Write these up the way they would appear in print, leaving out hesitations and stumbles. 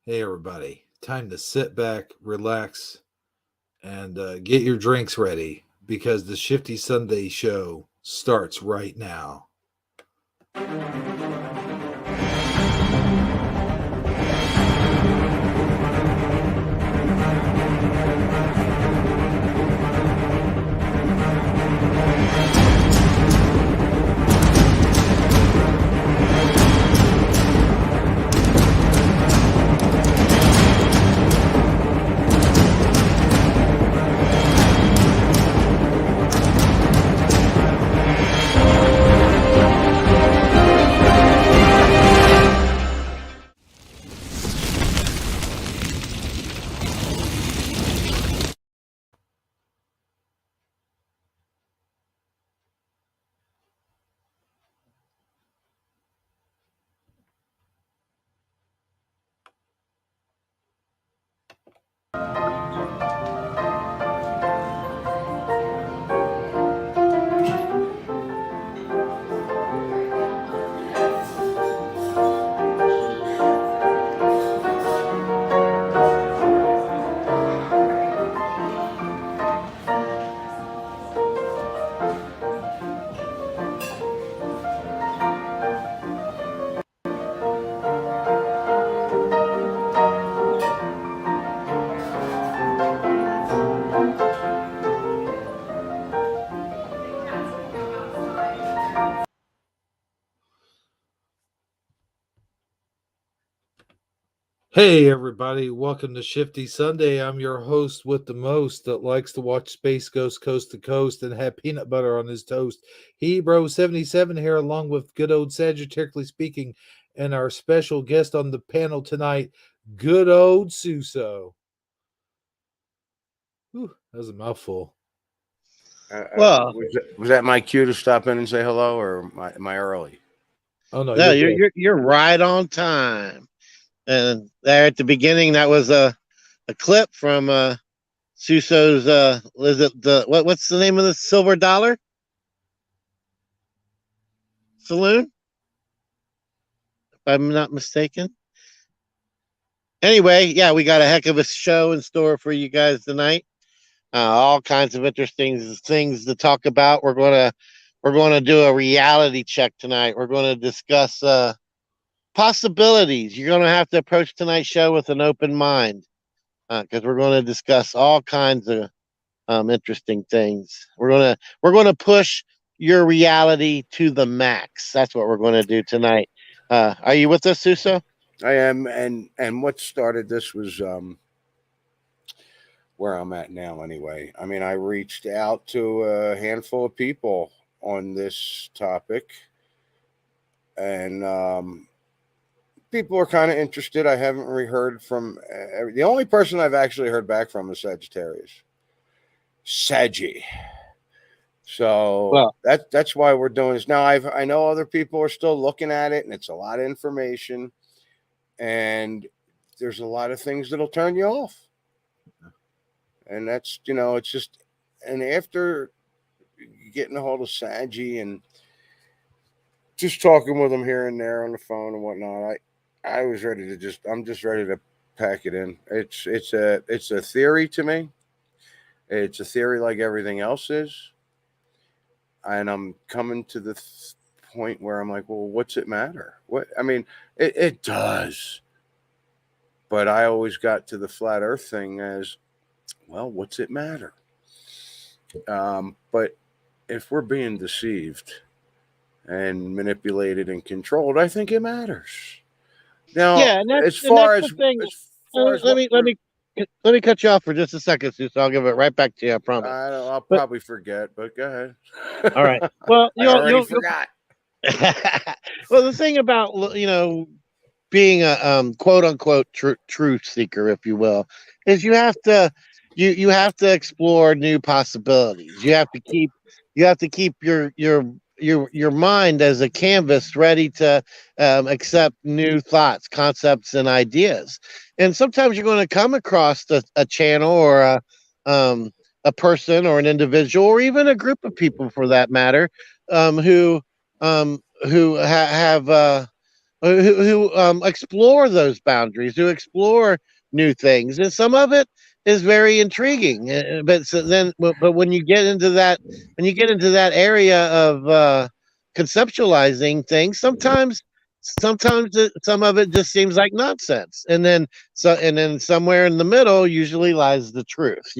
Hey, everybody. Time to sit back, relax, and get your drinks ready because the Shifty Sunday show starts right now. Hey, everybody. Welcome to Shifty Sunday. I'm your host with the most that likes to watch Space Ghost Coast to Coast and have peanut butter on his toast. Hebro77 here, along with good old Sagittariusly speaking, and our special guest on the panel tonight, good old Susso. Whew, that was a mouthful. Well, was that my cue to stop in and say hello, or am I early? Oh no, no, you're right on time. And there at the beginning, that was a clip from Susso's. Is it what's the name of the Silver Dollar Saloon? If I'm not mistaken. Anyway, yeah, we got a heck of a show in store for you guys tonight. All kinds of interesting things to talk about. We're gonna do a reality check tonight. We're going to discuss possibilities. You're going to have to approach tonight's show with an open mind because we're going to discuss all kinds of interesting things. We're going to push your reality to the max. That's what we're going to do tonight. Are you with us, Susso? I am, and what started this was where I'm at now. Anyway, I mean, I reached out to a handful of people on this topic, and people are kind of interested. I haven't heard from the only person I've actually heard back from is Sagittarius. Saggy. So that's why we're doing this now. I know other people are still looking at it, and it's a lot of information, and there's a lot of things that'll turn you off. And that's it's just, and after getting a hold of Saggy and just talking with him here and there on the phone and whatnot, I was ready to I'm just ready to pack it in. It's a theory to me. It's a theory like everything else is. And I'm coming to the point where I'm like, well, what's it matter? What I mean, it does. But I always got to the flat earth thing as, well, what's it matter? But if we're being deceived and manipulated and controlled, I think it matters. Now, yeah, as far as let me cut you off for just a second, Susso. I'll give it right back to you. I promise. I'll probably forget, but go ahead. All right. Well, I already forgot. Well, the thing about being a quote unquote truth seeker, if you will, is you have to explore new possibilities. You have to keep your mind as a canvas ready to accept new thoughts, concepts, and ideas. And sometimes you're going to come across a channel or a person or an individual or even a group of people, for that matter, who have who explore those boundaries, who explore new things, and some of it is very intriguing. But so then, but when you get into that area of conceptualizing things, sometimes some of it just seems like nonsense, and then somewhere in the middle usually lies the truth.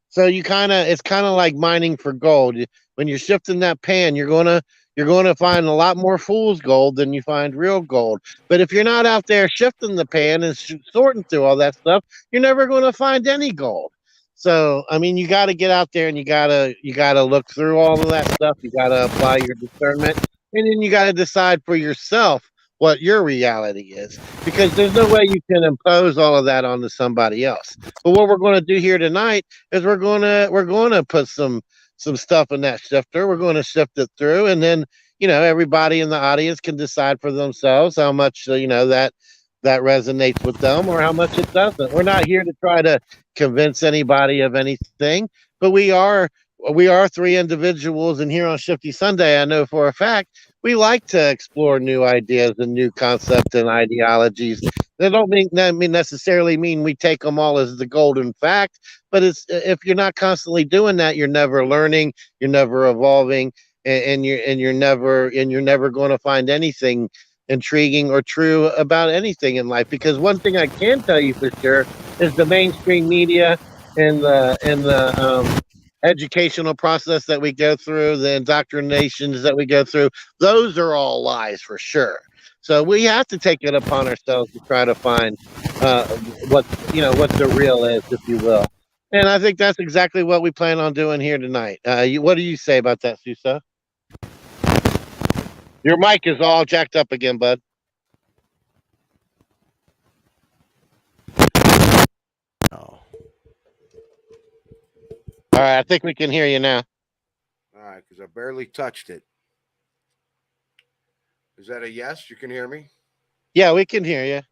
So it's kind of like mining for gold. When you're shifting that pan, you're going to find a lot more fool's gold than you find real gold. But if you're not out there shifting the pan and sorting through all that stuff, you're never going to find any gold. So, I mean, you got to get out there and you got to look through all of that stuff. You got to apply your discernment, and then you got to decide for yourself what your reality is, because there's no way you can impose all of that onto somebody else. But what we're going to do here tonight is we're going to put some stuff in that shifter. We're going to shift it through, and then everybody in the audience can decide for themselves how much that resonates with them or how much it doesn't. We're not here to try to convince anybody of anything, but we are three individuals, and here on Shifty Sunday, I know for a fact we like to explore new ideas and new concepts and ideologies. That don't mean necessarily mean we take them all as the golden fact, but if you're not constantly doing that, you're never learning, you're never evolving, and you're never going to find anything intriguing or true about anything in life. Because one thing I can tell you for sure is the mainstream media and the educational process that we go through, the indoctrinations that we go through, those are all lies for sure. So we have to take it upon ourselves to try to find what the real is, if you will. And I think that's exactly what we plan on doing here tonight. What do you say about that, Suso? Your mic is all jacked up again, bud. Oh, All right, I think we can hear you now. all right, because I barely touched it. Is that a yes? You can hear me? Yeah, we can hear you.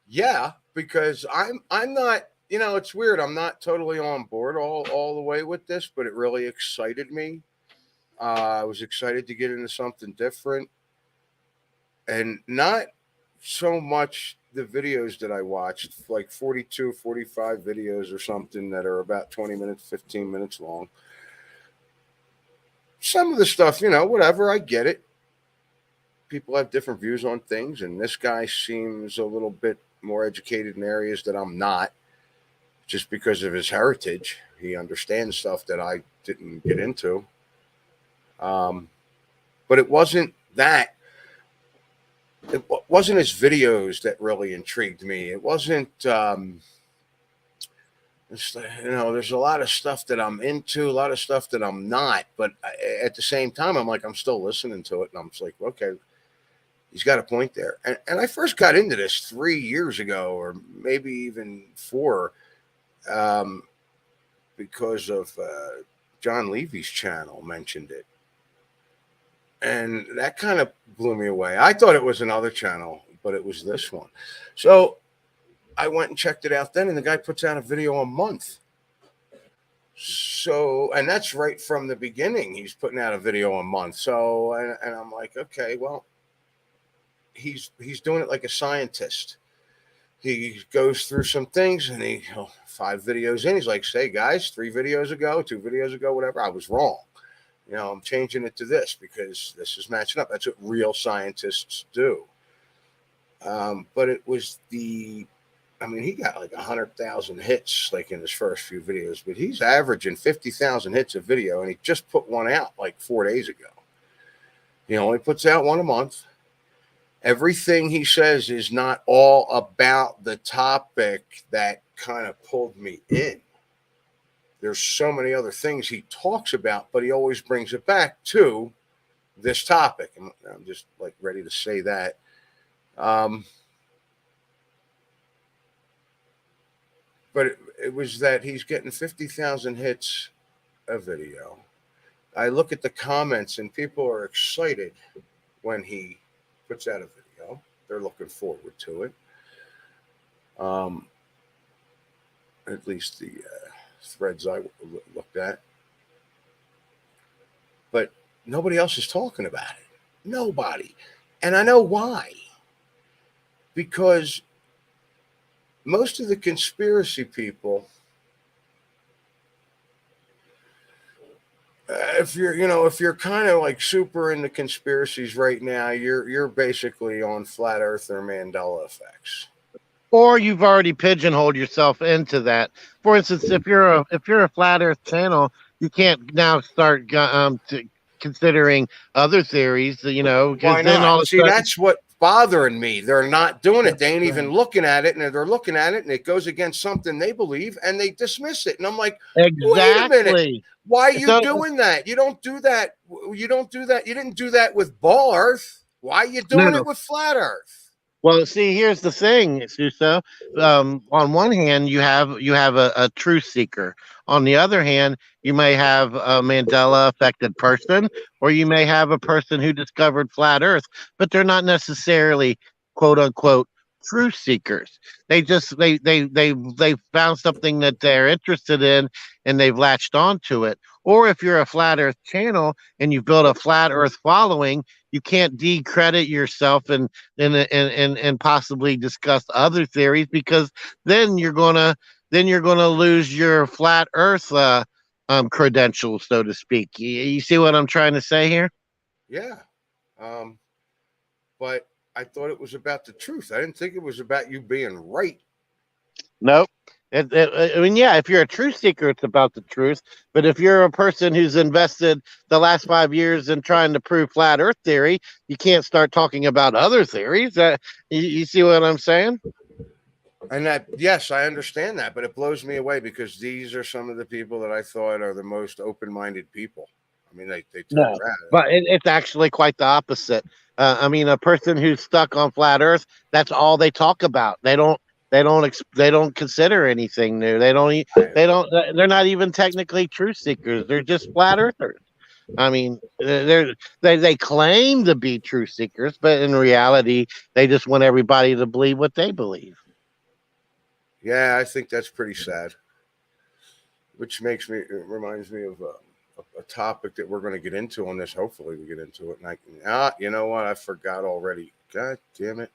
Yeah, because I'm not. It's weird. I'm not totally on board all the way with this, but it really excited me. I was excited to get into something different, and not so much the videos that I watched, like 42, 45 videos or something that are about 20 minutes, 15 minutes long. Some of the stuff, whatever, I get it. People have different views on things, and this guy seems a little bit more educated in areas that I'm not, just because of his heritage. He understands stuff that I didn't get into. But it wasn't that. It wasn't his videos that really intrigued me. It wasn't. There's a lot of stuff that I'm into, a lot of stuff that I'm not. But at the same time, I'm still listening to it, and I'm just like, okay, he's got a point there. And I first got into this 3 years ago, or maybe even 4, because of John Levy's channel mentioned it. And that kind of blew me away. I thought it was another channel, but it was this one. So I went and checked it out then, and the guy puts out a video a month. So, and that's right from the beginning. He's putting out a video a month. So, and I'm like, okay, well, he's doing it like a scientist. He goes through some things, and 5 videos in, he's like, say, guys, 3 videos ago, 2 videos ago, whatever, I was wrong. I'm changing it to this because this is matching up. That's what real scientists do. But it was he got like 100,000 hits like in his first few videos, but he's averaging 50,000 hits a video, and he just put one out like 4 days ago. He only puts out one a month. Everything he says is not all about the topic that kind of pulled me in. There's so many other things he talks about, but he always brings it back to this topic. And I'm just like ready to say that. But it was that he's getting 50,000 hits a video. I look at the comments, and people are excited when he puts out a video. They're looking forward to it. At least the threads I looked at. But nobody else is talking about it. Nobody. And I know why. Because most of the conspiracy people, if you're kind of like super into conspiracies right now, you're basically on flat earth or Mandela effects. Or you've already pigeonholed yourself into that. For instance, if you're a flat Earth channel, you can't now start considering other theories. You know, Why because then not? all of a See, sudden, that's what bothering me. They're not doing it. They ain't even looking at it, and they're looking at it, and it goes against something they believe, and they dismiss it. And I'm like, wait a minute. exactly. Why are you So, doing that? You don't do that. You don't do that. You didn't do that with ball Earth. Why are you doing no. it with flat Earth? Well, see, here's the thing, Suso. On one hand, you have a truth seeker. On the other hand, you may have a Mandela affected person, or you may have a person who discovered flat Earth, but they're not necessarily quote unquote truth seekers. They just they found something that they're interested in and they've latched onto it. Or if you're a flat Earth channel and you've built a flat Earth following, you can't decredit yourself and possibly discuss other theories, because then you're gonna lose your flat Earth credentials, so to speak. You see what I'm trying to say here? Yeah. But I thought it was about the truth. I didn't think it was about you being right. Nope. I mean, yeah, if you're a truth seeker, it's about the truth. But if you're a person who's invested the last 5 years in trying to prove flat Earth theory, you can't start talking about other theories. You see what I'm saying? And that, yes, I understand that, but it blows me away because these are some of the people that I thought are the most open-minded people. I mean, they talk No, about but it's actually quite the opposite. I mean, a person who's stuck on flat Earth, that's all they talk about. They don't consider anything new. They're not even technically truth seekers. They're just flat earthers. I mean, they claim to be truth seekers, but in reality, they just want everybody to believe what they believe. Yeah, I think that's pretty sad. Which reminds me of a topic that we're going to get into on this. Hopefully, we get into it. And you know what? I forgot already. God damn it!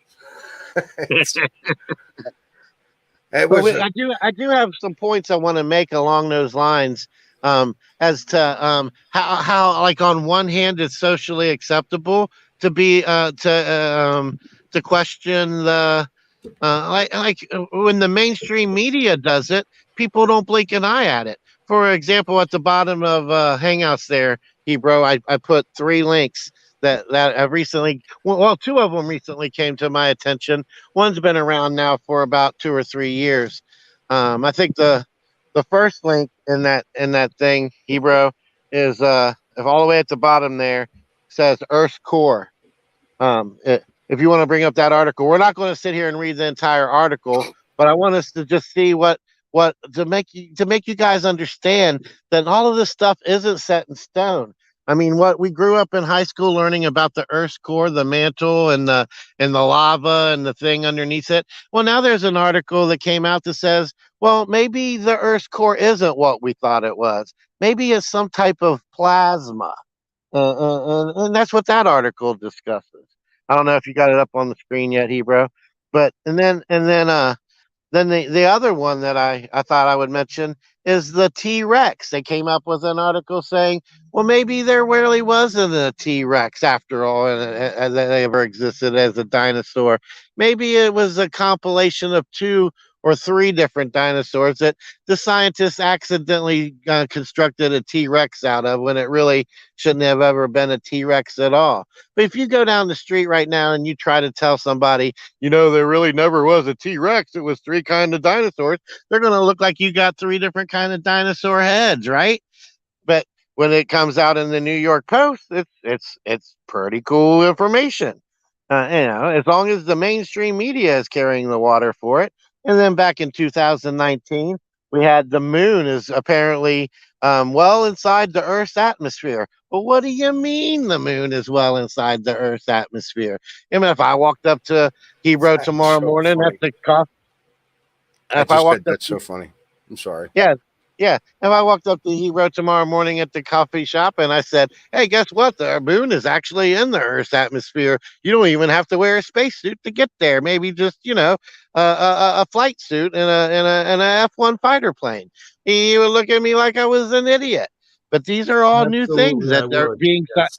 I do have some points I want to make along those lines. As to how like on one hand it's socially acceptable to be to question the when the mainstream media does it, people don't blink an eye at it. For example, at the bottom of Hangouts there, Hebrew, I put 3 links that have recently, well, 2 of them recently came to my attention. One's been around now for about 2 or 3 years. I think the first link in that thing, Hebrew, is if all the way at the bottom there says Earth's core. If you want to bring up that article, we're not going to sit here and read the entire article, but I want us to just see what to make you guys understand that all of this stuff isn't set in stone. I mean, what we grew up in high school learning about the Earth's core, the mantle, and the lava and the thing underneath it. Well, now there's an article that came out that says, well, maybe the Earth's core isn't what we thought it was. Maybe it's some type of plasma. And that's what that article discusses. I don't know if you got it up on the screen yet, Hebrew, but then the other one that I thought I would mention is the T-Rex. They came up with an article saying, well, maybe there really wasn't a T-Rex after all, and they ever existed as a dinosaur. Maybe it was a compilation of 2 or 3 different dinosaurs that the scientists accidentally constructed a T-Rex out of, when it really shouldn't have ever been a T-Rex at all. But if you go down the street right now and you try to tell somebody, there really never was a T-Rex, it was 3 kind of dinosaurs, they're going to look like you got 3 different kind of dinosaur heads, right? But when it comes out in the New York Post, it's pretty cool information. As long as the mainstream media is carrying the water for it. And then back in 2019, we had the moon is apparently well inside the Earth's atmosphere. But what do you mean the moon is well inside the Earth's atmosphere? I mean, if I walked up to Hebrew tomorrow morning funny. at the coffee, I just said that's so funny. I'm sorry. Yeah, Yeah. If I walked up to Hero tomorrow morning at the coffee shop and I said, "Hey, guess what? The moon is actually in the Earth's atmosphere. You don't even have to wear a spacesuit to get there. Maybe just, a flight suit and a F-1 fighter plane." He would look at me like I was an idiot. But these are all new things Absolutely, I that are would. being Yes.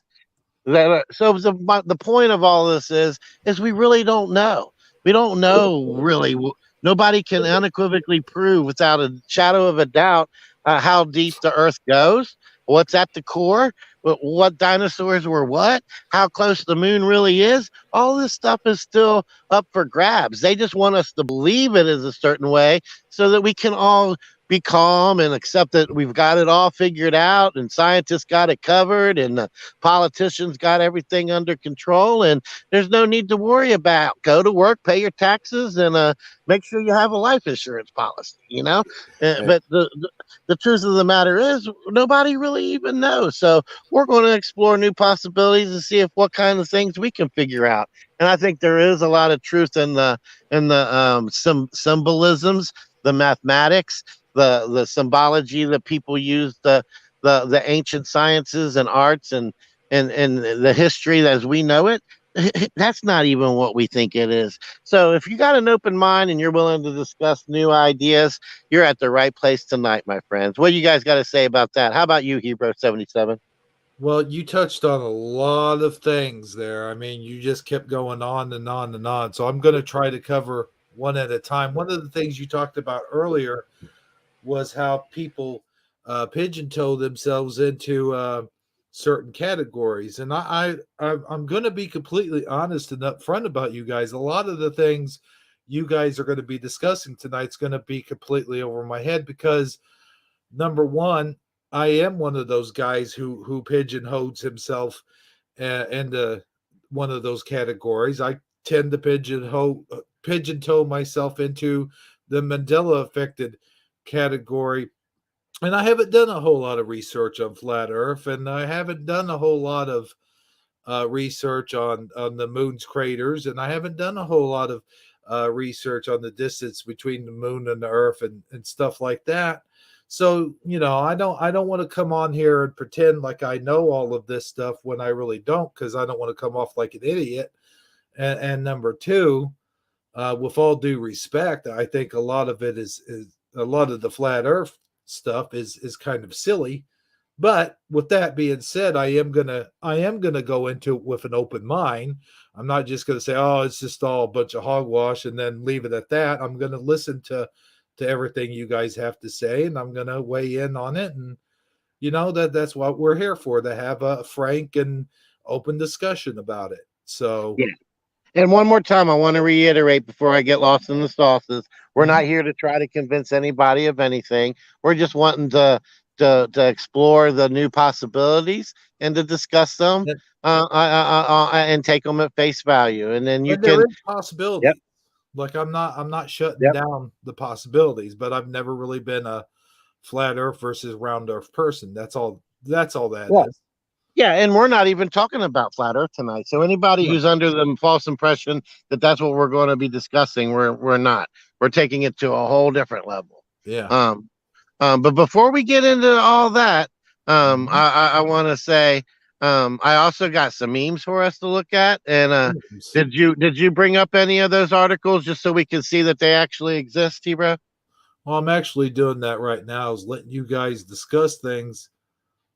so the point of all this is we really don't know. We don't know really. Nobody can unequivocally prove without a shadow of a doubt how deep the Earth goes, what's at the core, what dinosaurs were what, how close the moon really is. All this stuff is still up for grabs. They just want us to believe it is a certain way so that we can all be calm and accept that we've got it all figured out and scientists got it covered and politicians got everything under control and there's no need to worry about. Go to work, pay your taxes, and make sure you have a life insurance policy. Yeah. But the truth of the matter is nobody really even knows. So we're going to explore new possibilities and see if what kind of things we can figure out. And I think there is a lot of truth in some symbolisms, the mathematics, the symbology that people use, the ancient sciences and arts and the history as we know it. That's not even what we think it is. So if you got an open mind and you're willing to discuss new ideas, you're at the right place tonight, my friends. What do you guys got to say about that? How about you, Hero 77? Well, you touched on a lot of things there. I mean, you just kept going on and on and on. So I'm going to try to cover one at a time. One of the things you talked about earlier was how people pigeonhole themselves into certain categories, and I'm going to be completely honest and upfront about you guys. A lot of the things you guys are going to be discussing tonight's going to be completely over my head because number one, I am one of those guys who pigeonholes himself into one of those categories. I tend to pigeonhole myself into the Mandela affected category. And I haven't done a whole lot of research on flat Earth, and I haven't done a whole lot of research on the moon's craters, and I haven't done a whole lot of research on the distance between the moon and the Earth and stuff like that. So I don't want to come on here and pretend like I know all of this stuff when I really don't, because I don't want to come off like an idiot. And number two, with all due respect, I think a lot of it is a lot of the flat Earth stuff is kind of silly. But with that being said, I am gonna go into it with an open mind. I'm not just gonna say, "Oh, it's just all a bunch of hogwash," and then leave it at that. I'm gonna listen to everything you guys have to say, and I'm gonna weigh in on it. And that's what we're here for, to have a frank and open discussion about it. So, Yeah. And one more time, I want to reiterate before I get lost in the sauces. We're not here to try to convince anybody of anything. We're just wanting to explore the new possibilities and to discuss them and, and take them at face value. And then you and there can, is possibility. yep, Like I'm not shutting yep, down the possibilities, but I've never really been a flat Earth versus round Earth person. That's all. That's all that yeah. is. Yeah, and we're not even talking about flat Earth tonight. So anybody No. who's under the false impression that that's what we're going to be discussing, we're not. We're taking it to a whole different level. Yeah. But before we get into all that, Mhm. I want to say I also got some memes for us to look at. And Memes. did you bring up any of those articles just so we can see that they actually exist, T-Bro? Well, I'm actually doing that right now. Is letting you guys discuss things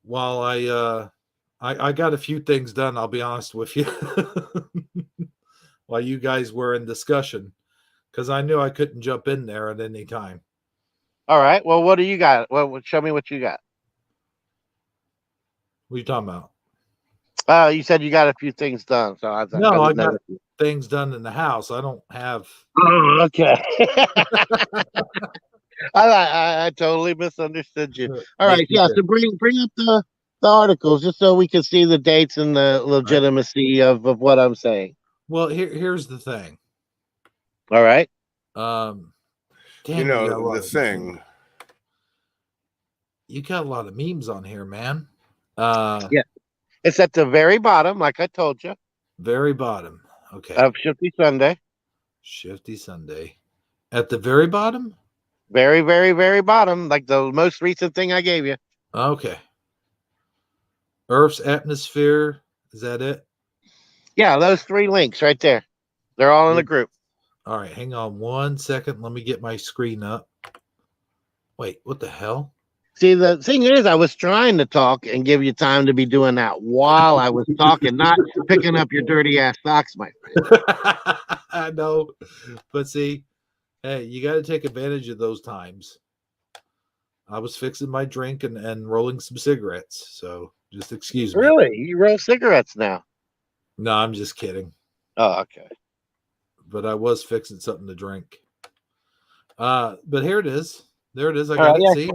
while I got a few things done. I'll be honest with you, while you guys were in discussion, because I knew I couldn't jump in there at any time. All right. Well, what do you got? Well, show me what you got. What are you talking about? You said you got a few things done, so I No, I didn't got know. things done in the house. I don't have. Oh, okay. I totally misunderstood you. All Yes, right, you yeah. did. So bring up the articles just so we can see the dates and the All right. legitimacy of what I'm saying. Well, here's the thing. All right. Um, damn, you got a lot The of thing. memes on here, man. Yeah, it's at the very bottom, like I told you, Very bottom. Okay. of Shifty Sunday. Shifty Sunday. At the very bottom? Very, very, very bottom, like the most recent thing I gave you. Okay. Earth's atmosphere. Is that it? Yeah, those 3 links right there. They're all in the group. All right, hang on 1 second. Let me get my screen up. Wait, what the hell? See, the thing is, I was trying to talk and give you time to be doing that while I was talking, not picking up your dirty ass socks, my friend. I know, but see, hey, you got to take advantage of those times. I was fixing my drink and rolling some cigarettes, so just excuse me. Really? You roll cigarettes now? No, I'm just kidding. Oh, okay. But I was fixing something to drink. But here it is. There it is. I All got right, it. yeah. See,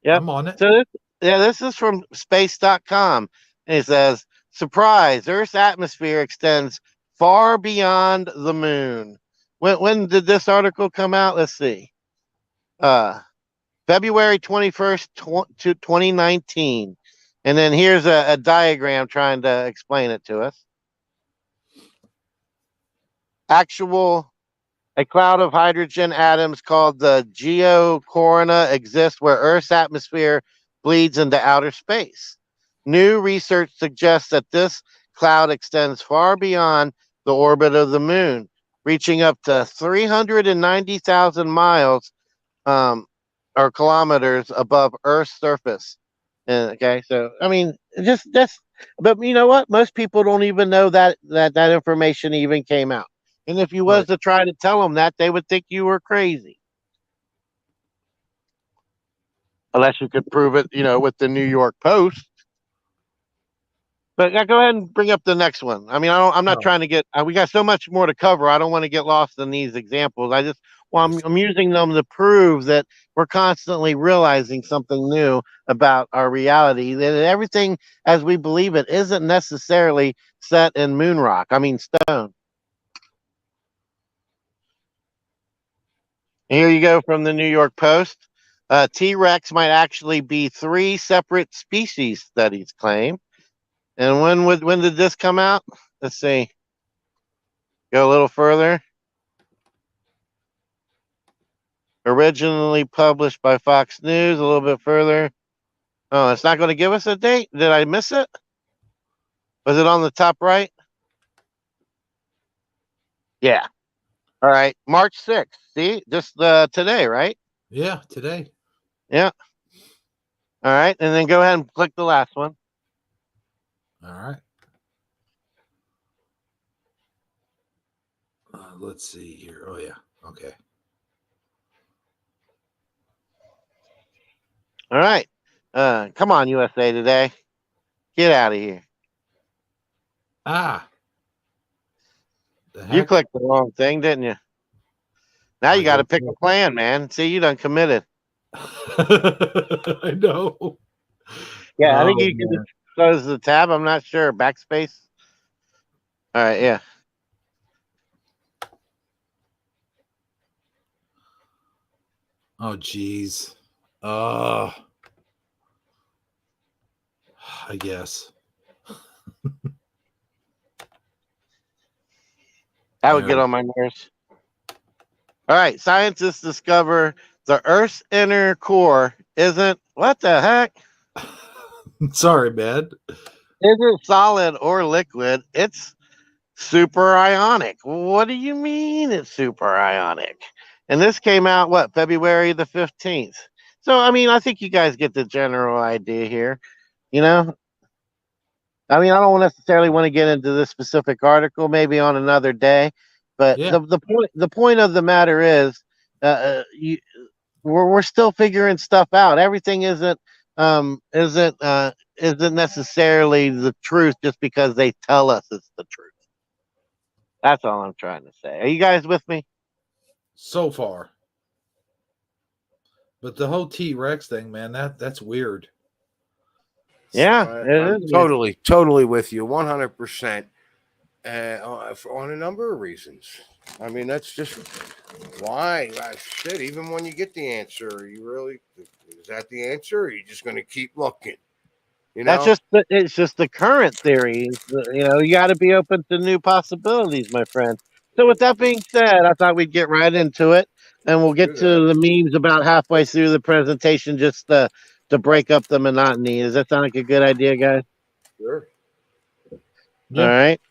Yep. I'm on it. So this is from space.com. And it says, surprise, Earth's atmosphere extends far beyond the moon. When did this article come out? Let's see. February 21st, 2019. And then here's a diagram trying to explain it to us. A cloud of hydrogen atoms called the geocorona exists where Earth's atmosphere bleeds into outer space. New research suggests that this cloud extends far beyond the orbit of the moon, reaching up to 390,000 miles or kilometers above Earth's surface. Okay, so I mean, just that's. But you know what? Most people don't even know that information even came out. And if you was Right. to try to tell them that, they would think you were crazy. Unless you could prove it, with the New York Post. But go ahead and bring up the next one. I mean, I'm not No. trying to get. We got so much more to cover. I don't want to get lost in these examples. I'm using them to prove that we're constantly realizing something new about our reality. That everything as we believe it isn't necessarily set in moon rock. I mean stone. Here you go from the New York Post. T-Rex might actually be 3 separate species, studies claim. And when did this come out? Let's see. Go a little further. Originally published by Fox News. A little bit further. Oh, it's not going to give us a date. Did I miss it? Was it on the top right? Yeah. All right. March 6th. See, just today, right? Yeah, today. Yeah. All right. And then go ahead and click the last one. All right. Let's see here. Oh, yeah. Okay. All right. Come on, USA Today. Get out of here. Ah. You clicked the wrong thing, didn't you? Now you got to pick a plan, man. See, you done committed. I know. Yeah, I think you can just close the tab. I'm not sure. Backspace. All right, yeah. Oh, geez. I guess. That would get on my nerves. All right, scientists discover the Earth's inner core isn't, what the heck? Sorry, man. Isn't solid or liquid. It's super ionic. What do you mean it's super ionic? And this came out, February the 15th. So, I mean, I think you guys get the general idea here. I mean, I don't necessarily want to get into this specific article, maybe on another day. But Yeah. the point of the matter is, we're still figuring stuff out. Everything isn't necessarily the truth just because they tell us it's the truth. That's all I'm trying to say. Are you guys with me? So far. But the whole T-Rex thing, man, that's weird. Yeah, I'm totally with you, 100%. On a number of reasons. I mean, that's just why. Shit, even when you get the answer, is that the answer? Or are you just going to keep looking? It's just the current theory. You got to be open to new possibilities, my friend. So with that being said, I thought we'd get right into it. and we'll get to the memes about halfway through the presentation, just to break up the monotony. Does that sound like a good idea, guys? Sure. Yeah. All right.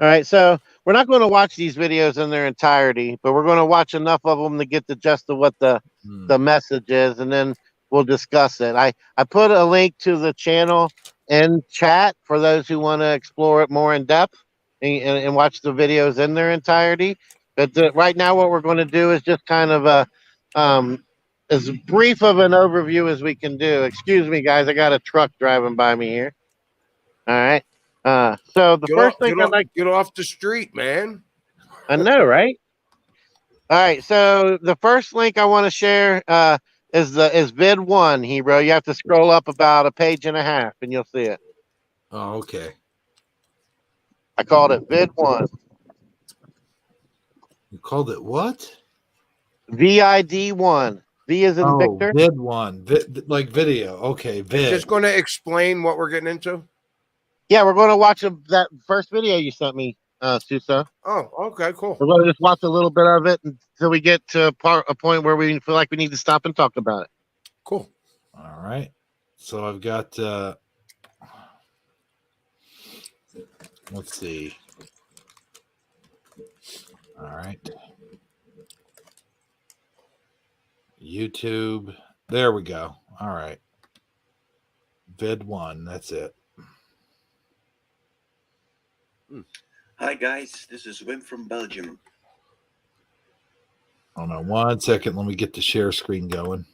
All right. So we're not going to watch these videos in their entirety, but we're going to watch enough of them to get the gist of what the message is, and then we'll discuss it. I put a link to the channel in chat for those who want to explore it more in depth and watch the videos in their entirety. But right now, what we're going to do is just kind of as brief of an overview as we can do. Excuse me, guys. I got a truck driving by me here. All right. So the first thing I'd like get off the street, man. I know, right? All right. So the first link I want to share is vid 1, Hero. You have to scroll up about a page and a half, and you'll see it. Oh, okay. I called it vid 1. You called it what? VID 1. V is in Victor. Vid 1. Like video. Okay, vid. Just going to explain what we're getting into? Yeah, we're going to watch that first video you sent me, Susso. Oh, okay, cool. We're going to just watch a little bit of it until we get to a point where we feel like we need to stop and talk about it. Cool. All right. So I've got, let's see. All right. YouTube. There we go. All right. Vid 1. That's it. Hi guys, this is Wim from Belgium. Hold on 1 second. Let me get the share screen going.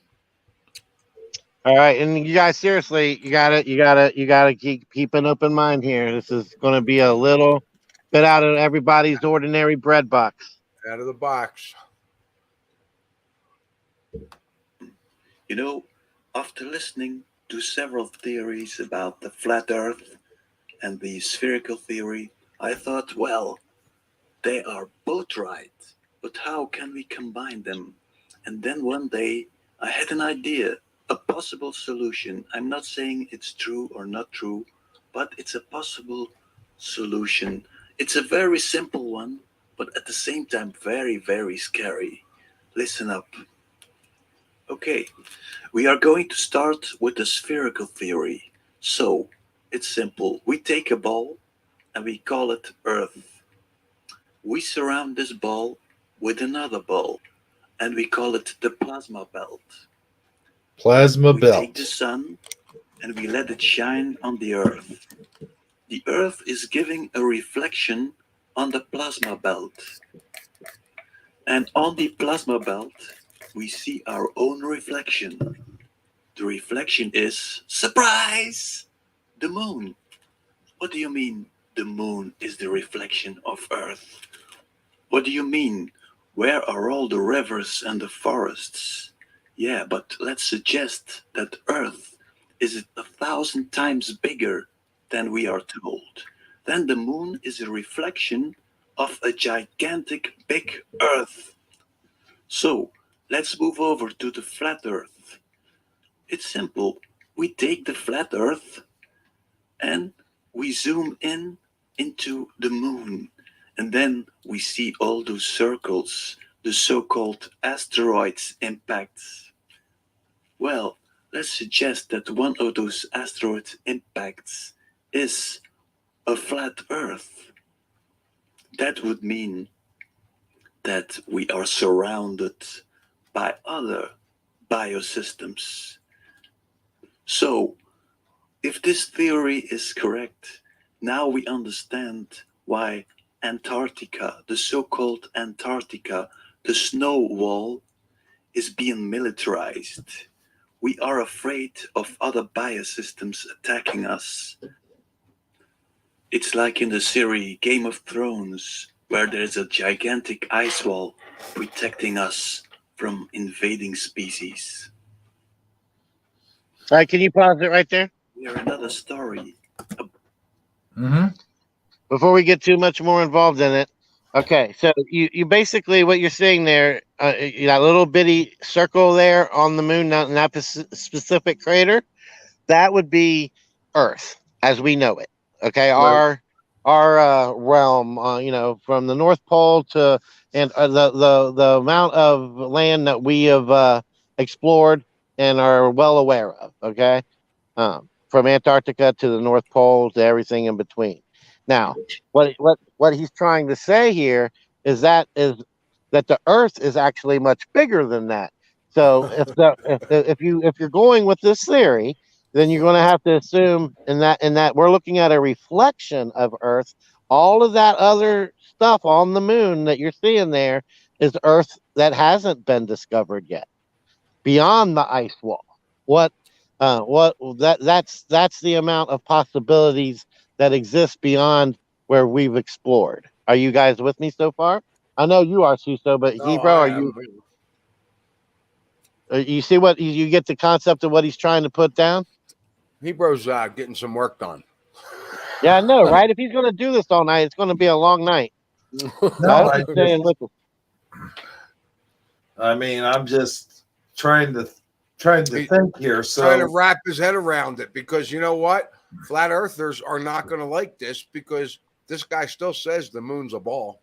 All right, and you guys, seriously, you gotta keep an open mind here. This is going to be a little bit out of everybody's ordinary bread box. Out of the box. You know, after listening to several theories about the flat Earth and the spherical theory, I thought, well, they are both right, but how can we combine them? And then one day I had an idea, a possible solution. I'm not saying it's true or not true, but it's a possible solution. It's a very simple one, but at the same time very, very scary. Listen up. Okay, we are going to start with the spherical theory. So, it's simple. We take a ball and we call it Earth. We surround this ball with another ball and we call it the plasma belt. Plasma we belt. Take the sun and we let it shine on the Earth. The Earth is giving a reflection on the plasma belt. And on the plasma belt, we see our own reflection. The reflection is, surprise, the moon. What do you mean the moon is the reflection of Earth? What do you mean? Where are all the rivers and the forests? Yeah, but let's suggest that Earth is 1,000 times bigger than we are told. Then the moon is a reflection of a gigantic big Earth. So, let's move over to the flat Earth. It's simple. We take the flat Earth and we zoom into the moon. And then we see all those circles, the so-called asteroids impacts. Well, let's suggest that one of those asteroid impacts is a flat Earth. That would mean that we are surrounded by other biosystems. So, if this theory is correct, now we understand why Antarctica, the so-called Antarctica, the snow wall, is being militarized. We are afraid of other biosystems attacking us. It's like in the series Game of Thrones, where there's a gigantic ice wall protecting us from invading species. All right, can you pause it right there? Here's another story. Before we get too much more involved in it. Okay, so you basically, what you're seeing there, that little bitty circle there on the moon, not in that specific crater, that would be Earth as we know it. Okay, Right. realm, from the North Pole to and the amount of land that we have explored and are well aware of. Okay, from Antarctica to the North Pole to everything in between. Now, what he's trying to say here is that the Earth is actually much bigger than that. So if you're going with this theory, then you're going to have to assume in that we're looking at a reflection of Earth. All of that other stuff on the moon that you're seeing there is Earth that hasn't been discovered yet, beyond the ice wall. That's the amount of possibilities that exist beyond where we've explored. Are you guys with me so far? I know you are, Suso, but No, Hebrew, I are am. you see what you get the concept of what he's trying to put down? Hebrew's getting some work done. Yeah, I know, right? If he's going to do this all night, it's going to be a long night. No, I hope he's staying with us. I mean, I'm just trying to think here. Trying to So wrap his head around it, because you know what? Flat earthers are not going to like this, because this guy still says the moon's a ball.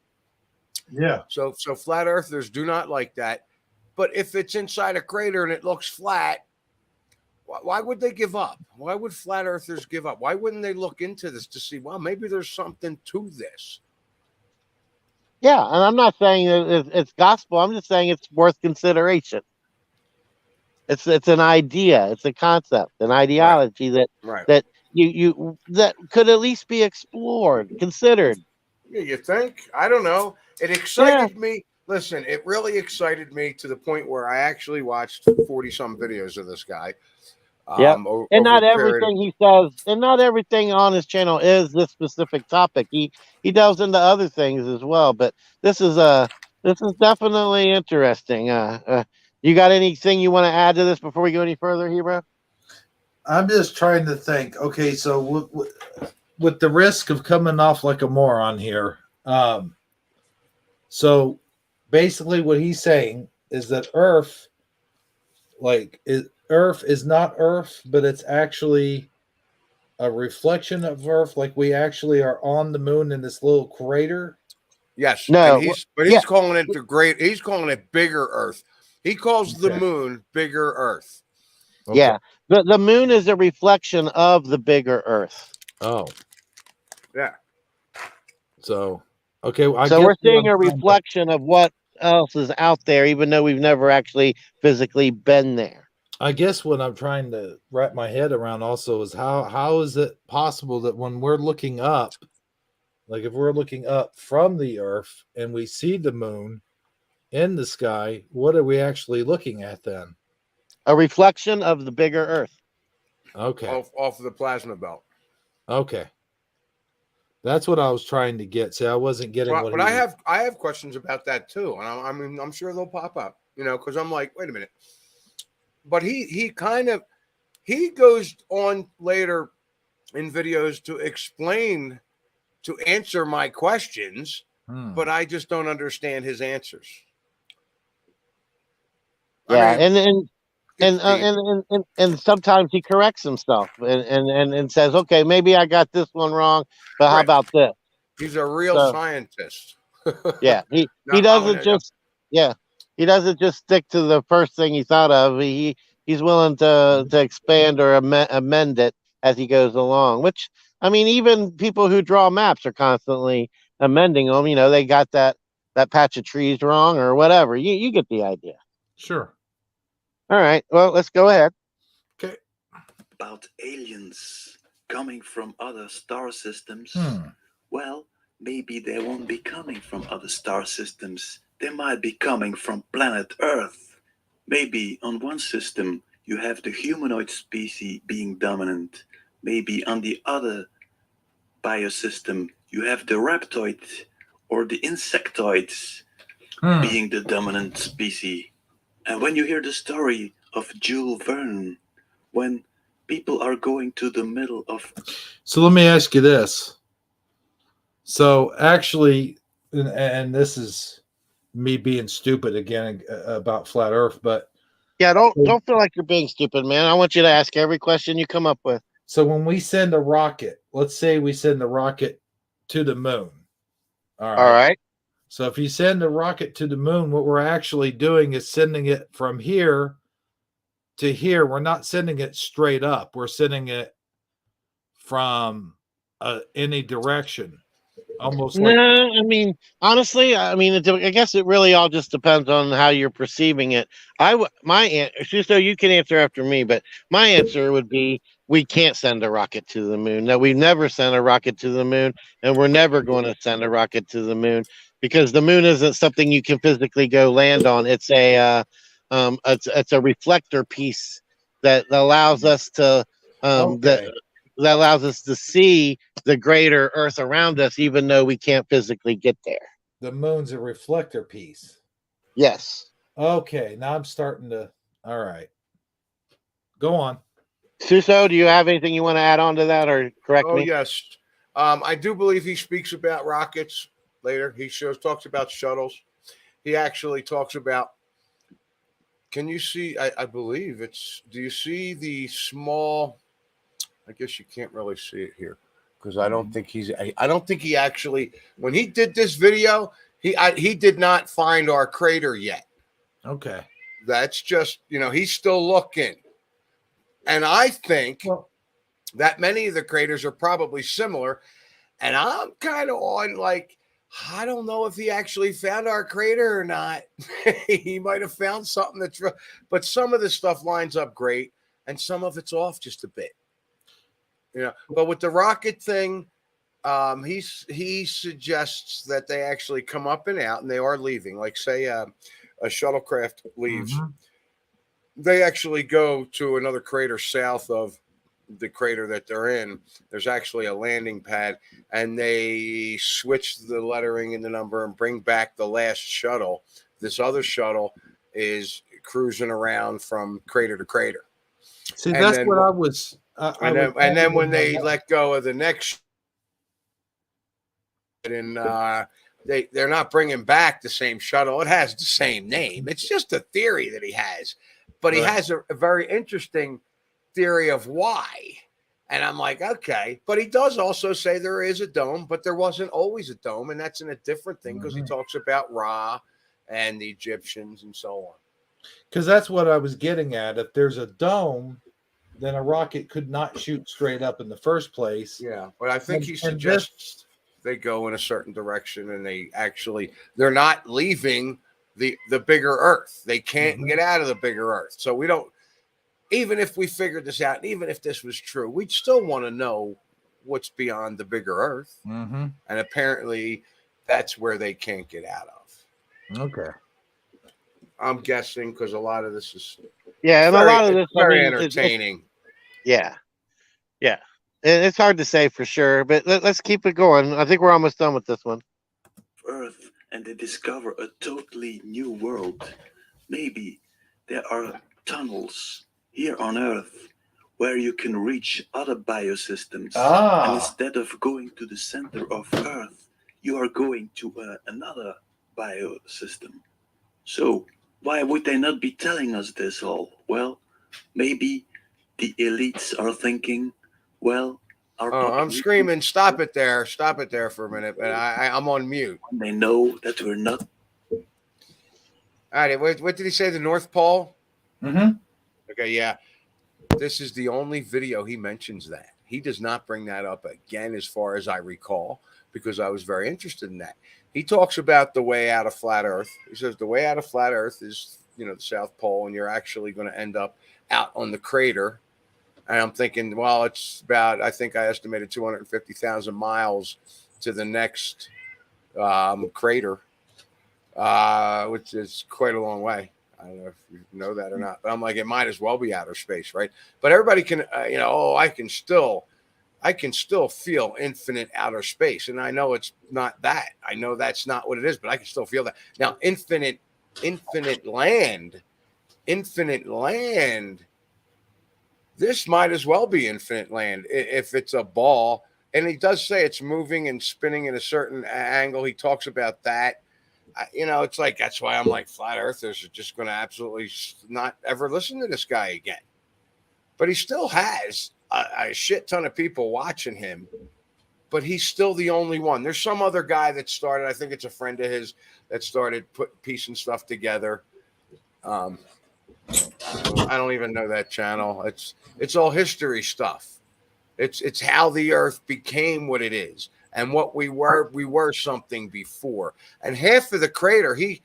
yeah, So flat earthers do not like that. But if it's inside a crater and it looks flat, why would they give up? Why would flat earthers give up? Why wouldn't they look into this to see, well, maybe there's something to this? Yeah, and I'm not saying it's gospel. I'm just saying it's worth consideration. It's an idea. It's a concept, an ideology Right. that you that could at least be explored, considered. Yeah, you think? I don't know. It excited me. Listen, it really excited me to the point where I actually watched 40-some videos of this guy. Yeah, and not over a period of- everything he says, and not everything on his channel is this specific topic. He delves into other things as well. But this is definitely interesting. You got anything you want to add to this before we go any further, Hebrew? I'm just trying to think. Okay, so with the risk of coming off like a moron here, so basically what he's saying is that Earth is not Earth, but it's actually a reflection of Earth. Like we actually are on the moon in this little crater. Yes. No, And he's calling it he's calling it bigger Earth. He calls the moon bigger Earth. Okay. Yeah, the moon is a reflection of the bigger Earth. Oh, Yeah. so okay. Well, So we're seeing a reflection of what else is out there, even though we've never actually physically been there. I guess what I'm trying to wrap my head around also is how is it possible that when we're looking up, like if we're looking up from the Earth and we see the moon in the sky, what are we actually looking at then? A reflection of the bigger Earth. Okay. Off of the plasma belt. Okay. That's what I was trying to get. See, I wasn't getting what. But I have questions about that too, and I'm sure they'll pop up. Because I'm like, wait a minute. But he goes on later in videos to explain, to answer my questions, but I just don't understand his answers. Yeah, and sometimes he corrects himself and says, okay, maybe I got this one wrong, but how about this? He's a real scientist. Yeah, he doesn't just stick to the first thing he thought of. He's willing to expand or amend it as he goes along, which, I mean, even people who draw maps are constantly amending them. They got that patch of trees wrong or whatever. You get the idea. Sure. All right. Well, let's go ahead. Okay. About aliens coming from other star systems. Well, maybe they won't be coming from other star systems. They might be coming from planet Earth. Maybe on one system you have the humanoid species being dominant. Maybe on the other biosystem you have the reptoid or the insectoids being the dominant species. And when you hear the story of Jules Verne, when people are going to the middle of... So let me ask you this. So actually, and this is me being stupid again about flat Earth, but yeah, don't feel like you're being stupid, man. I want you to ask every question you come up with. So when we send a rocket, let's say we send the rocket to the moon. All All right. right. So if you send a rocket to the moon, what we're actually doing is sending it from here to here. We're not sending it straight up. We're sending it from any direction, almost like. No, I mean, honestly, I mean, I guess it really all just depends on how you're perceiving it. My answer, so you can answer after me, but my answer would be we can't send a rocket to the moon. No, we've never sent a rocket to the moon, and we're never going to send a rocket to the moon because the moon isn't something you can physically go land on. It's a reflector piece that allows us to Okay. that allows us to see the greater Earth around us, even though we can't physically get there. The moon's a reflector piece. Yes. Okay, now I'm starting to. All right, go on. Suso, do you have anything you want to add on to that or correct Oh me? yes, I do believe he speaks about rockets later. He talks about shuttles. He actually talks about. Can you see? I believe it's. Do you see the small? I guess you can't really see it here because I don't think he's. I don't think he actually. When he did this video, he did not find our crater yet. Okay. That's just he's still looking, and I think that many of the craters are probably similar. And I'm kind of on like. I don't know if he actually found our crater or not. He might have found something but some of the stuff lines up great and some of it's off just a bit. But with the rocket thing, he suggests that they actually come up and out and they are leaving. Like say a shuttlecraft leaves, they actually go to another crater south of the crater that they're in. There's actually a landing pad and they switch the lettering and the number and bring back the last shuttle. This other shuttle is cruising around from crater to crater. See, that's what I was. And then when they let go of the next, and they're not bringing back the same shuttle. It has the same name. It's just a theory that he has, but he has a very interesting theory of why. And I'm like, okay, but he does also say there is a dome, but there wasn't always a dome, and that's in a different thing because he talks about Ra and the Egyptians and so on. Because that's what I was getting at. If there's a dome, then a rocket could not shoot straight up in the first place. Yeah, but I think he suggests they go in a certain direction, and they're not leaving the bigger Earth. They can't get out of the bigger Earth. So we don't. Even if we figured this out, even if this was true, we'd still want to know what's beyond the bigger Earth. And apparently, that's where they can't get out of. Okay. I'm guessing because a lot of this is a lot of this very entertaining. Yeah. It's hard to say for sure, but let's keep it going. I think we're almost done with this one. Earth, and they discover a totally new world. Maybe there are tunnels here on Earth where you can reach other biosystems. And instead of going to the center of Earth, you are going to another biosystem. So why would they not be telling us this all? Well, maybe the elites are thinking, well, I'm screaming, stop it there for a minute, but I'm on mute. They know that we're not. All right, what did he say, the North Pole? Okay, yeah. This is the only video he mentions that. He does not bring that up again, as far as I recall, because I was very interested in that. He talks about the way out of flat Earth. He says the way out of flat Earth is, the South Pole, and you're actually going to end up out on the crater. And I'm thinking, well, it's about, I think I estimated 250,000 miles to the next crater, which is quite a long way. I don't know if you know that or not, but I'm like, it might as well be outer space, right? But everybody can, I can still feel infinite outer space. And I know it's not that. I know that's not what it is, but I can still feel that. Now, infinite land, this might as well be infinite land if it's a ball. And he does say it's moving and spinning in a certain angle. He talks about that. It's like, that's why I'm like, flat earthers are just going to absolutely not ever listen to this guy again. But he still has a shit ton of people watching him. but he's still the only one. There's some other guy that started, I think it's a friend of his, that started piecing stuff together. I don't even know that channel. It's all history stuff. It's how the earth became what it is, and what we were something before. And half of the crater, he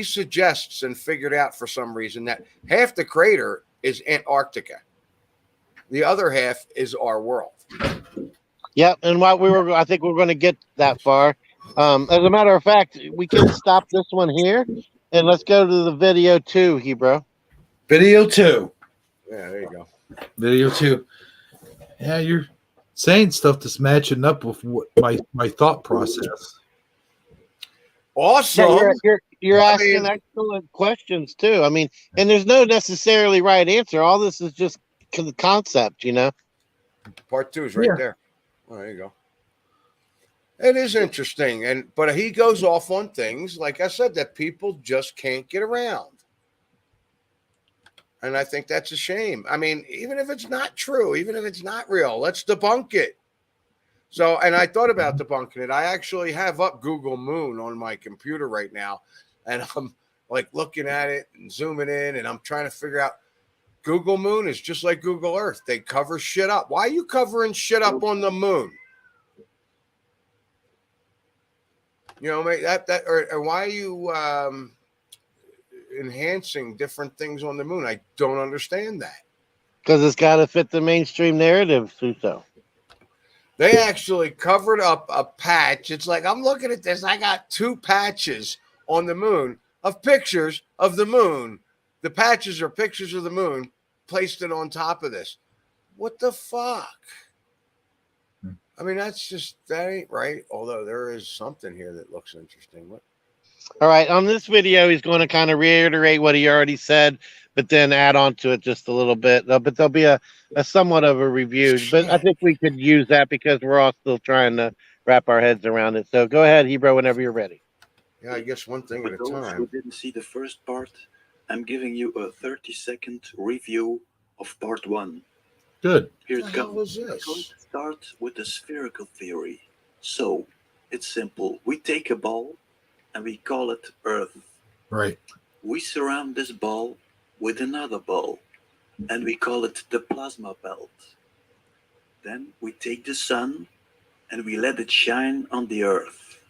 suggests and figured out for some reason that half the crater is Antarctica. The other half is our world. Yep, and I think we're going to get that far. As a matter of fact, we can stop this one here, and let's go to the video 2, Hebrew. Video 2. Yeah, there you go. Video 2. Yeah, you're saying stuff that's matching up with what my thought process. Awesome. Yeah, you're asking excellent questions too. I mean, and there's no necessarily right answer. All this is just the concept, you know. Part 2 is right there. Oh, there you go. It is interesting, but he goes off on things, like I said, that people just can't get around. And I think that's a shame. I mean, even if it's not true, even if it's not real, let's debunk it. So, and I thought about debunking it. I actually have up Google Moon on my computer right now, and I'm like looking at it and zooming in, and I'm trying to figure out. Google Moon is just like Google Earth. They cover shit up. Why are you covering shit up on the moon? You know, or why are you enhancing different things on the moon? I don't understand that. Because it's got to fit the mainstream narrative, Susso. They actually covered up a patch. It's like, I'm looking at this. I got 2 patches on the moon of pictures of the moon. The patches are pictures of the moon, placed it on top of this. What the fuck? I mean, that ain't right. Although there is something here that looks interesting. What? All right. On this video, he's going to kind of reiterate what he already said, but then add on to it just a little bit. But there'll be a somewhat of a review. But I think we could use that because we're all still trying to wrap our heads around it. So go ahead, Hebrew, whenever you're ready. Yeah, I guess one thing For at a those time. who didn't see the first part, I'm giving you a 30-second review of part 1. Good. Here What it the hell comes. was We're this? going to start with the spherical theory. So, it's simple. We take a ball and we call it Earth. Right. We surround this ball with another ball and we call it the plasma belt. Then we take the sun and we let it shine on the Earth.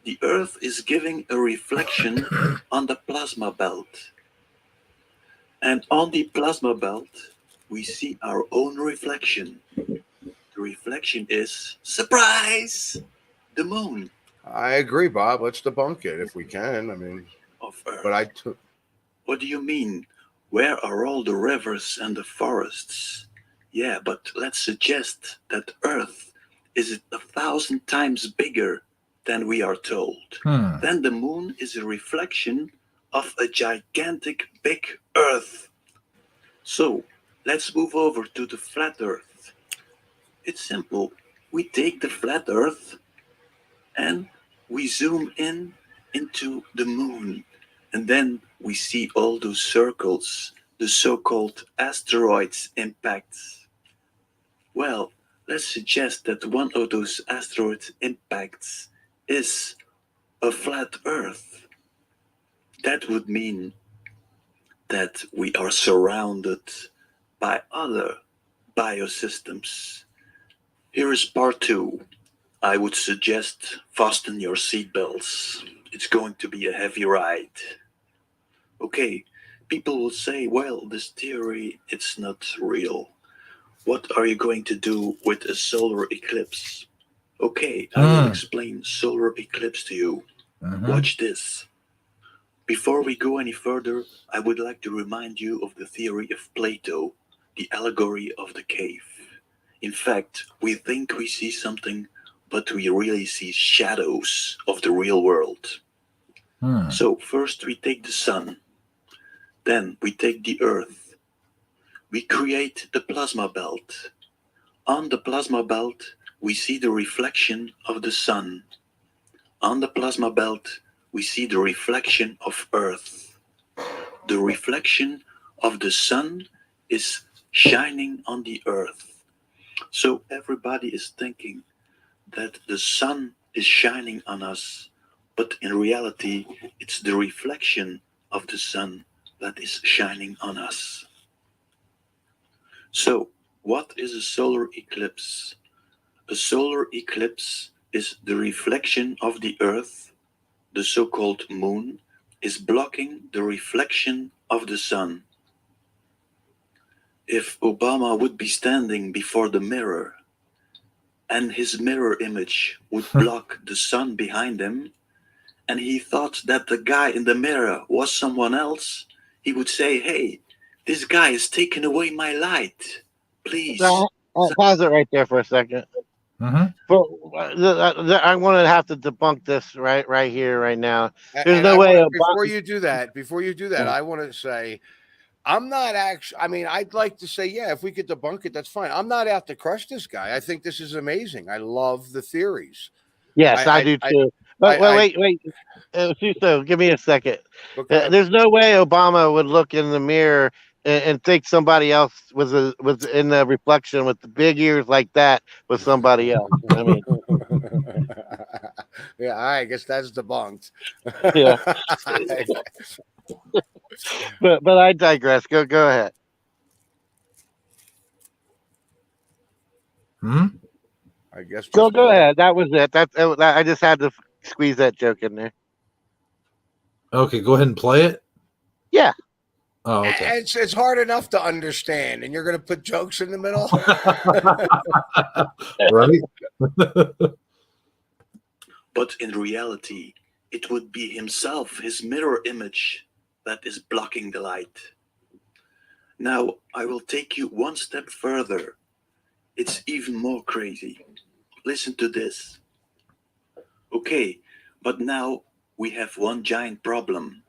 The Earth is giving a reflection on the plasma belt. And on the plasma belt, we see our own reflection. The reflection is, surprise, the moon I agree, Bob. Let's debunk it if we can. I mean, of Earth. but What do you mean? Where are all the rivers and the forests? Yeah, but let's suggest that Earth is 1,000 times bigger than we are told. Then the moon is a reflection of a gigantic big Earth. So, let's move over to the flat Earth. It's simple. We take the flat Earth and we zoom in into the moon. And then we see all those circles, the so-called asteroids impacts. Well, let's suggest that one of those asteroid impacts is a flat Earth. That would mean that we are surrounded by other biosystems. Here is part 2. I would suggest fasten your seatbelts. It's going to be a heavy ride. Okay, people will say, well, this theory, it's not real. What are you going to do with a solar eclipse? Okay, I will explain solar eclipse to you. Watch this. Before we go any further, I would like to remind you of the theory of Plato, the allegory of the cave. In fact, we think we see something, but we really see shadows of the real world. So first we take the sun, then we take the earth. We create the plasma belt. On the plasma belt, we see the reflection of the sun. On the plasma belt, we see the reflection of Earth. The reflection of the sun is shining on the Earth. So everybody is thinking, that the sun is shining on us, but in reality, it's the reflection of the sun that is shining on us. So, what is a solar eclipse? A solar eclipse is the reflection of the Earth. The so-called moon is blocking the reflection of the sun. If Obama would be standing before the mirror and his mirror image would block the sun behind him, and he thought that the guy in the mirror was someone else, he would say, "Hey, this guy is taking away my light. Please." Now, I'll pause it right there for a second. Mhm. I'm going to have to debunk this right here, right now. There's And no I way. want before you do that, I want to say I'm not actually. I mean, I'd like to say, yeah, if we could debunk it, that's fine. I'm not out to crush this guy. I think this is amazing. I love the theories. Yes, I do too. But wait. Susso, give me a second. Okay. There's no way Obama would look in the mirror and think somebody else was in the reflection with the big ears like that was somebody else. I mean, yeah, I guess that's debunked. yeah. But I digress. Go ahead. Hmm? I guess. Go ahead. That was it. I just had to squeeze that joke in there. Okay, go ahead and play it. Yeah. Oh, okay. It's hard enough to understand, and you're going to put jokes in the middle. Right? But in reality, it would be himself, his mirror image, that is blocking the light. Now, I will take you one step further. It's even more crazy. Listen to this. Okay, but now we have one giant problem.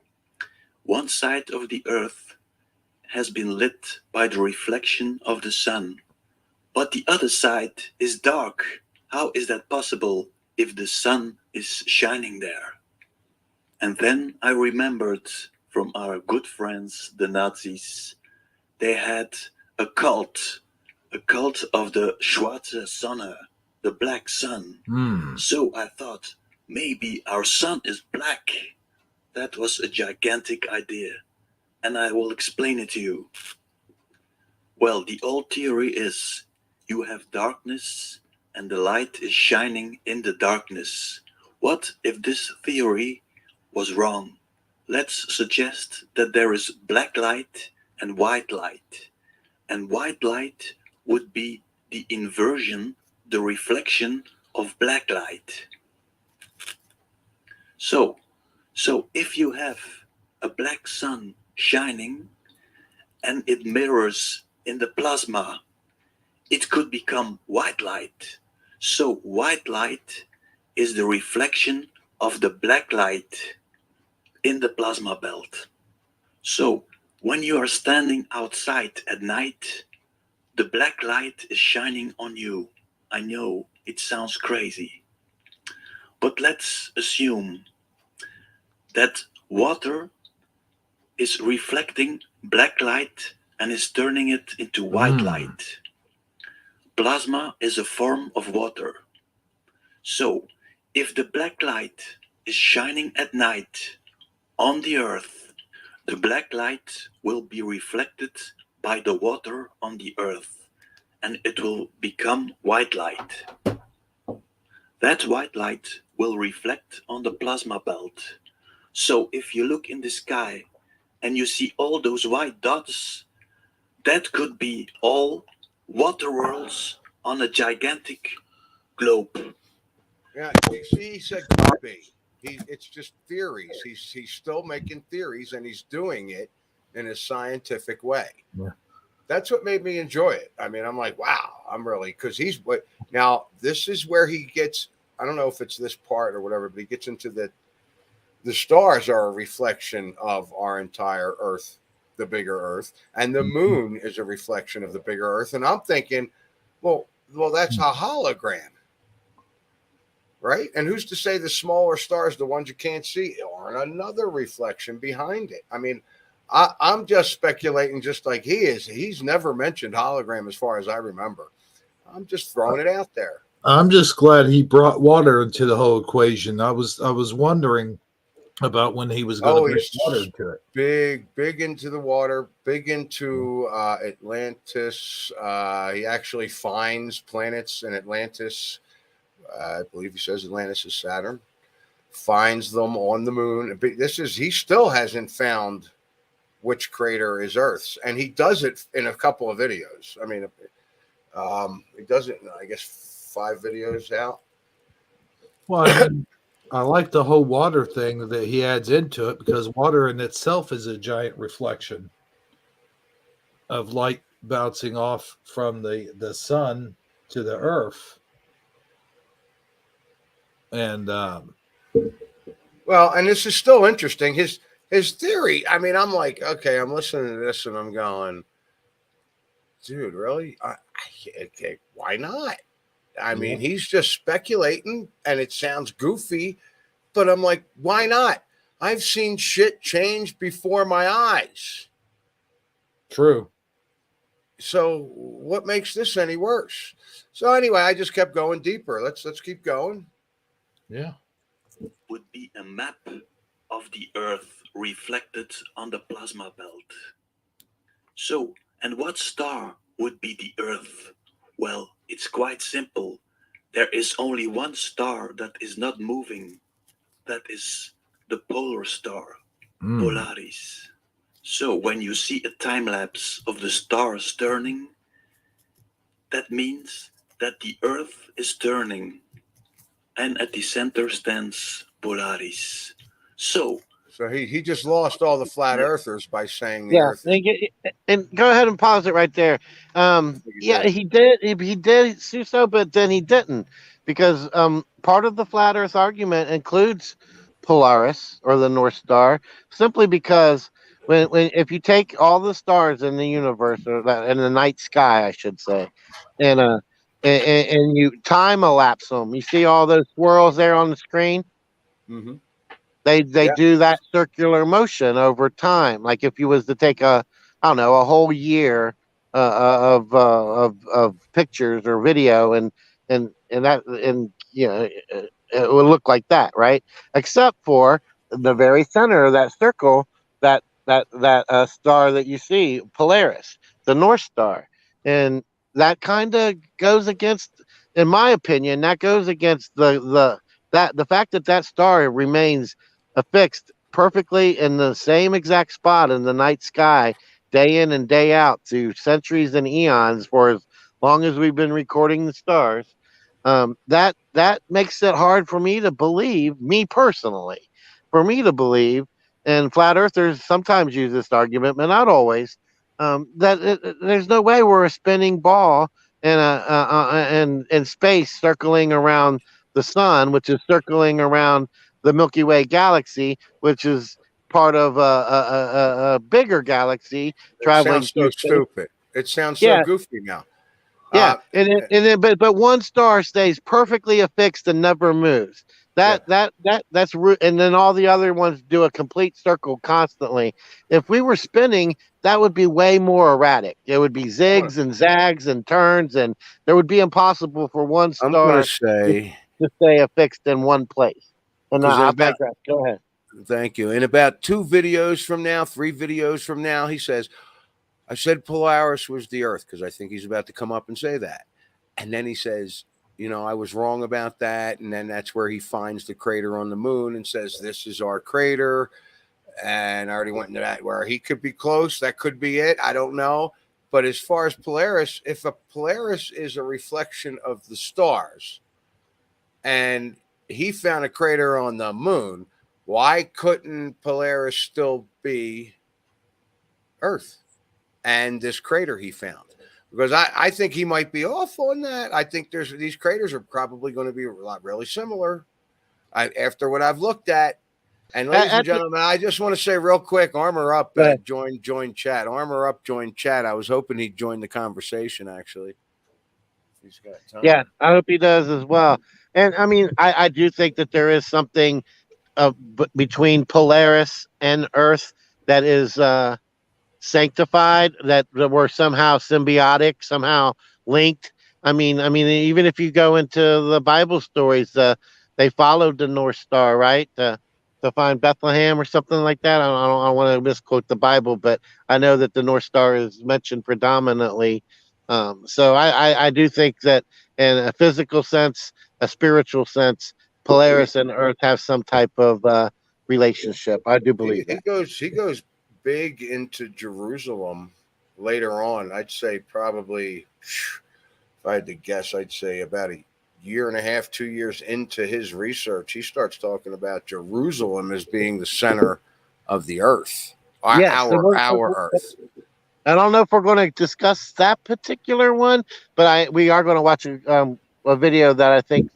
One side of the Earth has been lit by the reflection of the sun, but the other side is dark. How is that possible if the sun is shining there? And then I remembered from our good friends, the Nazis, they had a cult of the Schwarze Sonne, the black sun. So I thought, maybe our sun is black. That was a gigantic idea, and I will explain it to you. Well, the old theory is you have darkness and the light is shining in the darkness. What if this theory was wrong? Let's suggest that there is black light and white light. And white light would be the inversion, the reflection of black light. So if you have a black sun shining and it mirrors in the plasma, it could become white light. So white light is the reflection of the black light in the plasma belt. So when you are standing outside at night, the black light is shining on you. I know it sounds crazy, but let's assume that water is reflecting black light and is turning it into white light. Plasma is a form of water. So, if the black light is shining at night on the earth, the black light will be reflected by the water on the earth, and it will become white light. That white light will reflect on the plasma belt. So if you look in the sky and you see all those white dots, that could be all water worlds on a gigantic globe. Yeah, he said could be. It's just theories. He's still making theories, and he's doing it in a scientific way. Yeah. That's what made me enjoy it. I mean, I'm like, wow, I'm really, because he's what now. This is where he gets. I don't know if it's this part or whatever, but he gets into the stars are a reflection of our entire Earth, the bigger Earth, and the moon is a reflection of the bigger Earth. And I'm thinking, well, that's a hologram. Right? And who's to say the smaller stars, the ones you can't see, aren't another reflection behind it? I mean, I'm just speculating just like he is. He's never mentioned hologram as far as I remember. I'm just throwing it out there. I'm just glad he brought water into the whole equation. I was wondering about when he was going to Oh, bring he's water into it. big into the water, big into Atlantis. He actually finds planets in Atlantis. I believe he says Atlantis is Saturn. Finds them on the moon. He still hasn't found which crater is Earth's, and he does it in a couple of videos. I mean, he does it in, I guess, 5 videos out. Well, I mean, I like the whole water thing that he adds into it because water in itself is a giant reflection of light bouncing off from the sun to the earth. And Well, and this is still interesting. His theory. I mean, I'm like, okay, I'm listening to this, and I'm going, dude, really? Okay, why not? I mean, he's just speculating, and it sounds goofy, but I'm like, why not? I've seen shit change before my eyes. true. So what makes this any worse? So anyway, I just kept going deeper. Let's keep going. Yeah. Would be a map of the Earth reflected on the plasma belt. So, and what star would be the Earth? Well, it's quite simple. There is only one star that is not moving. That is the polar star, Polaris. So when you see a time lapse of the stars turning, that means that the Earth is turning, and at the center stands Polaris. So he just lost all the flat earthers by saying the Earth. And go ahead and pause it right there. He did Susso, but then he didn't, because part of the flat Earth argument includes Polaris, or the North Star, simply because when if you take all the stars in the universe, or in the night sky, I should say, and and you time elapse them, you see all those swirls there on the screen. Mm-hmm. They do that circular motion over time. Like if you was to take a whole year of pictures or video, and it would look like that, right? Except for the very center of that circle, that star that you see, Polaris, the North Star, and that kind of goes against, in my opinion, that goes against the fact that star remains affixed perfectly in the same exact spot in the night sky, day in and day out, through centuries and eons, for as long as we've been recording the stars. That makes it hard for me to believe, me personally, and flat earthers sometimes use this argument, but not always. There's no way we're a spinning ball in space, circling around the sun, which is circling around the Milky Way galaxy, which is part of a bigger galaxy It traveling sounds so through space. stupid. It sounds so goofy now. Yeah, but one star stays perfectly affixed and never moves. That's and then all the other ones do a complete circle constantly. If we were spinning, that would be way more erratic. It would be zigs and zags and turns, and there would be impossible for one I'm going star to say to stay affixed in one place. And I digress. Go ahead. Thank you. In about 2 videos from now, 3 videos from now, he says, I said Polaris was the Earth, because I think he's about to come up and say that. And then he says, I was wrong about that. And then that's where he finds the crater on the moon and says, this is our crater. And I already went into that, where he could be close. That could be it. I don't know. But as far as Polaris, if a Polaris is a reflection of the stars, and he found a crater on the moon, why couldn't Polaris still be Earth and this crater he found? Because I think he might be off on that. I think these craters are probably going to be really similar after what I've looked at. And ladies and gentlemen, I just want to say real quick, Armor Up join chat. Armor Up join chat. I was hoping he'd join the conversation, actually. He's got time. Yeah, I hope he does as well. And I mean, I do think that there is something between Polaris and Earth that is sanctified, that we're somehow symbiotic, somehow linked. Even if you go into the Bible stories, they followed the North Star, right? To find Bethlehem or something like that. I don't want to misquote the Bible, but I know that the North Star is mentioned predominantly. So I do think that in a physical sense, a spiritual sense, Polaris and Earth have some type of relationship. I do believe that. He goes big into Jerusalem later on. I'd say probably, if I had to guess, I'd say about a year and a half, 2 years into his research, he starts talking about Jerusalem as being the center of the earth, Yes, our earth. I don't know if we're going to discuss that particular one, but we are going to watch a video that I think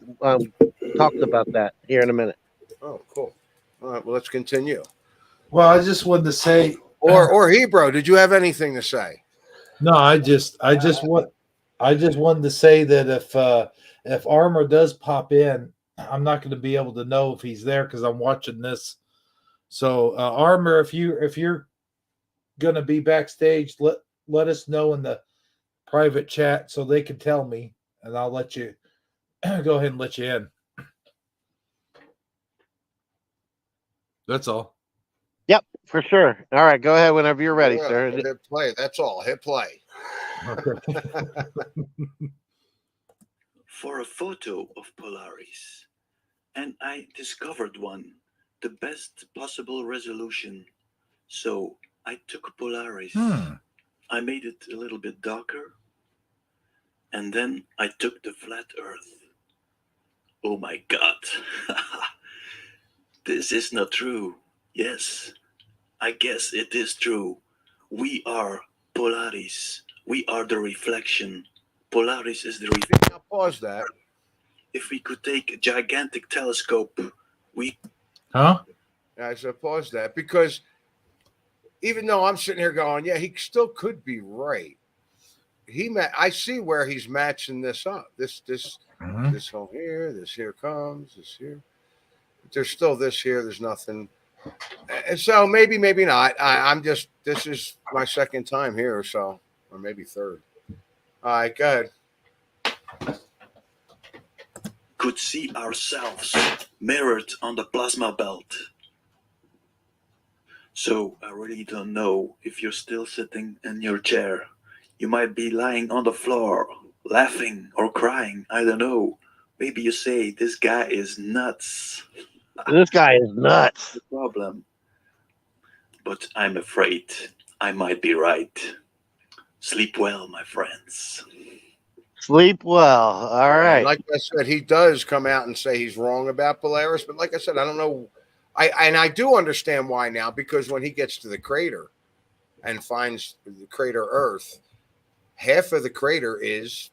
talks about that here in a minute. Oh, cool. All right, well, let's continue. Well, I just wanted to say, Or Hebrew, did you have anything to say? no, I just wanted to say that if Armor does pop in, I'm not going to be able to know if he's there because I'm watching this. So, Armor, if you're going to be backstage, let us know in the private chat so they can tell me, and I'll let you go ahead and let you in. That's all. Yep, for sure. All right, go ahead whenever you're ready, sir. Hit play. That's all. Hit play. Okay. For a photo of Polaris, and I discovered one, the best possible resolution. So I took Polaris, I made it a little bit darker, and then I took the flat Earth. Oh my God. This is not true. Yes, I guess it is true. We are Polaris. We are the reflection. Polaris is the reflection. Now pause that. If we could take a gigantic telescope, we... Huh? I said pause that because even though I'm sitting here going, yeah, he still could be right. I see where he's matching this up. This home here, this here comes, this here. But there's still this here. There's nothing. And so maybe not. This is my second time here, so, or maybe third. All right, go ahead. Could see ourselves mirrored on the plasma belt. So I really don't know if you're still sitting in your chair. You might be lying on the floor, laughing or crying. I don't know. Maybe you say, this guy is nuts. This guy is nuts. The problem. But I'm afraid I might be right. Sleep well, my friends. Sleep well. All right. And like I said, he does come out and say he's wrong about Polaris, but like I said, I don't know. I do understand why now, because when he gets to the crater and finds the crater Earth, half of the crater is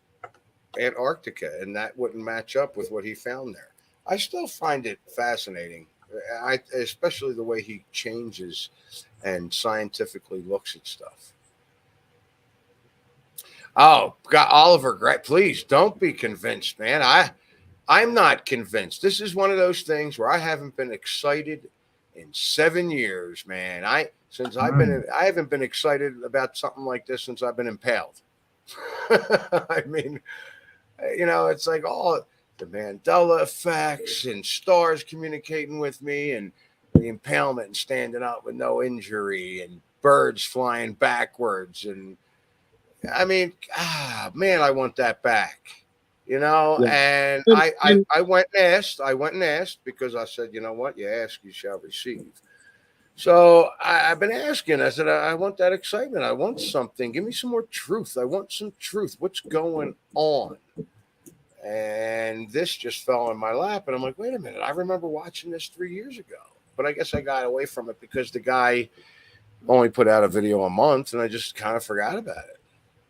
Antarctica, and that wouldn't match up with what he found there. I still find it fascinating, especially the way he changes and scientifically looks at stuff. Oh, God, Oliver, please don't be convinced, man. I'm not convinced. This is one of those things where I haven't been excited in 7 years, man. I haven't been excited about something like this since I've been impaled. I mean, it's like all the Mandela effects and stars communicating with me and the impalement and standing up with no injury and birds flying backwards. And I mean, man, I want that back, Yeah. And I went and asked because I said, you know what? You ask, you shall receive. So I've been asking. I said, I want that excitement. I want something. Give me some more truth. I want some truth. What's going on? And this just fell in my lap. And I'm like, wait a minute. I remember watching this 3 years ago. But I guess I got away from it because the guy only put out a video a month, and I just kind of forgot about it.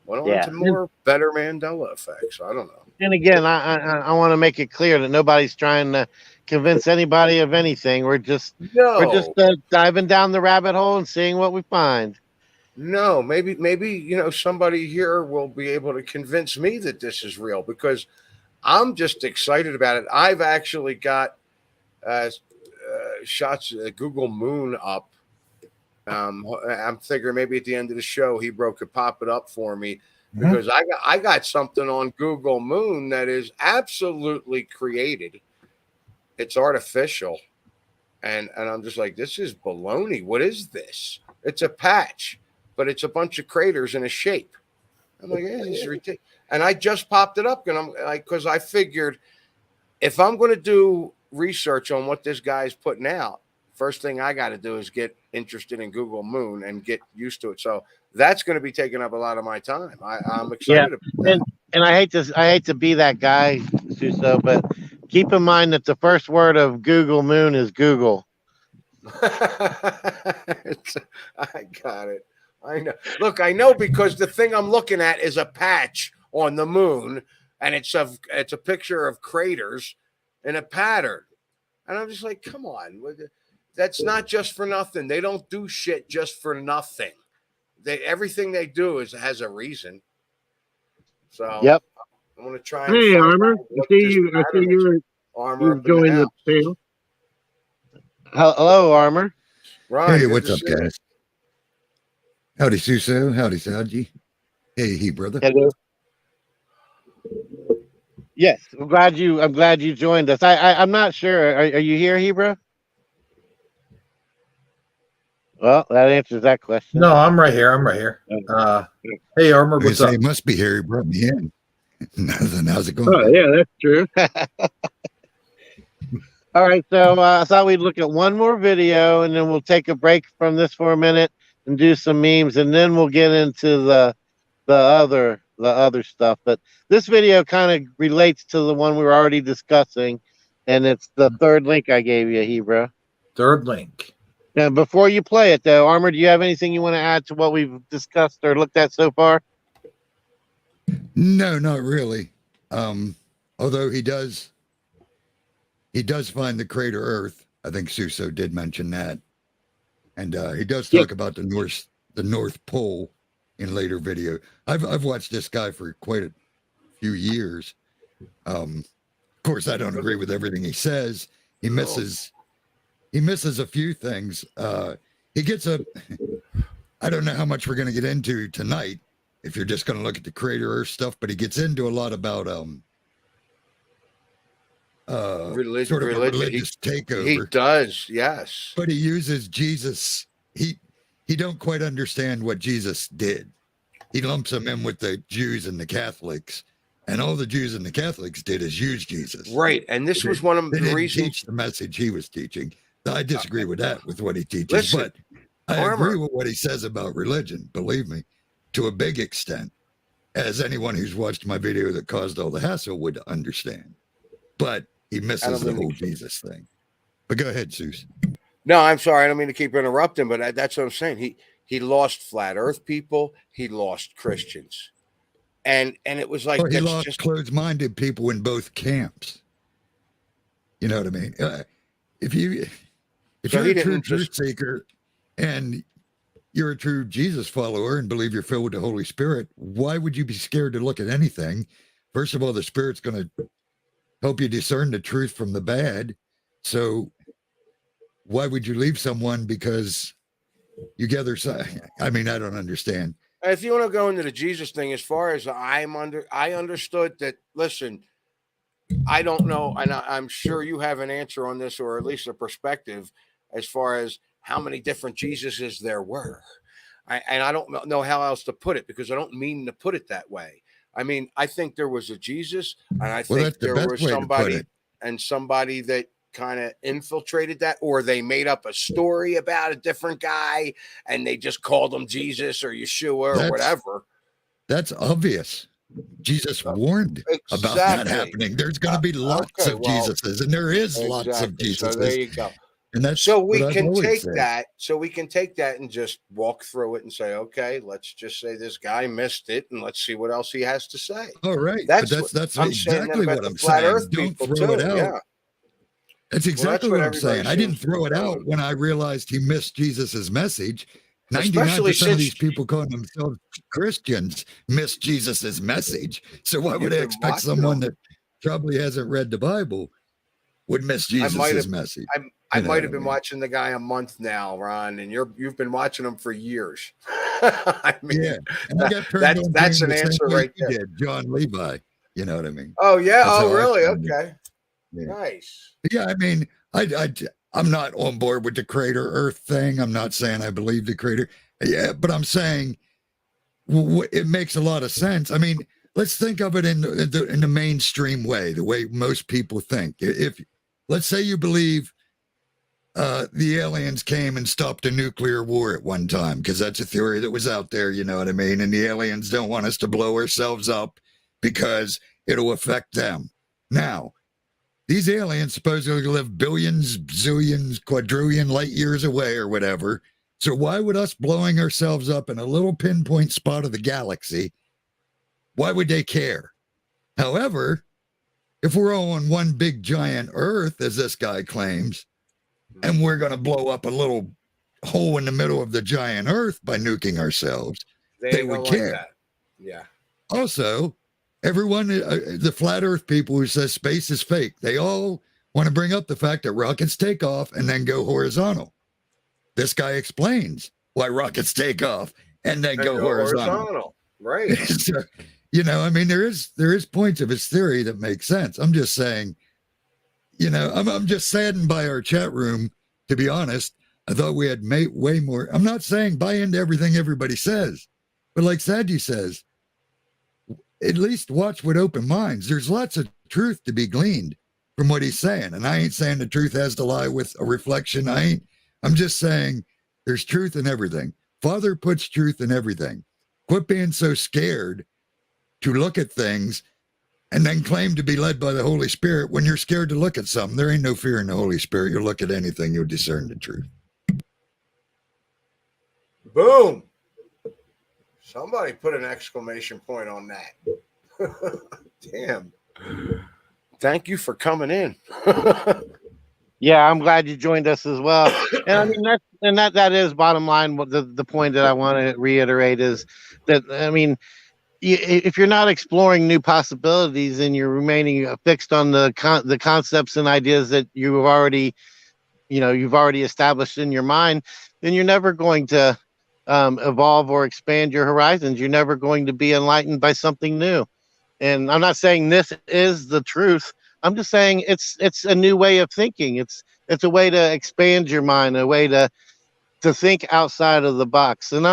Went on to more better Mandela effects. I don't know. And again, I want to make it clear that nobody's trying to convince anybody of anything. We're just diving down the rabbit hole and seeing what we find. No, maybe somebody here will be able to convince me that this is real because I'm just excited about it. I've actually got shots of the Google Moon up. I'm figuring maybe at the end of the show, Hebrew could pop it up for me. because I got something on Google Moon that is absolutely created. It's artificial, and I'm just like, this is baloney. What is this? It's a patch, but it's a bunch of craters in a shape. I'm like, this is ridiculous. And I just popped it up, and I'm like, because I figured if I'm going to do research on what this guy's putting out, first thing I got to do is get interested in Google Moon and get used to it. So that's going to be taking up a lot of my time. I'm excited about that. And I hate to be that guy, Suso, but keep in mind that the first word of Google Moon is Google. I got it. I know. Look, I know because the thing I'm looking at is a patch on the moon, and it's a picture of craters in a pattern. And I'm just like, come on. That's not just for nothing. They don't do shit just for nothing. Everything they do has a reason. So yep. I'm gonna try and Hey, find Armor. out what I see this you. I pattern see is. you're Armor up in the joining the house. panel. Hello, Armor. Ron, Hey, good what's to up, see you. guys? Howdy, Suso. Howdy, Saji. Hey, brother. Hello. Yes, I'm glad you joined us. I'm not sure. Are you here, Hebrew? Well, that answers that question. No, I'm right here. I'm right here. Hey, Armor, what's up? It must be here. He brought me in. How's it going? Oh, yeah, that's true. All right, so I thought we'd look at one more video, and then we'll take a break from this for a minute and do some memes, and then we'll get into the other stuff. But this video kind of relates to the one we were already discussing, and it's the third link I gave you, Hebrew. Third link. Now, before you play it, though, Armor, do you have anything you want to add to what we've discussed or looked at so far? No, not really. Although he does find the crater Earth. I think Suso did mention that, and he does talk about the North Pole in later video. I've watched this guy for quite a few years. Of course, I don't agree with everything he says. He misses a few things. He gets I don't know how much we're going to get into tonight if you're just going to look at the crater Earth stuff, but he gets into a lot about sort of a religious takeover. He does, yes. But he uses Jesus. He don't quite understand what Jesus did. He lumps him in with the Jews and the Catholics, and all the Jews and the Catholics did is use Jesus. Right, and this was one of They the didn't reasons. teach the message he was teaching. I disagree with that, with what he teaches, Listen, but I Armor. agree with what he says about religion, believe me, to a big extent, as anyone who's watched my video that caused all the hassle would understand. But he misses the whole Jesus thing. But go ahead, Zeus. No, I'm sorry. I don't mean to keep interrupting, but that's what I'm saying. He lost flat Earth people. He lost Christians, and it was like He lost closed-minded people in both camps. You know what I mean? If you're a true truth seeker and you're a true Jesus follower and believe you're filled with the Holy Spirit, why would you be scared to look at anything? First of all, the Spirit's going to help you discern the truth from the bad. So why would you leave someone because you gather? I mean, I don't understand. If you want to go into the Jesus thing, as far as I understood that. Listen, I don't know, and I'm sure you have an answer on this, or at least a perspective, as far as how many different Jesuses there were. And I don't know how else to put it, because I don't mean to put it that way. I mean, I think there was a Jesus, and I think there was somebody that kind of infiltrated that, or they made up a story about a different guy and they just called him Jesus or Yeshua or whatever. That's obvious. Jesus warned about that happening. There's going to be lots of Jesuses, and there is lots of Jesuses. So there you go. And that's so we can take that. So we can take that and just walk through it and say, okay, let's just say this guy missed it, and let's see what else he has to say. All right, that's exactly what I'm saying. Don't throw it out. Yeah. That's exactly what I'm saying. I didn't throw it out when I realized he missed Jesus's message. 99% of these people calling themselves Christians miss Jesus's message. So why would I expect someone that probably hasn't read the Bible would miss Jesus's message? I might have been watching the guy a month now, Ron, and you've been watching him for years. I mean, yeah, and I got turned on that's to an him the same answer way right you there. did, John Levi. You know what I mean? Oh yeah. That's Oh how I really? found it. Okay. Yeah. Nice. Yeah, I mean, I'm not on board with the crater Earth thing. I'm not saying I believe the crater. Yeah, but I'm saying it makes a lot of sense. I mean, let's think of it in the mainstream way, the way most people think. If let's say you believe the aliens came and stopped a nuclear war at one time, because that's a theory that was out there, you know what I mean? And the aliens don't want us to blow ourselves up because it'll affect them. Now, these aliens supposedly live billions, zillions, quadrillion light years away or whatever. So why would us blowing ourselves up in a little pinpoint spot of the galaxy, why would they care? However, if we're all on one big giant Earth, as this guy claims, and we're going to blow up a little hole in the middle of the giant Earth by nuking ourselves, they would care. Like that. Yeah. Also, everyone, the flat Earth people who says space is fake, they all want to bring up the fact that rockets take off and then go horizontal. This guy explains why rockets take off and then go horizontal. Right. So, you know, I mean, there is points of his theory that make sense. I'm just saying, you know, I'm just saddened by our chat room, to be honest. I thought we had way more. I'm not saying buy into everything everybody says, but like Sadie says, at least watch with open minds. There's lots of truth to be gleaned from what he's saying. And I ain't saying the truth has to lie with a reflection. I'm just saying there's truth in everything. Father puts truth in everything. Quit being so scared to look at things and then claim to be led by the Holy Spirit when you're scared to look at something. There ain't no fear in the Holy Spirit. You'll look at anything, you'll discern the truth. Boom. Somebody put an exclamation point on that. Damn. Thank you for coming in. Yeah, I'm glad you joined us as well. And I mean, that is bottom line. What the point that I want to reiterate is that, I mean, if you're not exploring new possibilities and you're remaining fixed on the concepts and ideas that you've already established in your mind, then you're never going to evolve or expand your horizons. You're never going to be enlightened by something new. And I'm not saying this is the truth. I'm just saying it's a new way of thinking. It's a way to expand your mind, a way to think outside of the box. And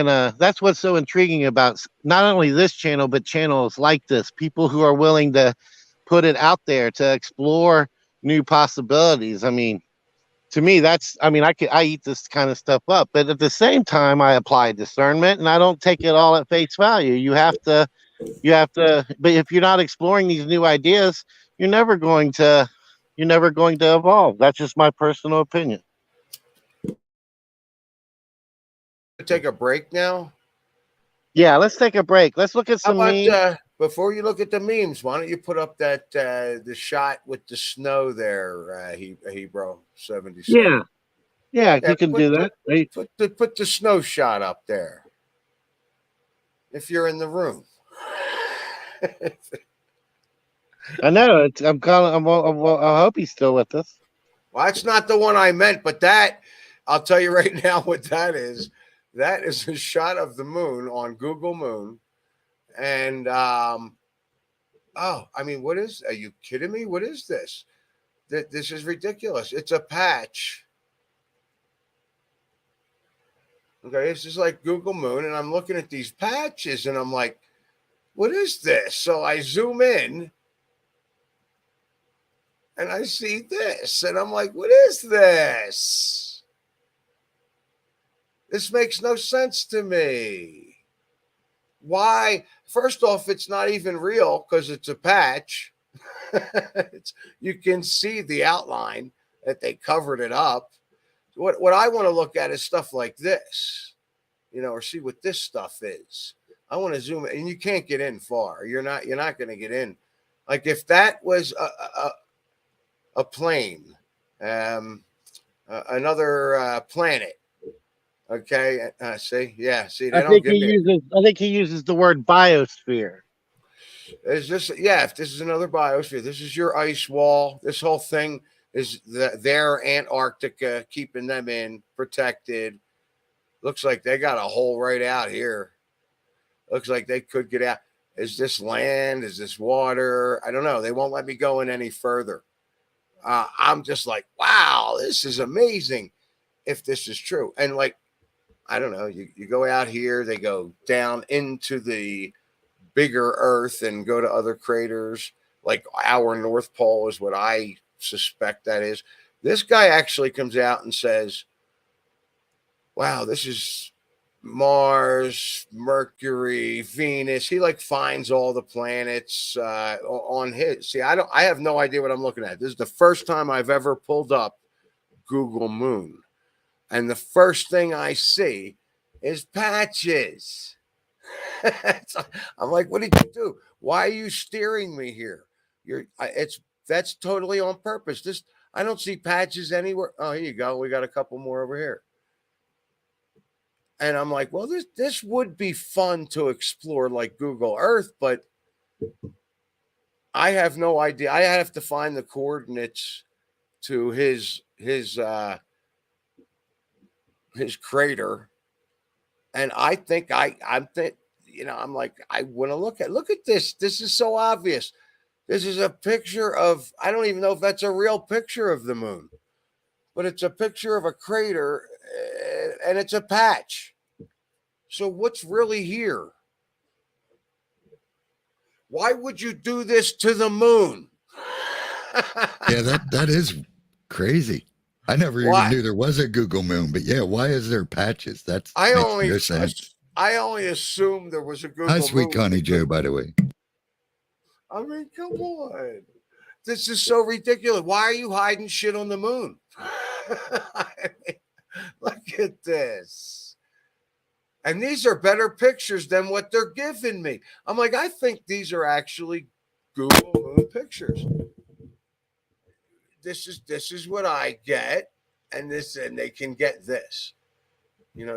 that's what's so intriguing about not only this channel, but channels like this. People who are willing to put it out there to explore new possibilities. I mean, to me, I eat this kind of stuff up, but at the same time, I apply discernment and I don't take it all at face value. You have to, but if you're not exploring these new ideas, you're never going to evolve. That's just my personal opinion. Take a break now? Yeah, let's take a break. Let's look at some memes. Before you look at the memes, why don't you put up that the shot with the snow there, Hebrew 77? Yeah, you can do that. Put the snow shot up there. If you're in the room. I know. I hope he's still with us. Well, that's not the one I meant, but that, I'll tell you right now what that is. That is a shot of the moon on Google Moon. And, I mean, are you kidding me? What is this? This is ridiculous. It's a patch. Okay, this is like Google Moon, and I'm looking at these patches, and I'm like, what is this? So I zoom in, and I see this, and I'm like, what is this? This makes no sense to me. Why? First off, it's not even real because it's a patch. You can see the outline that they covered it up. What I want to look at is stuff like this, or see what this stuff is. I want to zoom in, and you can't get in far. You're not going to get in. Like if that was a plane, another planet. Okay, see, they don't give me. I think he uses the word biosphere. Is this? Yeah, if this is another biosphere, this is your ice wall. This whole thing is their Antarctica, keeping them in protected. Looks like they got a hole right out here. Looks like they could get out. Is this land? Is this water? I don't know. They won't let me go in any further. I'm just like, wow, this is amazing if this is true. And like, I don't know, you go out here, they go down into the bigger Earth and go to other craters. Like our North Pole is what I suspect that is. This guy actually comes out and says, wow, this is Mars, Mercury, Venus. He like finds all the planets on his. See, I have no idea what I'm looking at. This is the first time I've ever pulled up Google Moon. And the first thing I see is patches. I'm like, what did you do? Why are you steering me here? That's totally on purpose. I don't see patches anywhere. Oh, here you go. We got a couple more over here. And I'm like, well, this would be fun to explore like Google Earth, but I have no idea. I have to find the coordinates to his crater. And I think I'm like, I want to look at this. This is so obvious. This is a picture of, I don't even know if that's a real picture of the moon, but it's a picture of a crater and it's a patch. So what's really here? Why would you do this to the moon? Yeah, that is crazy. I never even knew there was a Google Moon, but yeah, why is there patches? I only assumed there was a Google Moon. Hi, sweet Connie Joe, by the way. I mean, come on. This is so ridiculous. Why are you hiding shit on the moon? I mean, look at this. And these are better pictures than what they're giving me. I'm like, I think these are actually Google Moon pictures. This is what I get, and they can get this.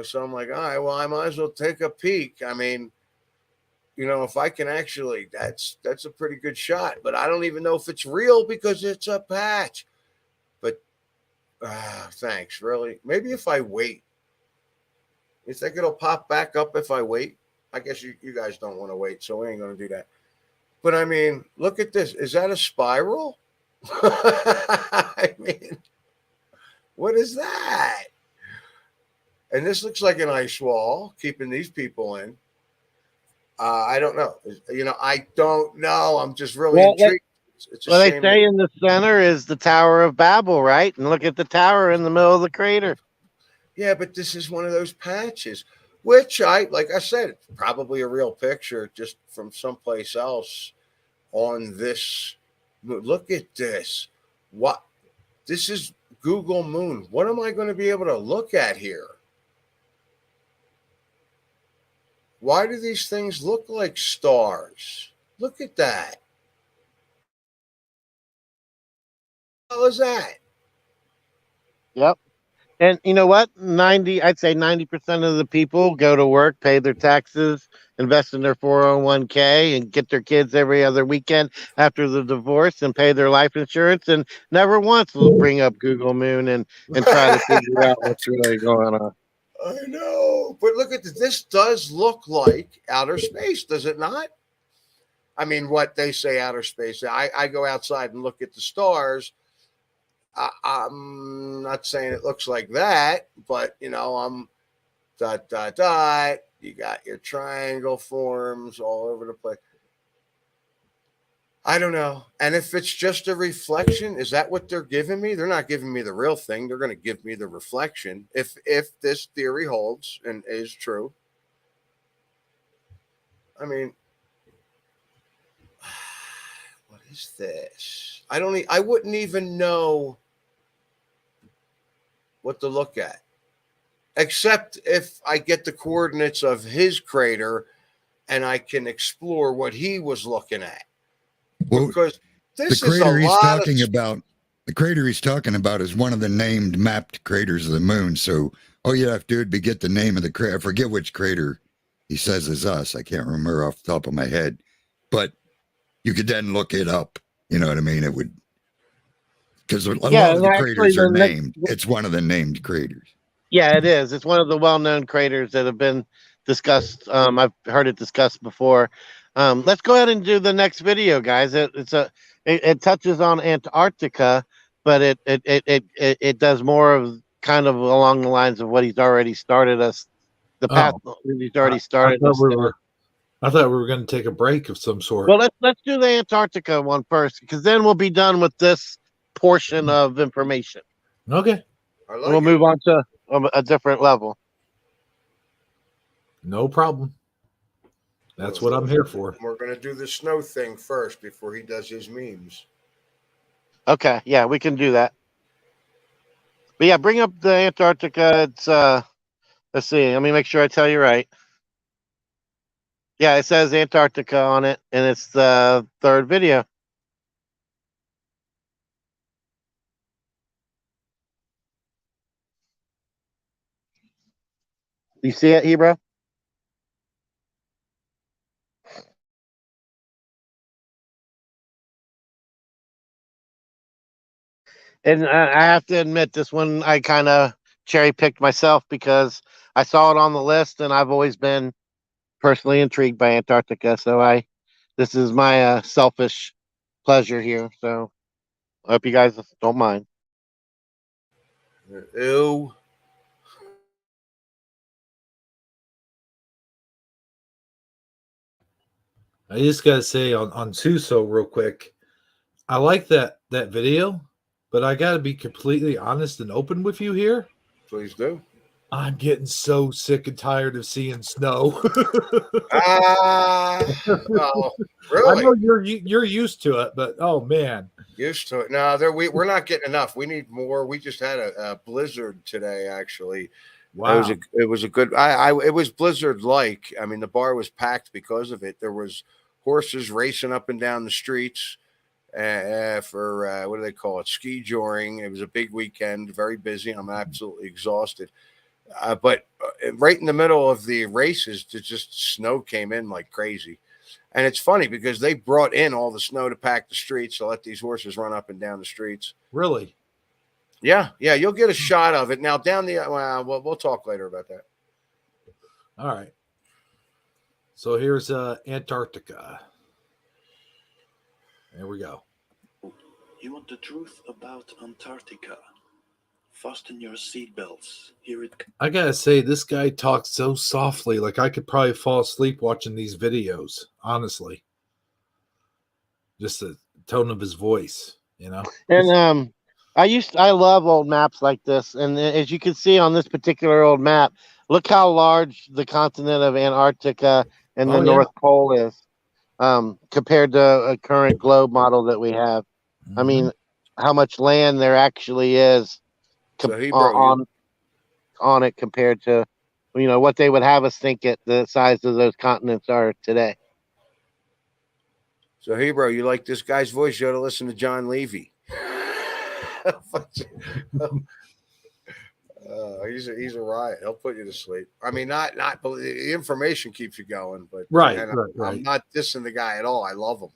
So I'm like, all right, well, I might as well take a peek. I mean, if I can actually, that's a pretty good shot, but I don't even know if it's real because it's a patch. But thanks, really. Maybe if I wait. You think it'll pop back up if I wait? I guess you guys don't want to wait, so we ain't going to do that. But I mean, look at this. Is that a spiral? I mean, what is that? And this looks like an ice wall, keeping these people in. I don't know. I don't know. I'm just really intrigued. They say in the center is the Tower of Babel, right? And look at the tower in the middle of the crater. Yeah, but this is one of those patches, which like I said, probably a real picture just from someplace else on this. Look at this. What? This is Google Moon. What am I going to be able to look at here? Why do these things look like stars? Look at that. What the hell is that? Yep. And you know what? I'd say 90% of the people go to work, pay their taxes, invest in their 401k, and get their kids every other weekend after the divorce and pay their life insurance, and never once will bring up Google Moon and try to figure out what's really going on. I know, but look at this. This does look like outer space, does it not? I mean, what they say outer space. I go outside and look at the stars. I'm not saying it looks like that, but I'm ... You got your triangle forms all over the place. I don't know. And if it's just a reflection, is that what they're giving me? They're not giving me the real thing. They're going to give me the reflection. If this theory holds and is true. I mean, what is this? I wouldn't even know what to look at, except if I get the coordinates of his crater and I can explore what he was looking at. Well, because this the is crater a he's lot talking of... about. The crater he's talking about is one of the named mapped craters of the moon. So all you have to do would be get the name of the crater. I forget which crater he says is us. I can't remember off the top of my head, but you could then look it up. You know what I mean? It would because a Yeah, lot of and the actually craters are the next, named. It's one of the named craters. yeah, it is. It's one of the well-known craters that have been discussed. I've heard it discussed before. Let's go ahead and do the next video, guys. It touches on Antarctica, but it does more of kind of along the lines of what he's already started us. The path he's already started I thought us. I thought we were going to take a break of some sort. Well, let's do the Antarctica one first, because then we'll be done with this portion of information. Okay. We'll move on to a different level. No problem. That's what I'm here for. We're going to do the snow thing first before he does his memes. Okay, yeah, we can do that. But yeah, bring up the Antarctica. It's let's see. Let me make sure I tell you right. Yeah, it says Antarctica on it, and it's the third video. You see it, Hebrew? And I have to admit, this one I kind of cherry picked myself because I saw it on the list, and I've always been personally intrigued by Antarctica. So this is my selfish pleasure here. So I hope you guys don't mind. Ew. I just got to say on Susso real quick, I like that video, but I got to be completely honest and open with you here. Please do. I'm getting so sick and tired of seeing snow. Oh, really? I know you're used to it, but oh man, used to it. No, we're not getting enough. We need more. We just had a blizzard today, actually. Wow. It was a good. It was blizzard like. I mean, the bar was packed because of it. There was horses racing up and down the streets for what do they call it? Ski joring. It was a big weekend, very busy. I'm absolutely exhausted. But right in the middle of the races, just snow came in like crazy. And it's funny because they brought in all the snow to pack the streets to let these horses run up and down the streets. Really? Yeah. You'll get a shot of it. Now down the we'll talk later about that. All right. So here's Antarctica. There we go. You want the truth about Antarctica? Fasten your seatbelts. Here it comes. I gotta say, this guy talks so softly, like I could probably fall asleep watching these videos, honestly. Just the tone of his voice, you know? And I love old maps like this. And as you can see on this particular old map, look how large the continent of Antarctica and the North Pole is compared to a current globe model that we have. Mm-hmm. I mean, how much land there actually is on it compared to, what they would have us think it the size of those continents are today. So, Hebrew, you like this guy's voice? You ought to listen to John Levy. He's a riot. He'll put you to sleep. I mean, not the information keeps you going, but right. I'm not dissing the guy at all. I love him.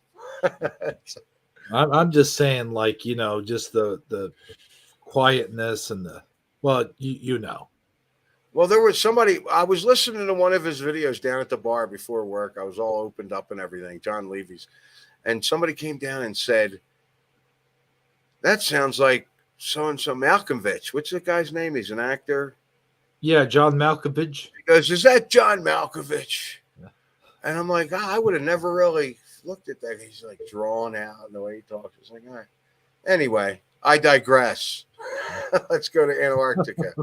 I'm just saying, like, just the quietness and you know. Well, there was somebody, I was listening to one of his videos down at the bar before work. I was all opened up and everything, John Levy's. And somebody came down and said, that sounds like so-and-so Malkovich. What's the guy's name? He's an actor. Yeah, John Malkovich. He goes, is that John Malkovich? Yeah. And I'm like, I would have never really looked at that. He's like drawn out in the way he talks. It's like, all right. Anyway, I digress. Let's go to Antarctica.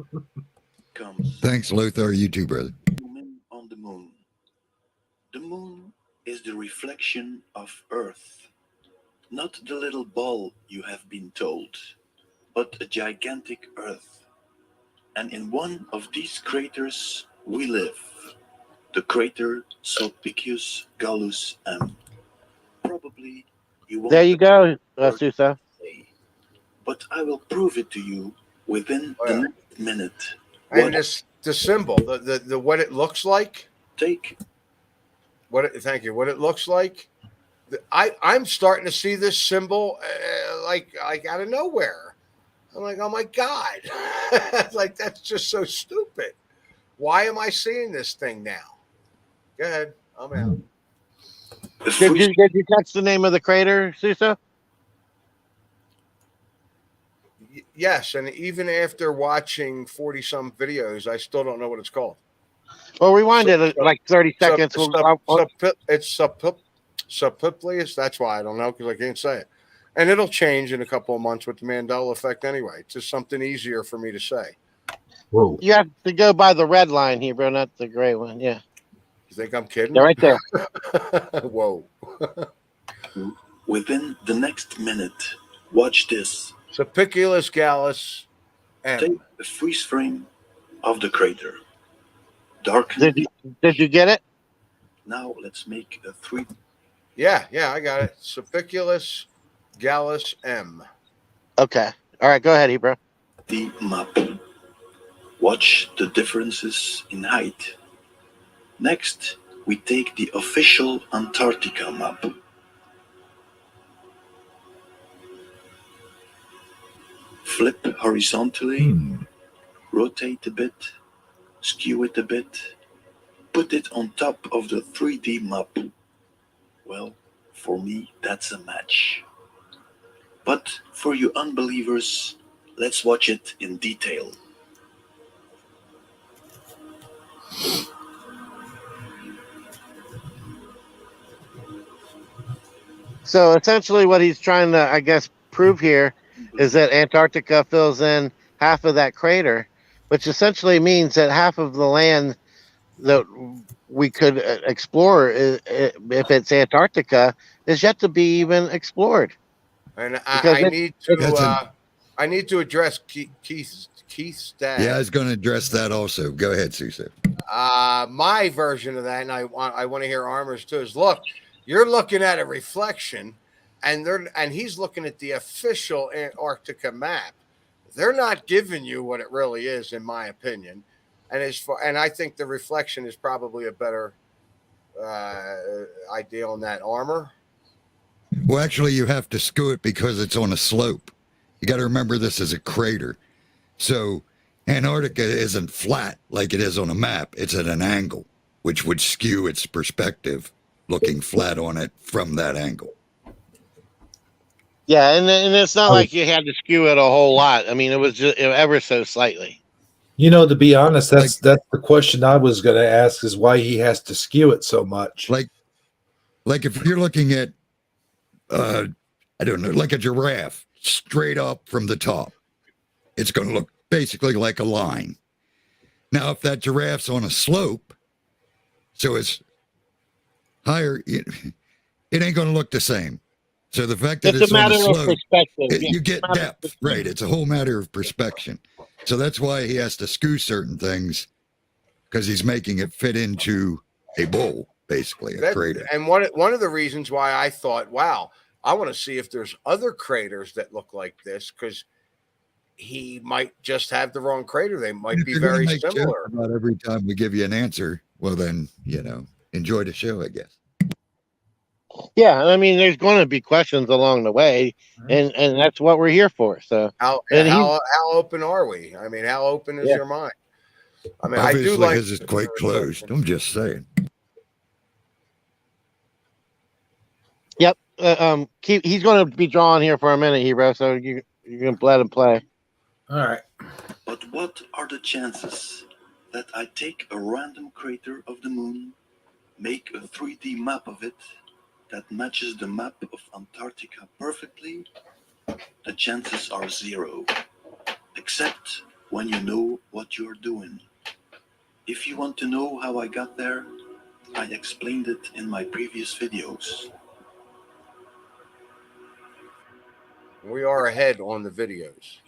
Thanks, Luther. You too, brother. On the moon. The moon is the reflection of Earth. Not the little ball you have been told, but a gigantic Earth. And in one of these craters we live. The crater Sulpicius Gallus M. Probably you won't. There you go, Susso. But I will prove it to you within the next minute. And the symbol, the what it looks like. Thank you. What it looks like. I'm starting to see this symbol like out of nowhere. I'm like, oh my God. Like, that's just so stupid. Why am I seeing this thing now? Go ahead. I'm out. Did you catch the name of the crater, Suso? Yes, and even after watching 40 some videos, I still don't know what it's called. Well, rewind it like 30 seconds. It's subpiplius. That's why I don't know, because I can't say it. And it'll change in a couple of months with the Mandela effect anyway. It's just something easier for me to say. Whoa. You have to go by the red line here, bro, not the gray one. Yeah. You think I'm kidding? They're right there. Whoa. Within the next minute, watch this. Suspiculus gallus M. Take a freeze frame of the crater. Darken. Did you get it? Now let's make a 3. Yeah, I got it. Suspiculus gallus M. Okay. All right, go ahead, Hebrew. The map. Watch the differences in height. Next, we take the official Antarctica map. Flip horizontally, rotate a bit, skew it a bit, put it on top of the 3D map. Well, for me, that's a match. But for you unbelievers, let's watch it in detail. So essentially what he's trying to, I guess, prove here is that Antarctica fills in half of that crater, which essentially means that half of the land that we could explore, if it's Antarctica, is yet to be even explored. And I need to address Keith's dad. Yeah, I was going to address that also. Go ahead, Suso. My version of that, and I want to hear Armor's too, is look, you're looking at a reflection, and he's looking at the official Antarctica map. They're not giving you what it really is, in my opinion. And I think the reflection is probably a better idea on that, Armor. Well, actually, you have to skew it because it's on a slope. You got to remember this is a crater. So Antarctica isn't flat like it is on a map. It's at an angle, which would skew its perspective, looking flat on it from that angle. Yeah, and it's not like you had to skew it a whole lot. I mean, it was just ever so slightly. You know, to be honest, that's the question I was going to ask, is why he has to skew it so much. Like if you're looking at, I don't know, like a giraffe straight up from the top, it's going to look basically like a line. Now, if that giraffe's on a slope, so it's higher, it ain't going to look the same. So the fact that it's a matter on a slope, of perspective. you get depth, right? It's a whole matter of perspective. So that's why he has to skew certain things, because he's making it fit into a bowl, basically, a crater. And one of the reasons why I thought, wow, I want to see if there's other craters that look like this, because he might just have the wrong crater. They might be very similar. About every time we give you an answer, well, then, enjoy the show, I guess. Yeah, I mean, there's going to be questions along the way, and that's what we're here for. So, how open are we? I mean, how open is your mind? I mean, obviously, I do like. His is quite closed. I'm just saying. Yep. He's going to be drawn here for a minute, Hero. So you can let him play. All right. But what are the chances that I take a random crater of the moon, make a 3D map of it that matches the map of Antarctica perfectly? The chances are 0, except when you know what you're doing. If you want to know how I got there, I explained it in my previous videos. We are ahead on the videos.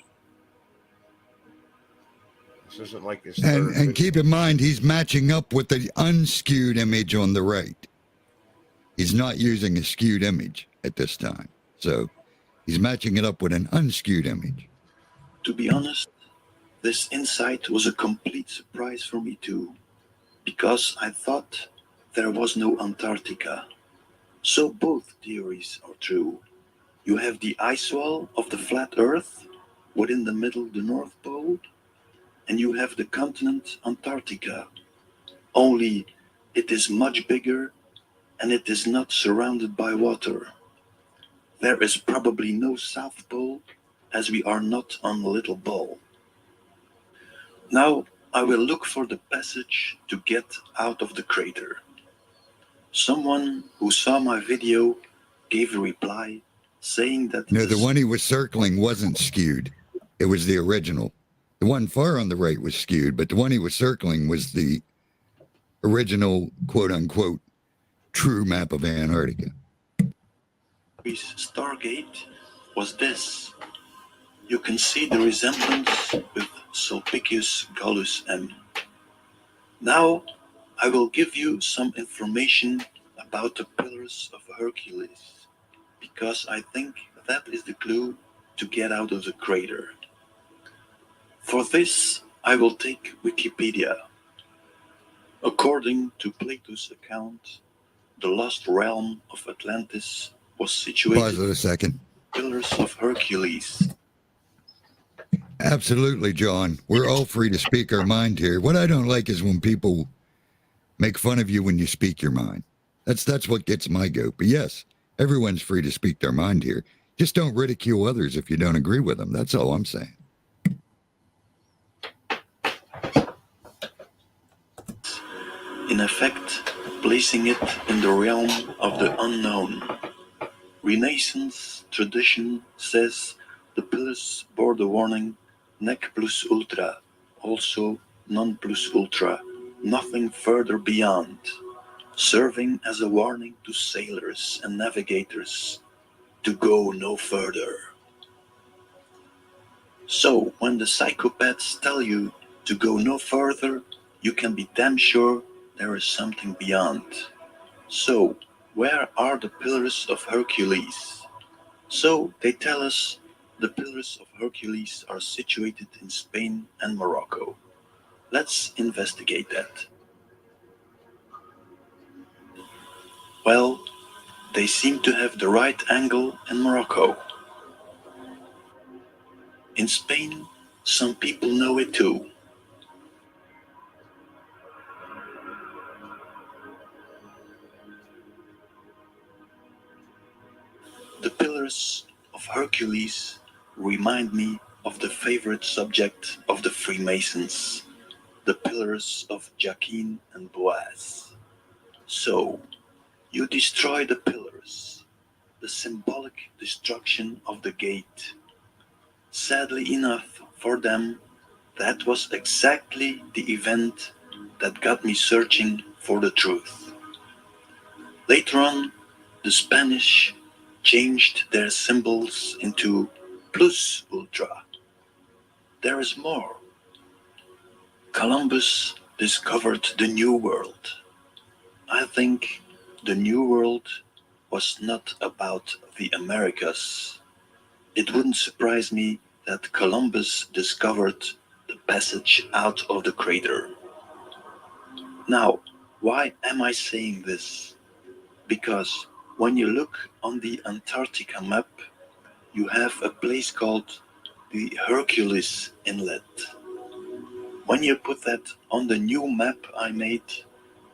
This isn't like his third and keep in mind, he's matching up with the unskewed image on the right. He's not using a skewed image at this time. So he's matching it up with an unskewed image. To be honest, this insight was a complete surprise for me too, because I thought there was no Antarctica. So both theories are true. You have the ice wall of the flat Earth, within the middle the North Pole, and you have the continent Antarctica, only it is much bigger and it is not surrounded by water. There is probably no South Pole, as we are not on a little ball. Now I will look for the passage to get out of the crater. Someone who saw my video gave a reply saying that No, the one he was circling wasn't skewed. It was the original. The one far on the right was skewed, but the one he was circling was the original, quote unquote, true map of Antarctica. Stargate was this. You can see the resemblance with Sulpicius Gallus M. Now I will give you some information about the Pillars of Hercules, because I think that is the clue to get out of the crater. For this, I will take Wikipedia. According to Plato's account, the lost realm of Atlantis was situated. Pause it a second. Pillars of Hercules. Absolutely, John. We're all free to speak our mind here. What I don't like is when people make fun of you when you speak your mind. That's what gets my goat. But yes, everyone's free to speak their mind here. Just don't ridicule others if you don't agree with them. That's all I'm saying. In effect, placing it in the realm of the unknown. Renaissance tradition says the pillars bore the warning nec plus ultra, also non plus ultra, nothing further beyond, serving as a warning to sailors and navigators to go no further. So when the psychopaths tell you to go no further, you can be damn sure there is something beyond. So where are the Pillars of Hercules? So they tell us the Pillars of Hercules are situated in Spain and Morocco. Let's investigate that. Well, they seem to have the right angle in Morocco. In Spain, some people know it too. The Pillars of Hercules remind me of the favorite subject of the Freemasons, the Pillars of Jachin and Boaz. So, you destroy the pillars, the symbolic destruction of the gate. Sadly enough for them, that was exactly the event that got me searching for the truth. Later on, the Spanish changed their symbols into plus ultra. There is more. Columbus discovered the New World. I think the New World was not about the Americas. It wouldn't surprise me that Columbus discovered the passage out of the crater. Now, why am I saying this? Because when you look on the Antarctica map, you have a place called the Hercules Inlet. When you put that on the new map I made,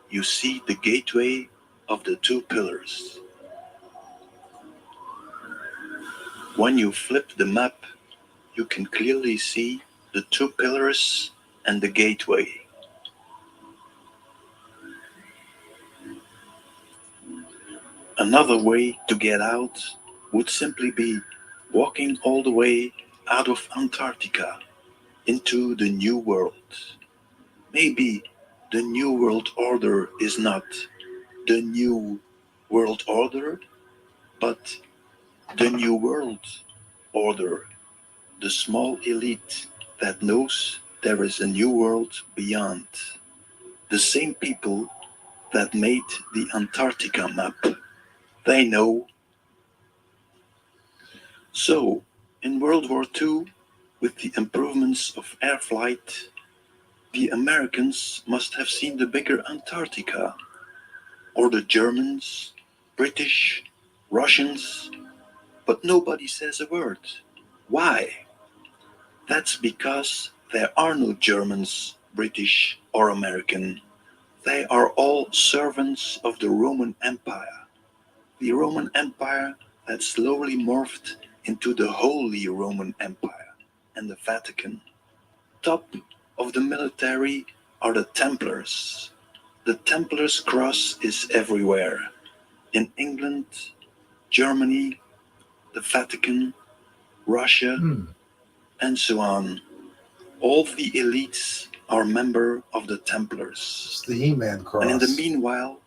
you see the gateway of the two pillars. When you flip the map, you can clearly see the two pillars and the gateway. Another way to get out would simply be walking all the way out of Antarctica into the New World. Maybe the New World Order is not the New World Order, but the New World Order, the small elite that knows there is a new world beyond. The same people that made the Antarctica map. They know. So, in World War II, with the improvements of air flight, the Americans must have seen the bigger Antarctica, or the Germans, British, Russians, but nobody says a word. Why? That's because there are no Germans, British, or American. They are all servants of the Roman Empire. The Roman Empire that slowly morphed into the Holy Roman Empire and the Vatican. Top of the military are the Templars. The Templars' cross is everywhere. In England, Germany, the Vatican, Russia, and so on. All the elites are members of the Templars. It's the He-Man cross. And in the meanwhile,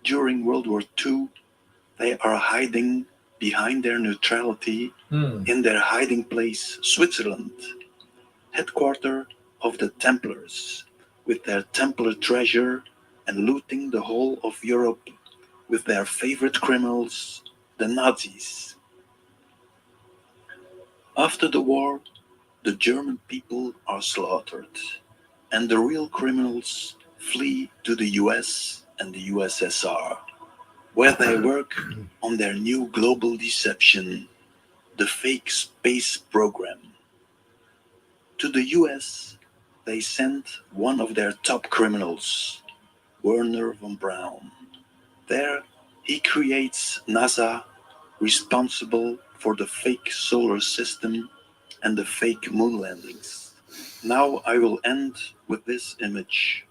during World War II, they are hiding behind their neutrality in their hiding place, Switzerland, headquarters of the Templars, with their Templar treasure and looting the whole of Europe with their favorite criminals, the Nazis. After the war, the German people are slaughtered, and the real criminals flee to the US and the USSR, where they work on their new global deception, the fake space program. To the US, they sent one of their top criminals, Werner von Braun. There, he creates NASA, responsible for the fake solar system and the fake moon landings. Now I will end with this image.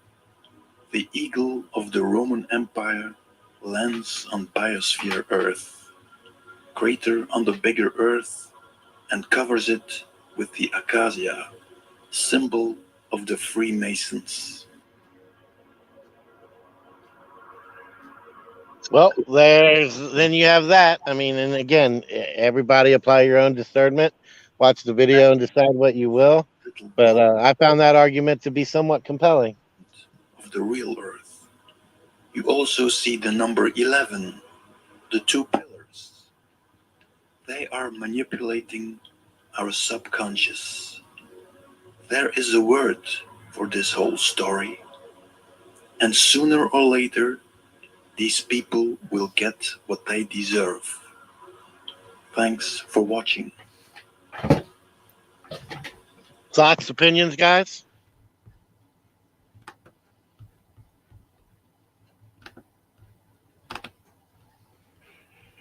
The eagle of the Roman Empire lands on biosphere Earth, crater on the bigger Earth, and covers it with the acacia, symbol of the Freemasons. Well, then you have that. I mean, and again, everybody apply your own discernment. Watch the video and decide what you will. But I found that argument to be somewhat compelling. Of the real Earth. You also see the number 11, the two pillars. They are manipulating our subconscious. There is a word for this whole story. And sooner or later, these people will get what they deserve. Thanks for watching. Thoughts, opinions, guys?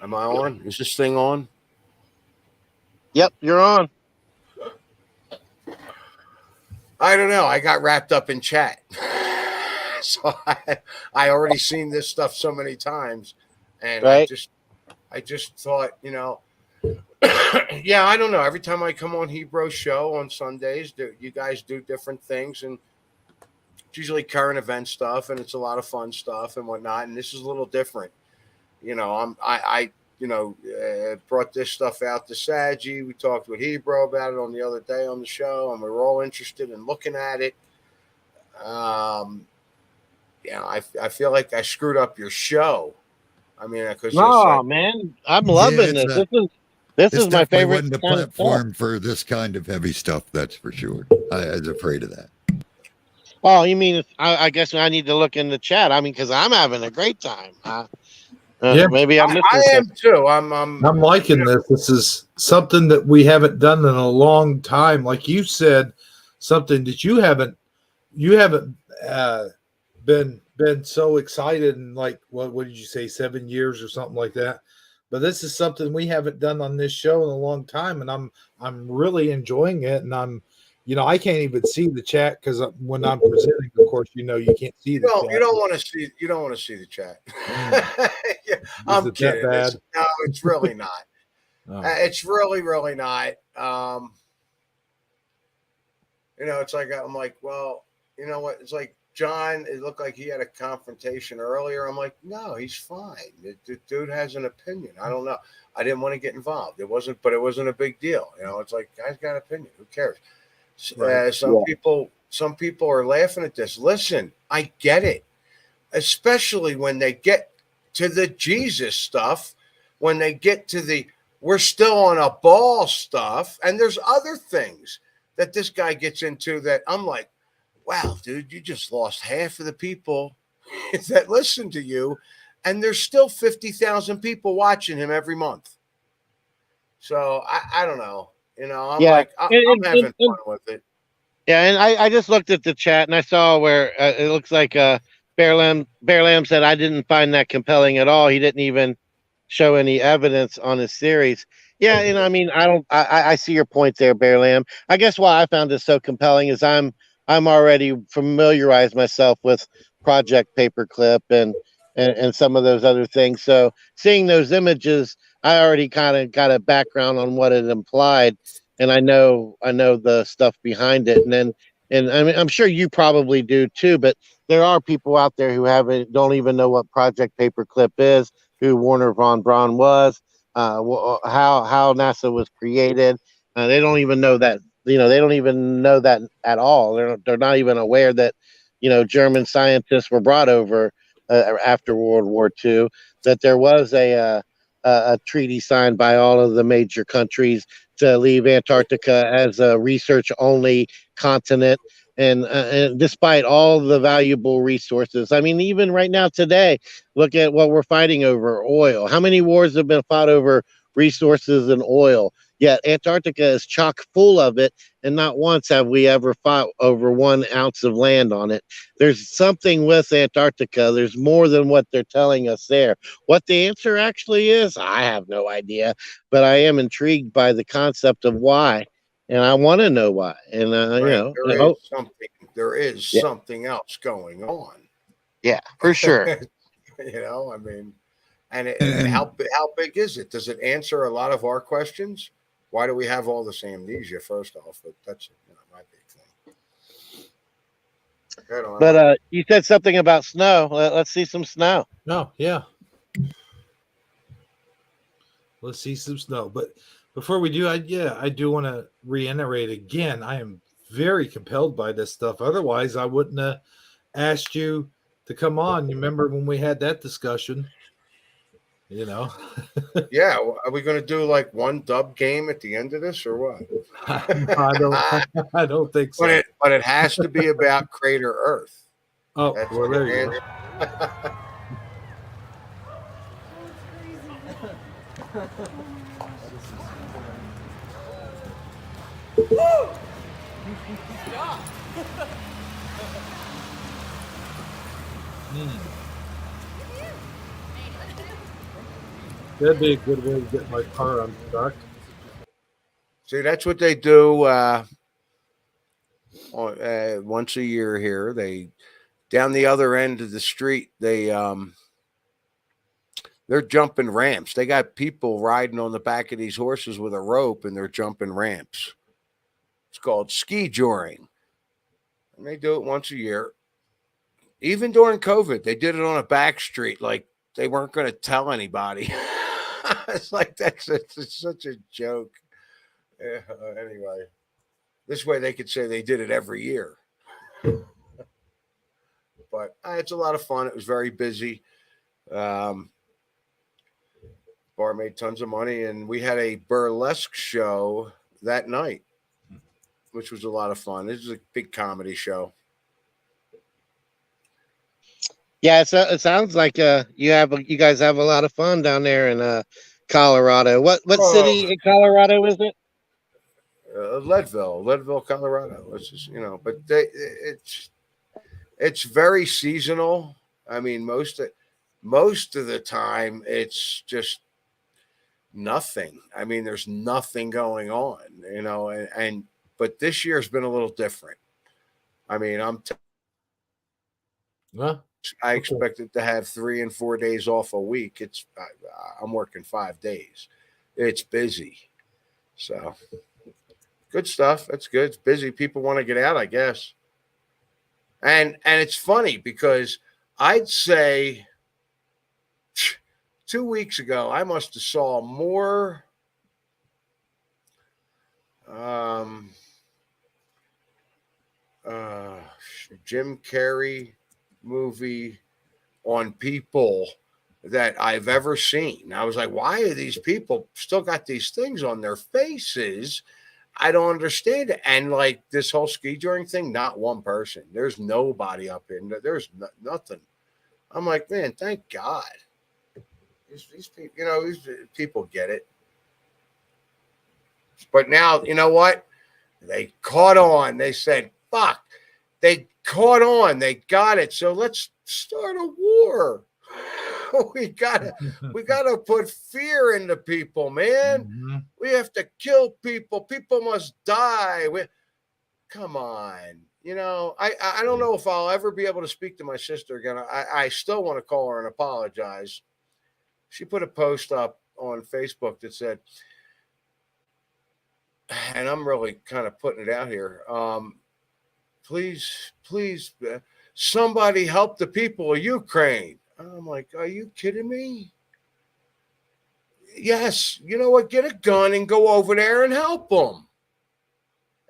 Am I on? Is this thing on? Yep, you're on. I don't know. I got wrapped up in chat. So I already seen this stuff so many times. And right. I just thought, yeah, I don't know. Every time I come on Hebrew show on Sundays, you guys do different things, and it's usually current event stuff, and it's a lot of fun stuff and whatnot. And this is a little different. I brought this stuff out to Saji. We talked with Hebrew about it on the other day on the show, and we were all interested in looking at it. I feel like I screwed up your show. I mean, because man, I'm loving this. This is my favorite. Wasn't the platform for this kind of heavy stuff. That's for sure. I was afraid of that. Oh, you mean I guess I need to look in the chat. I mean, because I'm having a great time. Yeah, maybe I'm missing. I am too. I'm liking this. This is something that we haven't done in a long time. Like you said, something that you haven't been so excited in, like, what did you say, 7 years or something like that? But this is something we haven't done on this show in a long time, and I'm really enjoying it. And I can't even see the chat because when I'm presenting, of course, you can't see the chat. You don't want to see the chat. Yeah, I'm kidding. No, it's really not. It's really, really not. It's like, I'm like, well, you know what? It's like John, it looked like he had a confrontation earlier. I'm like, no, he's fine. The dude has an opinion. I don't know. I didn't want to get involved. It wasn't a big deal. It's like, guys got an opinion. Who cares? Some people are laughing at this. Listen, I get it, especially when they get to the Jesus stuff, when they get to the we're still on a ball stuff, and there's other things that this guy gets into that I'm like, wow, dude, you just lost half of the people that listen to you. and there's still 50,000 people watching him every month. So I don't know. You know, I'm I'm having fun with it. Yeah, and I just looked at the chat and I saw where it looks like Bear Lamb said I didn't find that compelling at all. He didn't even show any evidence on his theories. Yeah, you know, I mean, I see your point there, Bear Lamb. I guess why I found it so compelling is I'm already familiarized myself with Project Paperclip and some of those other things. So seeing those images, I already kind of got a background on what it implied, and I know the stuff behind it. And I mean, I'm sure you probably do too. But there are people out there who don't even know what Project Paperclip is, who Warner von Braun was, how NASA was created. They don't even know that. You know, they don't even know that at all. They're not even aware that, you know, German scientists were brought over after World War II. That there was a treaty signed by all of the major countries to leave Antarctica as a research-only continent. And despite all the valuable resources, I mean, even right now today, look at what we're fighting over: oil. How many wars have been fought over resources and oil? Yet Antarctica is chock full of it, and not once have we ever fought over 1 ounce of land on it. There's something with Antarctica. There's more than what they're telling us there. What the answer actually is, I have no idea, but I am intrigued by the concept of why, and I want to know why. And you know, there is something else going on. Yeah, for sure. You know, I mean, and how big is it? Does it answer a lot of our questions? Why do we have all this amnesia? First off, but that's my big thing. But you said something about snow. Let's see some snow. No, yeah. Let's see some snow. But before we do, I do want to reiterate again. I am very compelled by this stuff. Otherwise, I wouldn't have asked you to come on. You remember when we had that discussion? You know. Yeah, are we going to do like one dub game at the end of this, or what? I don't think so. But it has to be about Crater Earth. Oh, well, there you go. That'd be a good way to get my car unstuck. See, that's what they do once a year here. They down the other end of the street. They're jumping ramps. They got people riding on the back of these horses with a rope, and they're jumping ramps. It's called ski joring, and they do it once a year. Even during COVID, they did it on a back street, like they weren't going to tell anybody. It's like it's such a joke. Anyway, this way they could say they did it every year. But it's a lot of fun. It was very busy. Bar made tons of money, and we had a burlesque show that night, which was a lot of fun. This is a big comedy show. Yeah, it sounds like you guys have a lot of fun down there in Colorado. What city in Colorado is it? Leadville, Colorado. It's just, but it's very seasonal. I mean, most of the time it's just nothing. I mean, there's nothing going on, but this year's been a little different. I mean, I expected to have 3 and 4 days off a week. I'm working 5 days. It's busy. So good stuff. That's good. It's busy. People want to get out, I guess. And it's funny because I'd say 2 weeks ago, I must have saw more Jim Carrey movie on people that I've ever seen. I was like, why are these people still got these things on their faces? I don't understand it. And like this whole ski joring thing, not one person. There's nobody up in there. There's nothing. I'm like, man, thank God. These people, you know, these people get it. But now, you know what? They caught on. They said, fuck. They caught on. They got it. So let's start a war. we gotta put fear into people, man. Mm-hmm. We have to kill people. People must die. Come on. You know, I don't know if I'll ever be able to speak to my sister again. I still want to call her and apologize. She put a post up on Facebook that said, and I'm really kind of putting it out here. Please, somebody help the people of Ukraine. I'm like, are you kidding me? Yes. You know what? Get a gun and go over there and help them.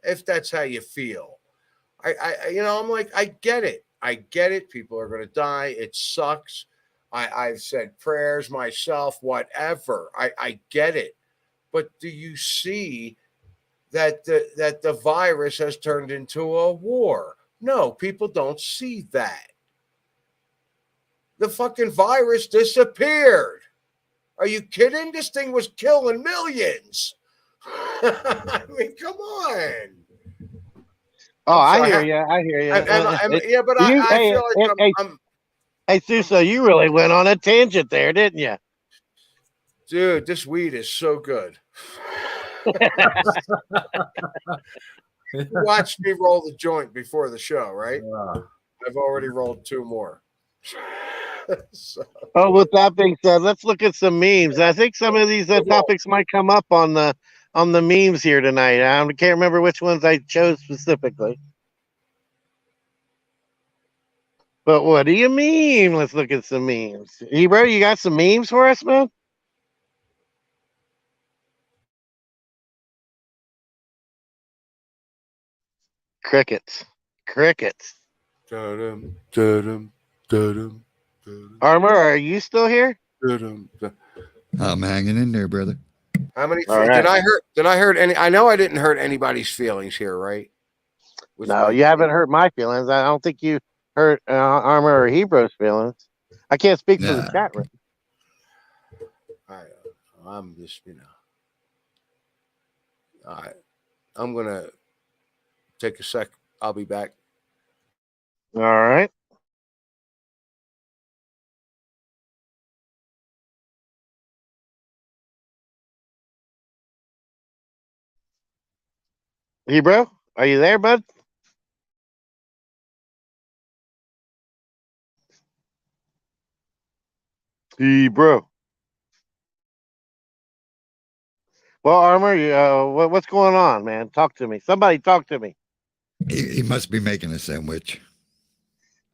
If that's how you feel. I'm like, I get it. I get it. People are going to die. It sucks. I've said prayers myself, whatever. I get it. But do you see that the virus has turned into a war? No, people don't see that. The fucking virus disappeared. Are you kidding? This thing was killing millions. I mean, come on. Oh, I hear you. I hear you. But I feel like I'm. Hey, Susso, you really went on a tangent there, didn't you? Dude, this weed is so good. You watched me roll the joint before the show, right? I've already rolled 2 more. So. Oh, with that being said, let's look at some memes. I think some of these topics might come up on the memes here tonight. I can't remember which ones I chose specifically. But what do you mean? Let's look at some memes. Bro, you got some memes for us, man? Crickets. Da-dum, da-dum, da-dum, da-dum. Armor, are you still here? I'm hanging in there, brother. How many? Right. Did I hurt any? I know I didn't hurt anybody's feelings here, right? No, you haven't hurt my feelings. I don't think you hurt Armor or Hebrews' feelings. I can't speak for the chat room. I'm just, I'm gonna take a sec. I'll be back. All right. Hebrew, are you there, bud? Hebrew. Well, Armor, what's going on, man? Talk to me. Somebody talk to me. He must be making a sandwich.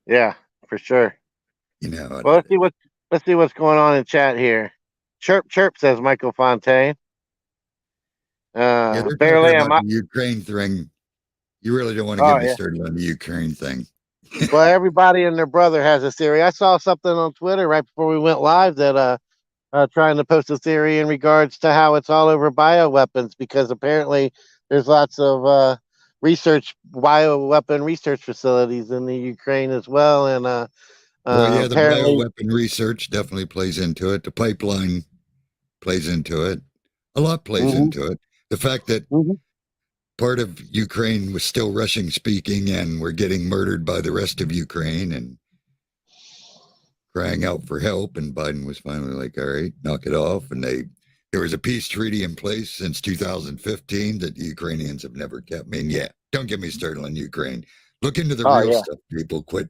Yeah, for sure. You know. Well, let's see what's going on in chat here. Chirp, says Michael Fontaine. They're barely talking about the Ukraine thing. You really don't want to get me started on the Ukraine thing. Well, everybody and their brother has a theory. I saw something on Twitter right before we went live that trying to post a theory in regards to how it's all over bioweapons, because apparently there's lots of bioweapon research facilities in the Ukraine as well. And the bioweapon research definitely plays into it. The pipeline plays into it. A lot plays into it. The fact that part of Ukraine was still Russian speaking and were getting murdered by the rest of Ukraine and crying out for help, and Biden was finally like, all right, knock it off. And there was a peace treaty in place since 2015 that the Ukrainians have never kept. I mean, don't get me started on Ukraine. Look into the real stuff, people. Quit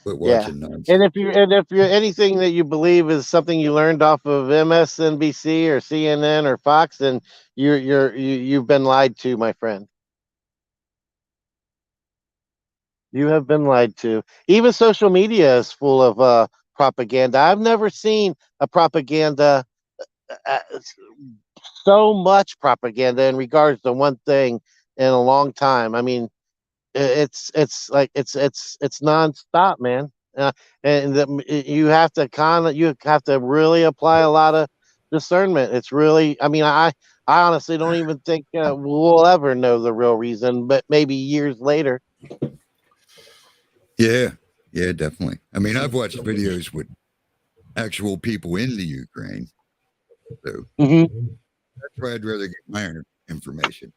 watching nonsense. And if you're anything that you believe is something you learned off of MSNBC or CNN or Fox, then you've been lied to, my friend. You have been lied to. Even social media is full of propaganda. I've never seen a propaganda, so much propaganda in regards to one thing in a long time. I mean, it's nonstop, man. You have to really apply a lot of discernment. It's really, I mean, I honestly don't even think we'll ever know the real reason, but maybe years later. Yeah, definitely. I mean, I've watched videos with actual people in the Ukraine. So Mm-hmm. that's where I'd rather get my information.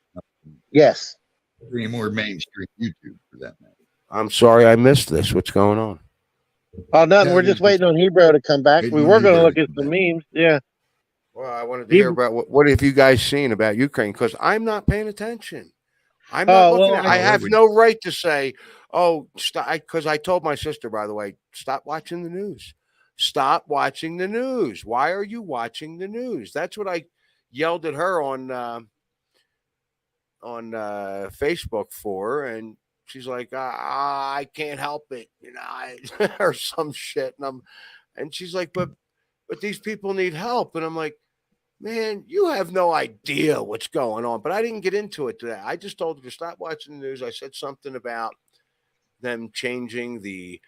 Yes. Any more mainstream YouTube for that matter. I'm sorry I missed this. What's going on? Oh, nothing. Yeah, We're just waiting on Hebrew to come back. We were going to look at some memes. Yeah. Well, I wanted to hear about what have you guys seen about Ukraine, because I'm not paying attention. I'm not looking at. I have no right to say, "Oh, stop," because I told my sister, by the way, stop watching the news. Stop watching the news. Why are you watching the news? That's what I yelled at her on Facebook for, and she's like, I can't help it, or some shit, and she's like, but these people need help, and I'm like, man, you have no idea what's going on. But I didn't get into it today. I just told her to stop watching the news. I said something about them changing the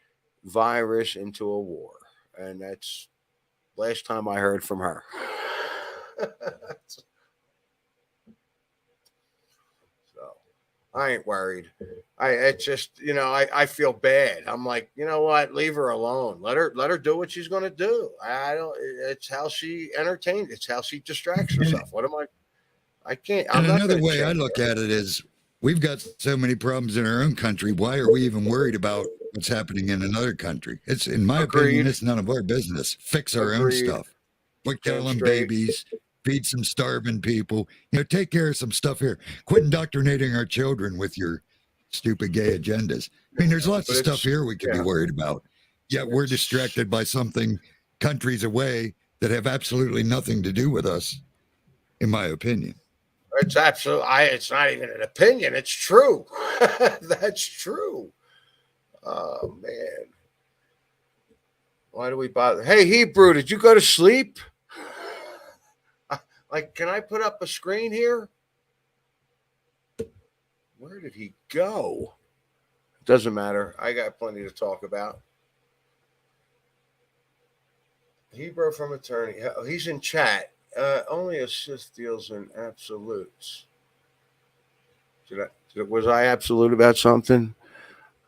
virus into a war, and that's last time I heard from her. I ain't worried. It's just, I feel bad. I'm like, you know what? Leave her alone. Let her do what she's going to do. It's how she entertains. It's how she distracts herself. I can't. And another way I look at it is we've got so many problems in our own country. Why are we even worried about what's happening in another country? It's, in my opinion, it's none of our business. Fix our own stuff. Quit killing babies. Feed some starving people, take care of some stuff here. Quit indoctrinating our children with your stupid gay agendas. I mean, there's lots of stuff here we could be worried about. Yet we're distracted by something countries away that have absolutely nothing to do with us, in my opinion. It's absolutely, it's not even an opinion. It's true. That's true. Oh, man. Why do we bother? Hey, Hebrew, did you go to sleep? Like, can I put up a screen here? Where did he go? Doesn't matter. I got plenty to talk about. Hebrew from attorney. He's in chat. Only a Sith deals in absolutes. Was I absolute about something?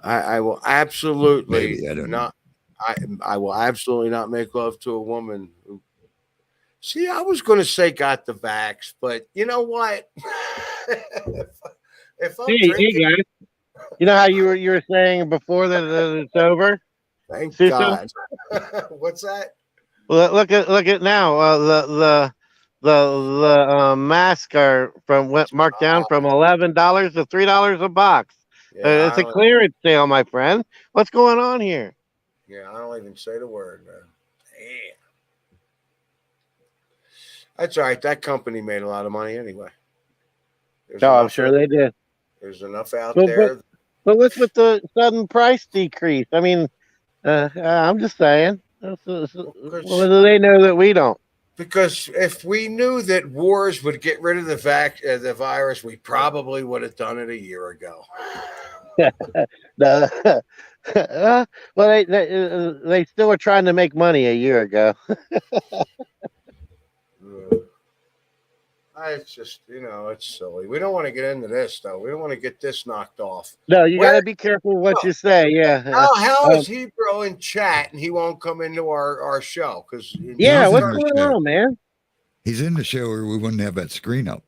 I will absolutely not. I will absolutely not make love to a woman who. See, I was going to say got the vax, but you know what? if I'm drinking, hey guys, you know how you were saying before that it's over? Thank Susso? God. What's that? Well, look at now. The masks are marked down from $11 to $3 a box. Yeah, it's a clearance sale, my friend. What's going on here? Yeah, I don't even say the word, man. Damn. That's all right. That company made a lot of money anyway. I'm sure they did. There's enough out there. But what's with the sudden price decrease? I mean, I'm just saying. Well, do they know that we don't? Because if we knew that wars would get rid of the virus, we probably would have done it a year ago. Well, they still were trying to make money a year ago. It's just, it's silly. We don't want to get into this, though. We don't want to get this knocked off. No, you got to be careful what you say. Yeah. How is Hebrew in chat and he won't come into our show? What's going on, man? He's in the show, or we wouldn't have that screen up.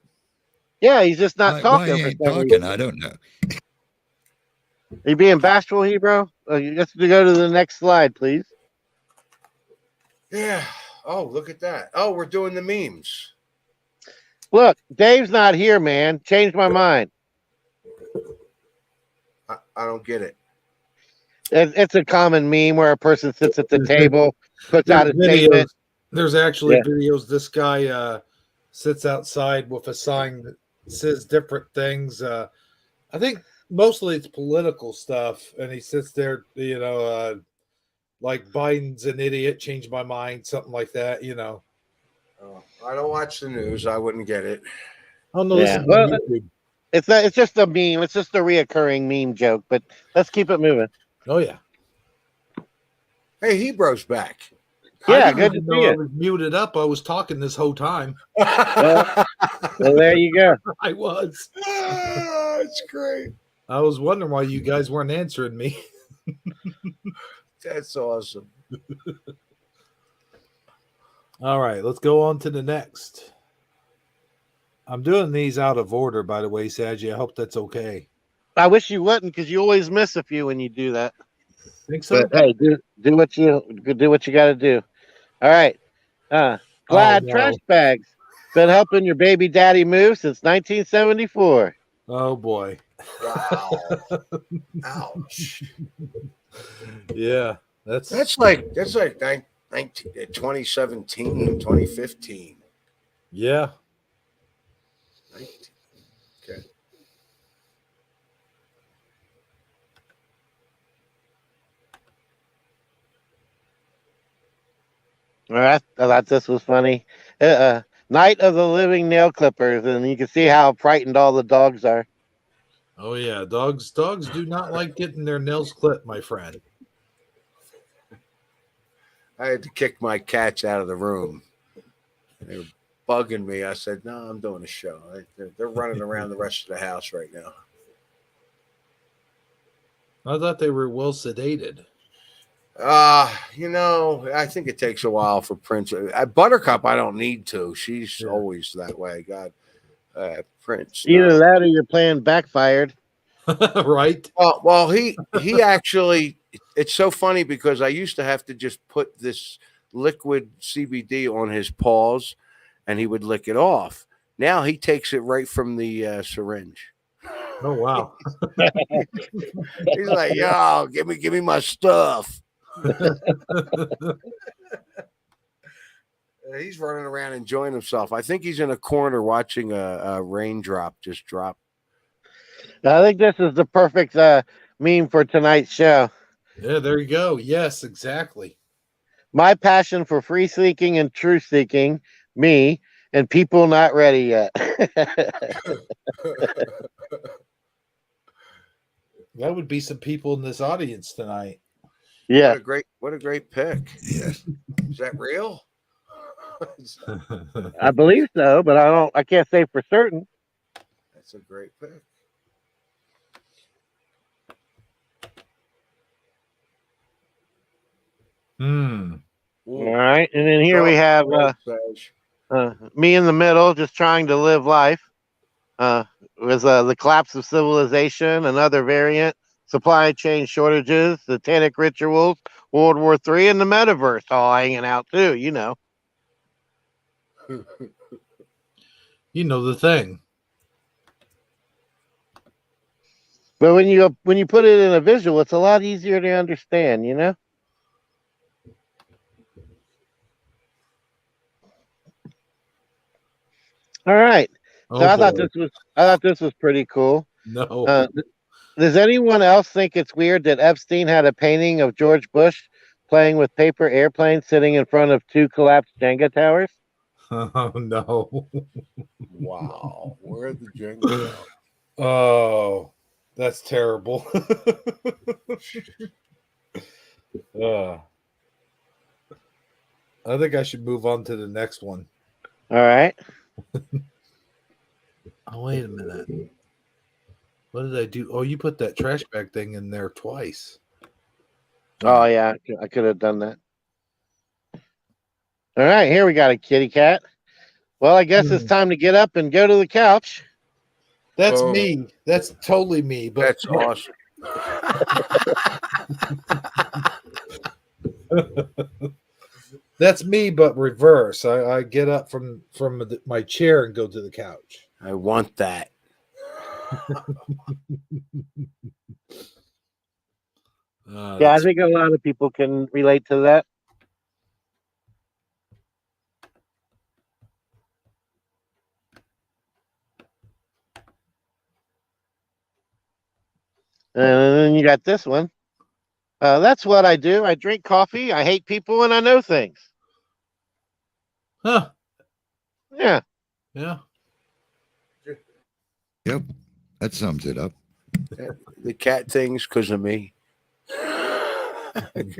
Yeah, he's just not talking. Why he ain't talking? I don't know. Are you being bashful, Hebrew? You have to go to the next slide, please. Yeah. Oh, look at that. Oh, we're doing the memes. Look, Dave's not here, man. Changed my mind. I don't get it. It's a common meme where a person sits at the table, puts out a statement. There's actually videos. This guy sits outside with a sign that says different things. I think mostly it's political stuff, and he sits there, like Biden's an idiot, changed my mind, something like that, Oh, I don't watch the news. I wouldn't get it. Oh no, it's just a meme. It's just a reoccurring meme joke. But let's keep it moving. Oh yeah. Hey, Hebrew's back. Yeah, good to see you. I was muted up. I was talking this whole time. Well, there you go. I was. It's great. I was wondering why you guys weren't answering me. That's awesome. All right, let's go on to the next. I'm doing these out of order, by the way, Saji. I hope that's okay. I wish you wouldn't, because you always miss a few when you do that. Think so? But hey, do what you got to do. All right. Plaid no. trash bags. Been helping your baby daddy move since 1974. Oh boy. Wow. Ouch. Yeah, That's like 2017, 2015. Yeah. Okay. All right. I thought this was funny. Night of the Living Nail Clippers, and you can see how frightened all the dogs are. Oh yeah, dogs do not like getting their nails clipped, my friend. I had to kick my cats out of the room. They were bugging me. I said, "No, I'm doing a show." They're running around the rest of the house right now. I thought they were well sedated. I think it takes a while for Prince. Buttercup, I don't need to. She's always that way. God, Prince. Either that or your plan backfired. Right? Well, he actually. It's so funny because I used to have to just put this liquid CBD on his paws, and he would lick it off. Now he takes it right from the syringe. Oh wow. He's like, "Yo, give me my stuff." He's running around enjoying himself. I think he's in a corner watching a raindrop just drop. I think this is the perfect meme for tonight's show. Yeah, there you go. Yes, exactly. My passion for free seeking and truth seeking, me, and people not ready yet. That would be some people in this audience tonight. Yeah. What a great pick. Yes. Is that real? I believe so, but I can't say for certain. That's a great pick. Hmm. All right. And then here we have me in the middle, just trying to live life. Was the collapse of civilization, another variant, supply chain shortages, satanic rituals, World War III, and the metaverse all hanging out too, you know. You know the thing. But when you put it in a visual, it's a lot easier to understand, you know? All right. So I thought this was pretty cool. No. Does anyone else think it's weird that Epstein had a painting of George Bush playing with paper airplanes sitting in front of 2 collapsed Jenga towers? Oh no. Wow. Where are the Jenga? Oh, that's terrible. I think I should move on to the next one. All right. Oh, wait a minute. What did I do? Oh, you put that trash bag thing in there twice. Oh, yeah. I could have done that. All right. Here we got a kitty cat. Well, I guess it's time to get up and go to the couch. That's me. That's totally me. But that's awesome. That's me, but reverse. I get up from my chair and go to the couch. I want that. Yeah, I think a lot of people can relate to that. And then you got this one. That's what I do. I drink coffee. I hate people, and I know things. Huh. Yeah. Yeah. Yep. That sums it up. The cat things because of me.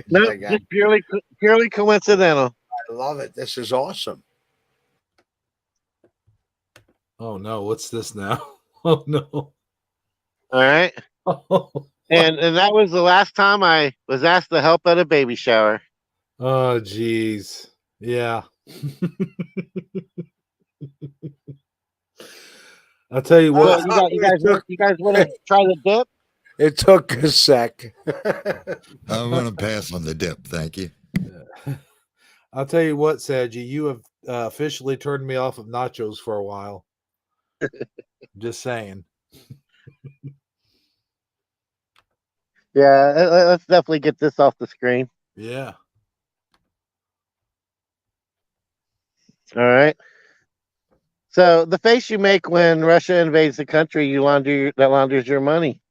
No, just purely coincidental. I love it. This is awesome. Oh no, what's this now? Oh no. All right. Oh, and that was the last time I was asked to help at a baby shower. oh geez. Yeah. I'll tell you what. Well, you guys want to try the dip? It took a sec. I'm going to pass on the dip. Thank you. I'll tell you what, Saji, you have officially turned me off of nachos for a while. Just saying. Yeah, let's definitely get this off the screen. Yeah. All right. So the face you make when Russia invades the country, that launders your money.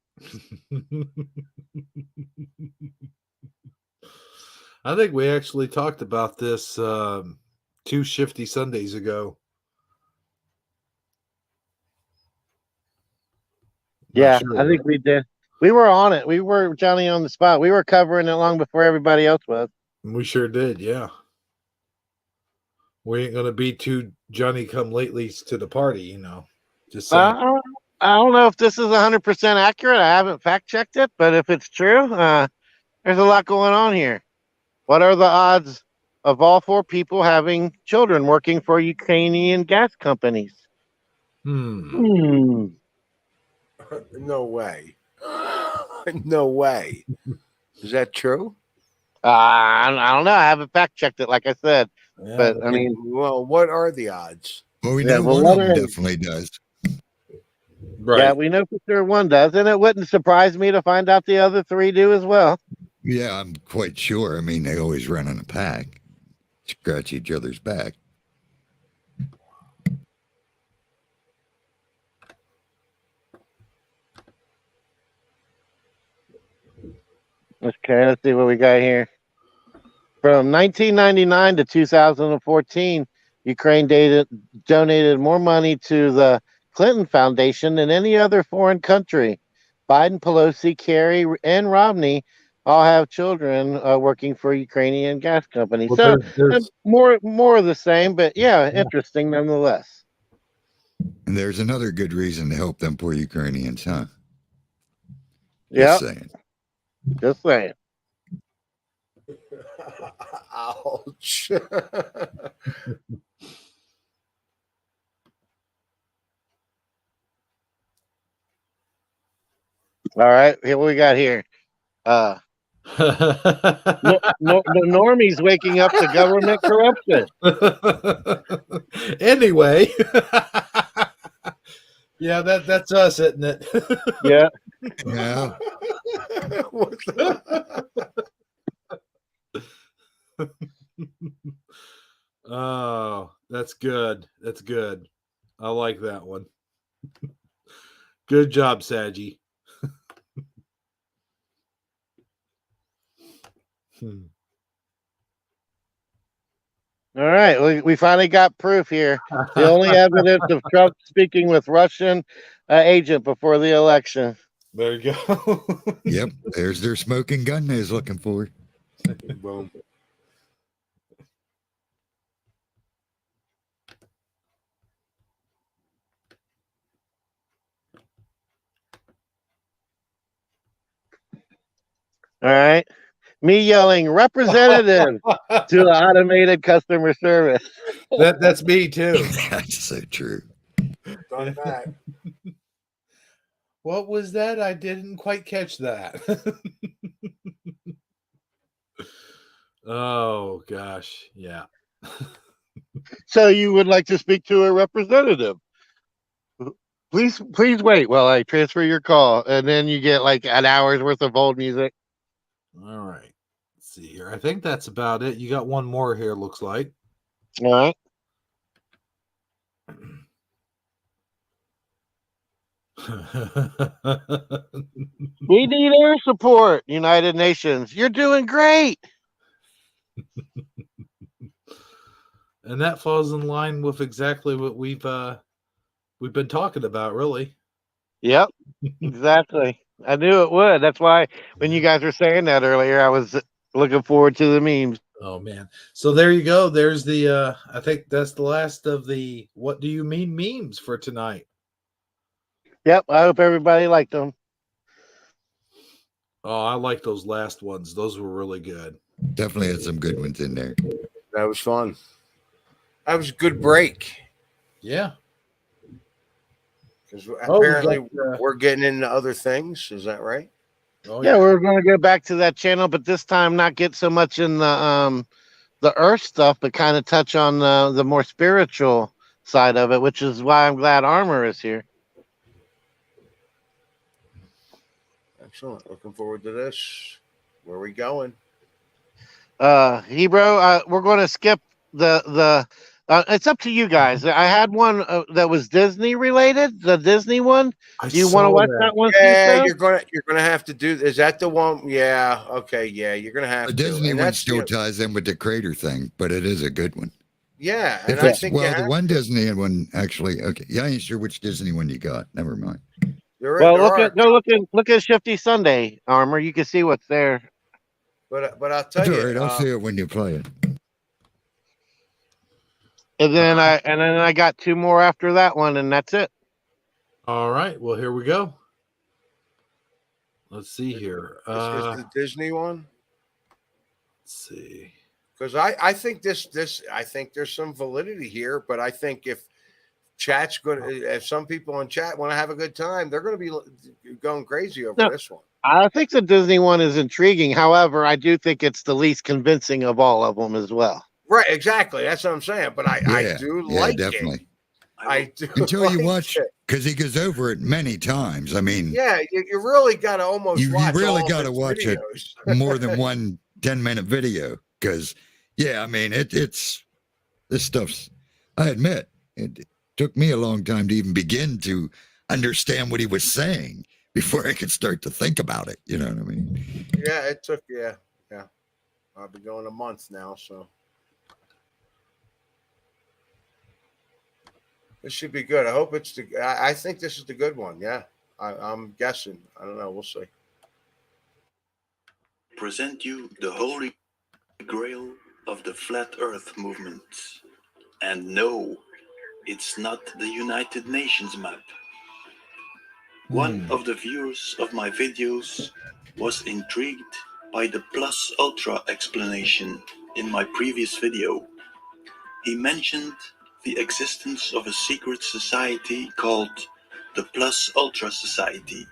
I think we actually talked about this 2 Shifty Sundays ago. Yeah, I think we did. We were on it. We were Johnny on the spot. We were covering it long before everybody else was. We sure did, yeah. We ain't gonna be too Johnny come latelys to the party, you know. Just saying. I don't know if this is 100% accurate. I haven't fact checked it, but if it's true, there's a lot going on here. What are the odds of all 4 people having children working for Ukrainian gas companies? No way. No way. Is that true? I don't know. I haven't fact checked it, like I said. Yeah, but I mean, well, what are the odds? Well, we know one of them definitely does. Right. Yeah, we know for sure one does, and it wouldn't surprise me to find out the other 3 do as well. Yeah, I'm quite sure. I mean, they always run in a pack, scratch each other's back. Okay, let's see what we got here. From 1999 to 2014, Ukraine donated more money to the Clinton Foundation than any other foreign country. Biden, Pelosi, Kerry, and Romney all have children working for Ukrainian gas companies. Well, so more of the same, but yeah, interesting nonetheless. And there's another good reason to help them poor Ukrainians, huh? Yeah. Just saying. Ouch. All right, here what we got here. The normies waking up to government corruption. Anyway, yeah, that's us, isn't it? Yeah. Yeah. What Oh, that's good. That's good. I like that one. Good job, Saji. All right, we finally got proof here. The only evidence of Trump speaking with Russian agent before the election. There you go. Yep, there's their smoking gun they was looking for. Boom. All right. Me yelling representative to the automated customer service. That's me too. That's so true. Done that. What was that? I didn't quite catch that. Oh gosh, yeah. So you would like to speak to a representative? Please wait while I transfer your call, and then you get like an hour's worth of hold music. All right. Let's see here. I think that's about it. You got one more here, looks like. All right. We need air support, United Nations. You're doing great. And that falls in line with exactly what we've been talking about, really. Yep, exactly. I knew it would. That's why when you guys were saying that earlier, I was looking forward to the memes. Oh man. So there you go. There's the I think that's the last of the what do you mean memes for tonight. Yep, I hope everybody liked them. Oh, I like those last ones. Those were really good. Definitely had some good ones in there. That was fun. That was a good break. Yeah. Because Oh, we apparently got, we're getting into other things. Is that right? oh, Yeah, we're going to go back to that channel, but this time not get so much in the earth stuff, but kind of touch on the more spiritual side of it, which is why I'm glad Armor is here. Excellent. Looking forward to this. Where are we going? Hebrew, we're going to skip the it's up to you guys. I had one that was Disney related, the Disney one. Do you want to watch that one? Yeah, Susso? you're gonna have to do. Is that the one? Yeah. Okay. Yeah, you're gonna have The to. Disney And one that's still ties in with the crater thing, but it is a good one. Yeah, and If I it's think the one Disney one actually. Okay, yeah, I ain't sure which Disney one you got. Never mind. Well, look at Shifty Sunday, Armor. You can see what's there. But I'll tell That's all you, right. I'll see it when you play it. And then I got two more after that one, and that's it. all right. Well, here we go. Let's see here. is the Disney one? Let's see. Because I think I think there's some validity here, but I think if chat's good, if some people in chat want to have a good time, they're going to be going crazy over this one. I think the Disney one is intriguing. However, I do think it's the least convincing of all of them as well. Right, exactly. That's what I'm saying. But I do like definitely. it. I do until you like watch it. Because he goes over it many times. I mean, yeah, you really got to almost you really got to watch videos. it more than one 10-minute video. Because, yeah, I mean, it's this stuff's. I admit it took me a long time to even begin to understand what he was saying before I could start to think about it. You know what I mean? Yeah, it took. Yeah. I've been going a month now, so. This should be good. I hope it's I think this is the good one. Yeah, I'm guessing. I don't know. We'll see. Present you the holy grail of the flat earth movement. And no, it's not the United Nations map. One of the viewers of my videos was intrigued by the plus ultra explanation in my previous video. He mentioned the existence of a secret society called the Plus Ultra Society.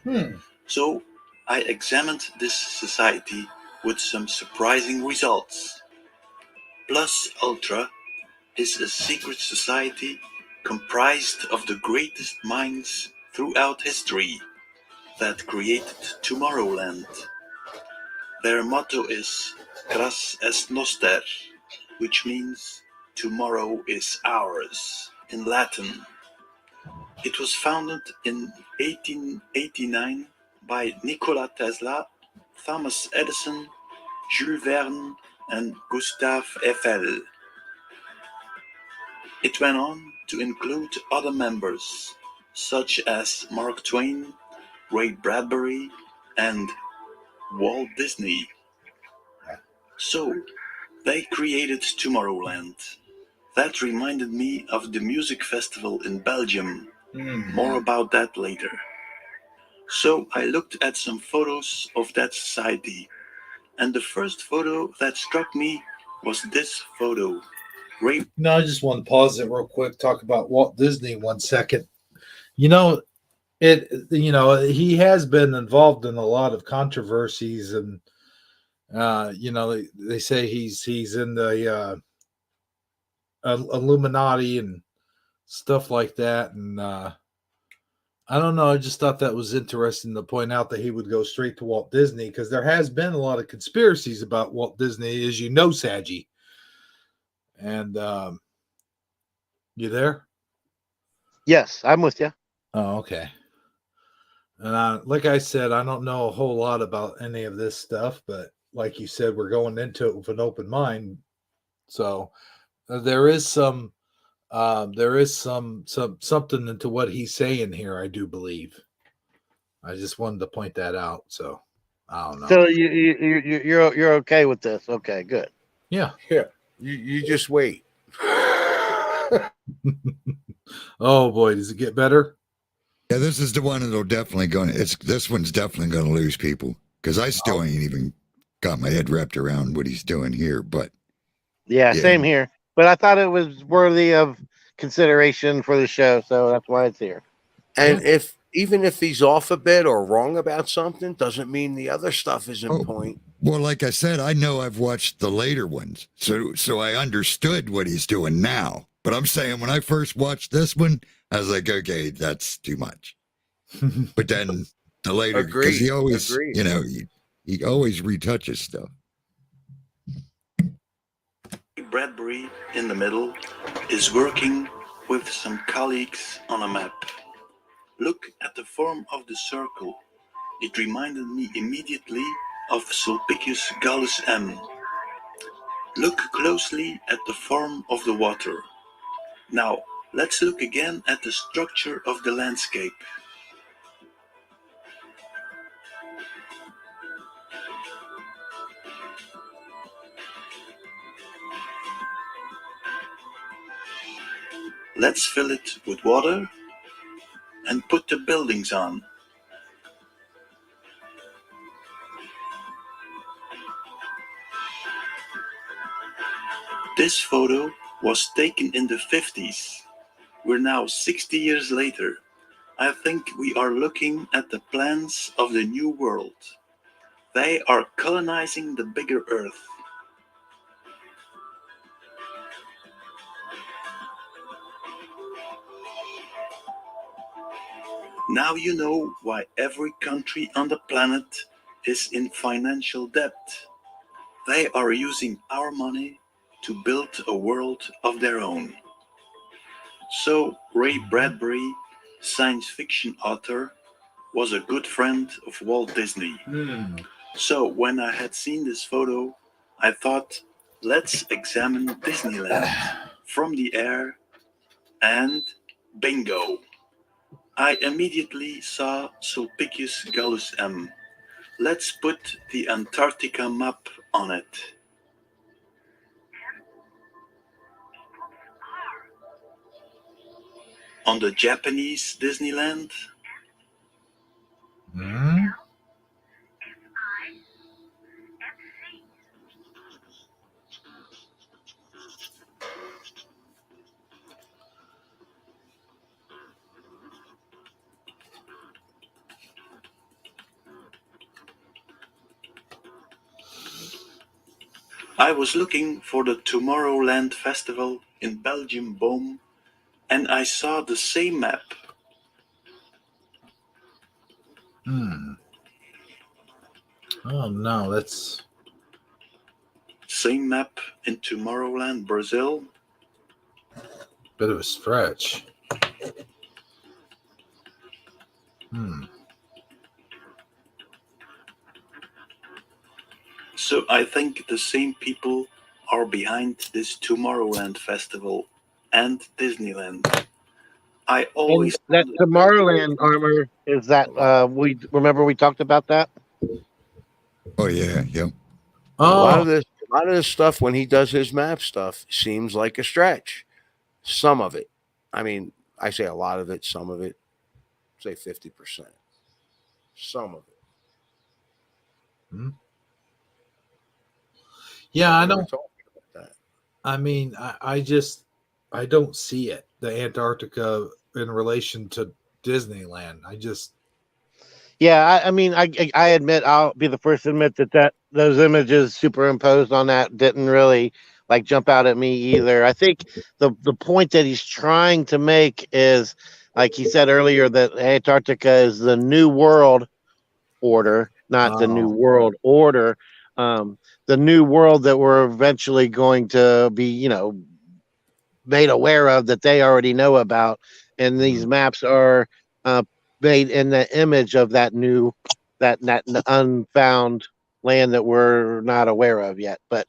So I examined this society with some surprising results. Plus Ultra is a secret society comprised of the greatest minds throughout history that created Tomorrowland. Their motto is Cras est noster, which means tomorrow is ours in Latin. It was founded in 1889 by Nikola Tesla, Thomas Edison, Jules Verne, and Gustave Eiffel. It went on to include other members, such as Mark Twain, Ray Bradbury, and Walt Disney. So, they created Tomorrowland. That reminded me of the music festival in Belgium. More about that later. So I looked at some photos of that society, and the first photo that struck me was this photo. No, I just want to pause it real quick, talk about Walt Disney 1 second. You know, he has been involved in a lot of controversies, and they say he's in the Illuminati and stuff like that, and I don't know. I just thought that was interesting to point out that he would go straight to Walt Disney, because there has been a lot of conspiracies about Walt Disney, as you know, Saji. And you there? Yes, I'm with you. Oh, okay. And like I said, I don't know a whole lot about any of this stuff, but like you said, we're going into it with an open mind. So there is something into what he's saying here, I do believe. I just wanted to point that out. So I don't know. So you're okay with this? Okay, good. Yeah. You just wait. Oh boy, does it get better? Yeah, this is the one that'll definitely this one's definitely going to lose people, because I still ain't even got my head wrapped around what he's doing here. But yeah, same here. but I thought it was worthy of consideration for the show, so that's why it's here. And even if he's off a bit or wrong about something, doesn't mean the other stuff isn't Oh, point. well, like I said, I know I've watched the later ones, so I understood what he's doing now. But I'm saying when I first watched this one, I was like, okay, that's too much. But then the later, because he always, Agreed. you know, he always retouches stuff. Bradbury in the middle is working with some colleagues on a map. Look at the form of the circle. It reminded me immediately of Sulpicius Gallus M. Look closely at the form of the water. Now, let's look again at the structure of the landscape. Let's fill it with water and put the buildings on. This photo was taken in the 50s. We're now 60 years later. I think we are looking at the plans of the new world. They are colonizing the bigger Earth. Now you know why every country on the planet is in financial debt. They are using our money to build a world of their own. So Ray Bradbury, science fiction author, was a good friend of Walt Disney. So when I had seen this photo, I thought, let's examine Disneyland from the air, and bingo! I immediately saw Sulpicius Gallus M. Let's put the Antarctica map on it. On the Japanese Disneyland, I was looking for the Tomorrowland Festival in Belgium Boom, and I saw the same map. Oh no, that's Same map in Tomorrowland, Brazil. a bit of a stretch. So I think the same people are behind this Tomorrowland Festival and Disneyland. I always And that Tomorrowland armor is that we remember we talked about that. Oh yeah, yeah. A lot Oh, of this stuff when he does his map stuff seems like a stretch. Some of it. I mean, I say a lot of it, some of it, say 50%. Some of it. yeah, I We were don't. talking about that. I mean, I don't see it. The Antarctica in relation to Disneyland. Yeah, I mean, I admit I'll be the first to admit that those images superimposed on that didn't really like jump out at me either. I think the point that he's trying to make is, like he said earlier, that Antarctica is the new world order, not the new Oh, world order. The new world that we're eventually going to be, made aware of, that they already know about, and these maps are uh, made in the image of that new, that unfound land that we're not aware of yet. But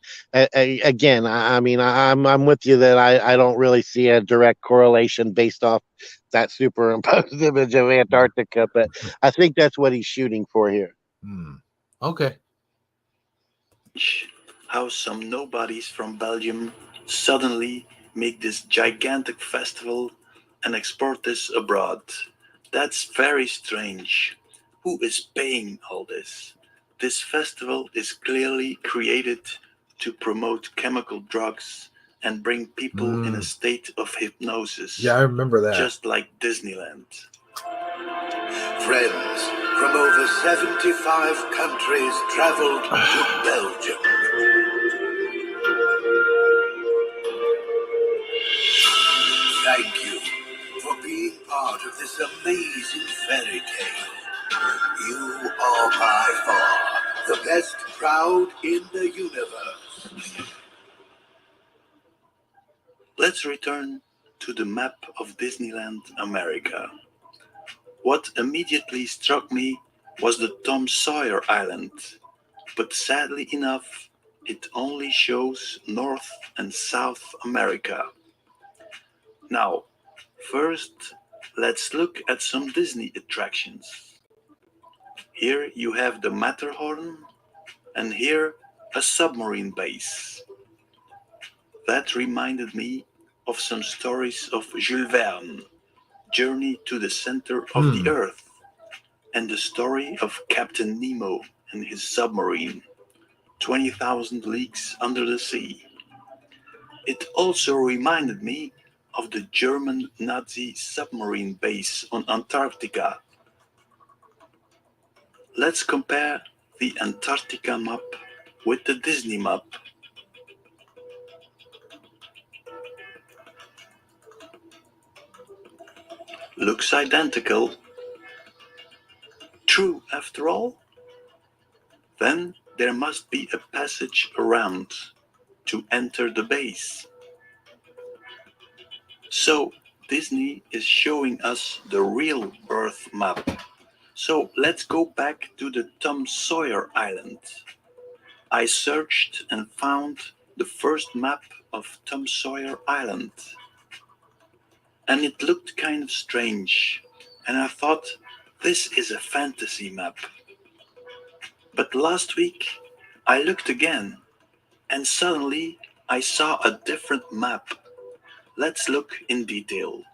again, I mean, I'm with you that I don't really see a direct correlation based off that superimposed image of Antarctica, but I think that's what he's shooting for here. okay. how some nobodies from Belgium suddenly make this gigantic festival and export this abroad. That's very strange. Who is paying all this? This festival is clearly created to promote chemical drugs and bring people in a state of hypnosis. Yeah, I remember that. Just like Disneyland. Friends from over 75 countries traveled to Belgium. Thank you for being part of this amazing fairy tale. You are by far the best crowd in the universe. Let's return to the map of Disneyland America. What immediately struck me was the Tom Sawyer Island, but sadly enough, it only shows North and South America. Now, first, let's look at some Disney attractions. Here you have the Matterhorn, and here a submarine base. That reminded me of some stories of Jules Verne, Journey to the Center of the Earth, and the story of Captain Nemo and his submarine, 20,000 Leagues Under the Sea. It also reminded me of the German Nazi submarine base on Antarctica. Let's compare the Antarctica map with the Disney map. Looks identical. True after all? Then there must be a passage around to enter the base. So Disney is showing us the real Earth map. So let's go back to the Tom Sawyer Island. I searched and found the first map of Tom Sawyer Island. And it looked kind of strange. And I thought, this is a fantasy map. But last week, I looked again. And suddenly, I saw a different map. Let's look in detail.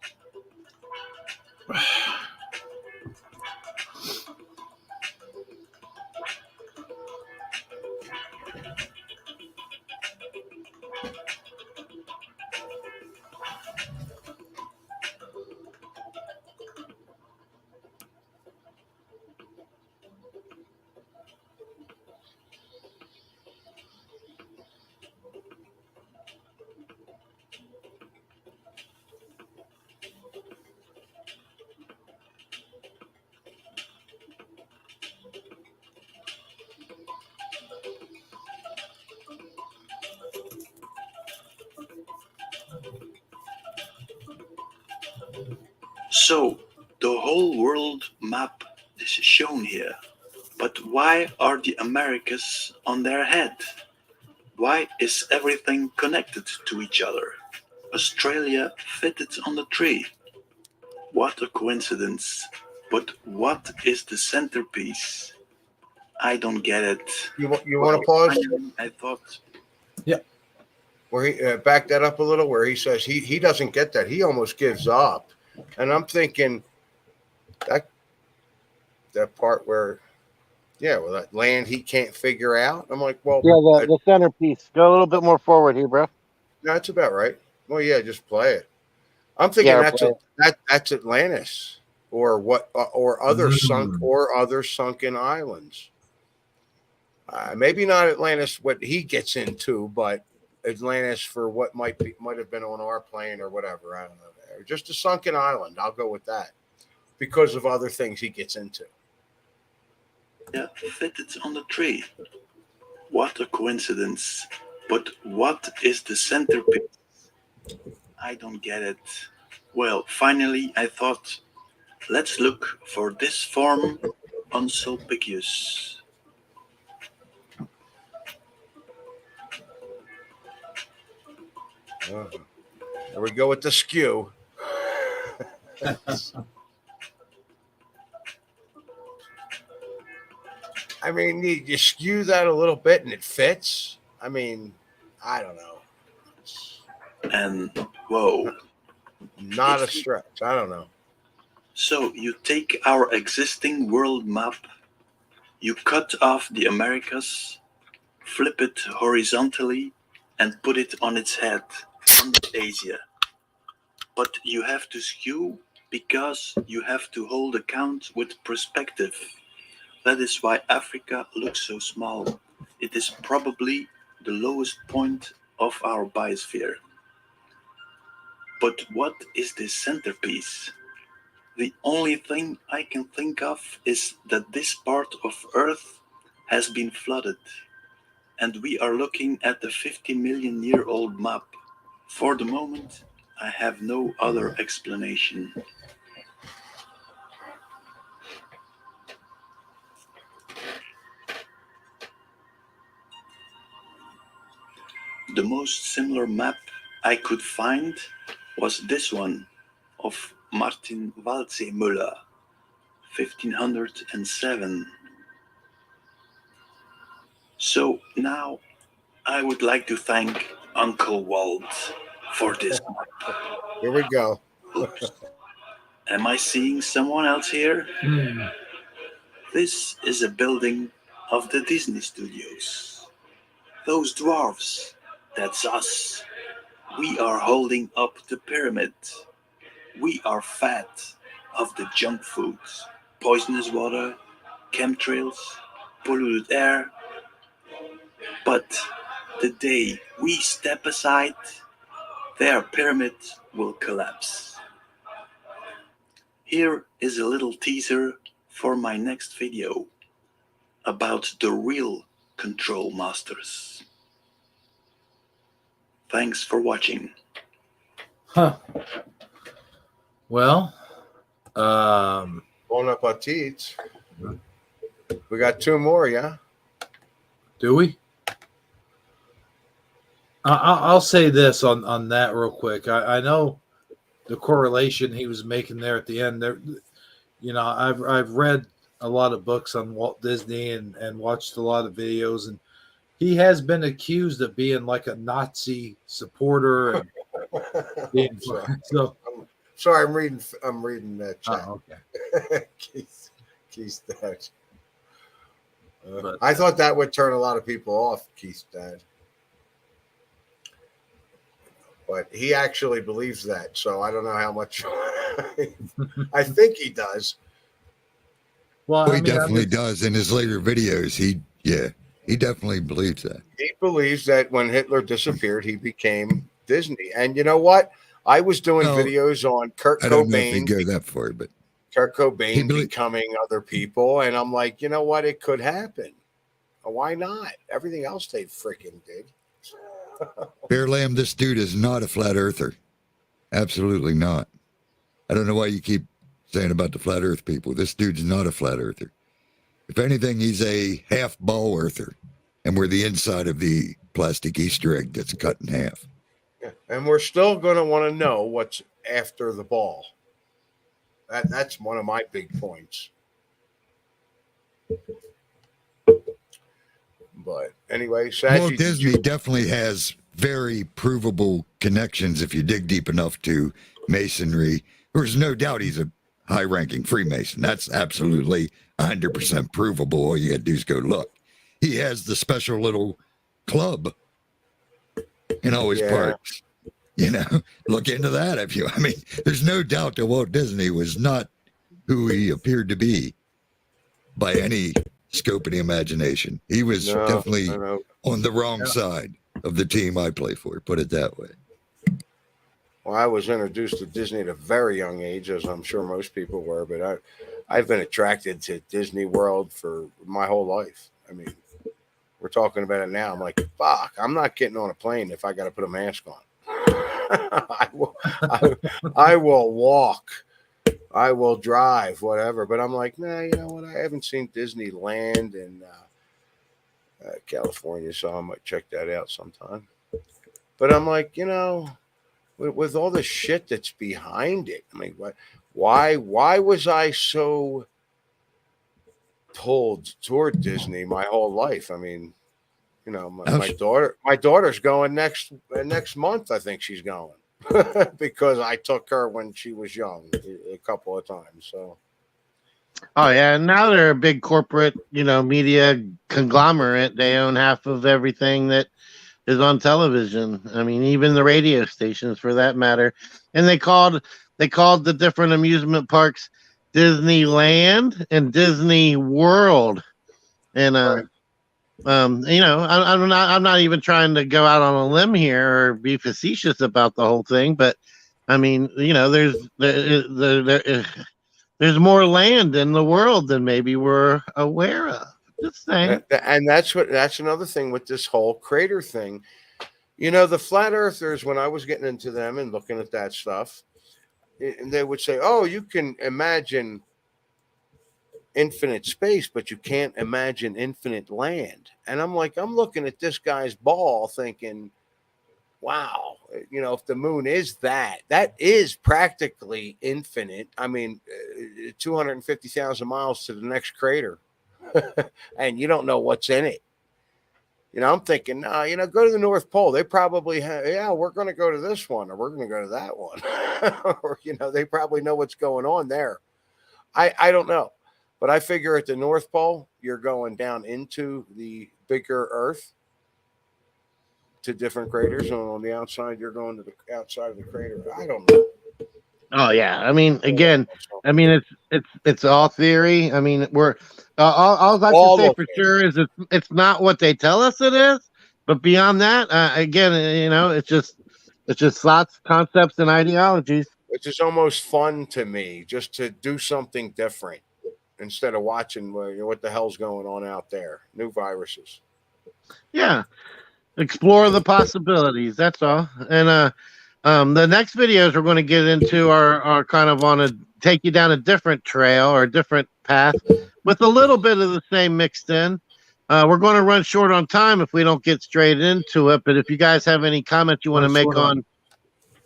So, the whole world map is shown here. But why are the Americas on their head? Why is everything connected to each other? Australia fitted on the tree. What a coincidence. But what is the centerpiece? I don't get it. You want to pause? I thought. Yeah. Where he back that up a little, where he says he doesn't get that. He almost gives up. And I'm thinking that part where, that land he can't figure out. I'm like, well, the centerpiece. Go a little bit more forward here, bro. That's about right. Well, yeah, just play it. I'm thinking that's Atlantis or other sunken islands. Maybe not Atlantis, what he gets into, but Atlantis for what might have been on our plane or whatever. I don't know. Just a sunken island. I'll go with that because of other things he gets into. Yeah, fitted on the tree. What a coincidence. But what is the centerpiece? I don't get it. Well, finally, I thought, let's look for this form unsulpicius. There we go with the skew. I mean, you skew that a little bit and it fits. I mean, I don't know. And whoa. Not a stretch. I don't know. So you take our existing world map, you cut off the Americas, flip it horizontally, and put it on its head. under Asia. But you have to skew because you have to hold account with perspective. That is why Africa looks so small. It is probably the lowest point of our biosphere. But what is this centerpiece? The only thing I can think of is that this part of Earth has been flooded, and we are looking at the 50 million year old map. For the moment, I have no other explanation. The most similar map I could find was this one of Martin Waldseemüller, 1507. So now I would like to thank Uncle Wald for this map. Here we go. Oops. Am I seeing someone else here? This is a building of the Disney Studios. Those dwarves, that's us. We are holding up the pyramid. We are fat of the junk food, poisonous water, chemtrails, polluted air. But the day we step aside, their pyramid will collapse. Here is a little teaser for my next video about the real control masters. Thanks for watching. Huh. Well, Bon appetit. We got two more, yeah? do we? I'll say this on that real quick. I know the correlation he was making there at the end. There, you know, I've read a lot of books on Walt Disney and watched a lot of videos, and he has been accused of being like a Nazi supporter. And being, so sorry, I'm reading that chat. oh, okay. Keith's dad. I thought that would turn a lot of people off, Keith's dad. But he actually believes that, so I don't know how much. I think he does. Well, he definitely does in his later videos. He definitely believes that. He believes that when Hitler disappeared, he became Disney. And you know what? I was doing videos on Kurt Cobain. I don't know if he go that far, but Kurt Cobain becoming other people, and I'm like, you know what? It could happen. Why not? Everything else they freaking did. Bear Lamb, this dude is not a flat earther. Absolutely not. I don't know why you keep saying about the flat earth people. This dude's not a flat earther. If anything, he's a half ball earther, and we're the inside of the plastic Easter egg that's cut in half. Yeah. And we're still going to want to know what's after the ball. That's one of my big points. But anyway, Walt Disney definitely has very provable connections if you dig deep enough to Masonry. There's no doubt he's a high-ranking Freemason. That's absolutely 100% provable. All you got to do is go look. He has the special little club in all his parts. You know, look into that if you. I mean, there's no doubt that Walt Disney was not who he appeared to be by any scope of the imagination. He was definitely on the wrong side of the team I play for, put it that way. Well, I was introduced to Disney at a very young age, as I'm sure most people were, but I've been attracted to Disney World for my whole life. I mean, we're talking about it now. I'm like, fuck, I'm not getting on a plane if I got to put a mask on. I will walk. I will drive, whatever. But I'm like, nah, you know what? I haven't seen Disneyland in California, so I might check that out sometime. But I'm like, you know, with all the shit that's behind it, I mean, why was I so pulled toward Disney my whole life? I mean, you know, my daughter's going next month. I think she's going. Because I took her when she was young a couple of times. So, oh yeah, and now they're a big corporate, you know, media conglomerate. They own half of everything that is on television. I mean, even the radio stations for that matter. And they called the different amusement parks Disneyland and Disney World. And I'm not even trying to go out on a limb here or be facetious about the whole thing, but I mean, there's more land in the world than maybe we're aware of. Just saying. And that's another thing with this whole crater thing. The flat earthers, when I was getting into them and looking at that stuff, and they would say, "Oh, you can imagine infinite space, but you can't imagine infinite land." And I'm looking at this guy's ball thinking, wow, if the moon is that is practically infinite. I mean, 250,000 miles to the next crater, and you don't know what's in it. I'm thinking, go to the North Pole. They probably we're going to go to this one, or we're going to go to that one. Or, they probably know what's going on there. I don't know. But I figure at the North Pole, you're going down into the bigger Earth to different craters. And on the outside, you're going to the outside of the crater. I don't know. Oh yeah, I mean, again, it's all theory. I mean, we're all I can say for sure is it's not what they tell us it is. But beyond that, again, it's just thoughts, concepts, and ideologies. It's just almost fun to me just to do something different instead of watching what the hell's going on out there. New viruses. Yeah, explore the possibilities. That's all. And the next videos we're going to get into are kind of on a take you down a different trail or a different path with a little bit of the same mixed in. We're going to run short on time if we don't get straight into it. But if you guys have any comments you want to make on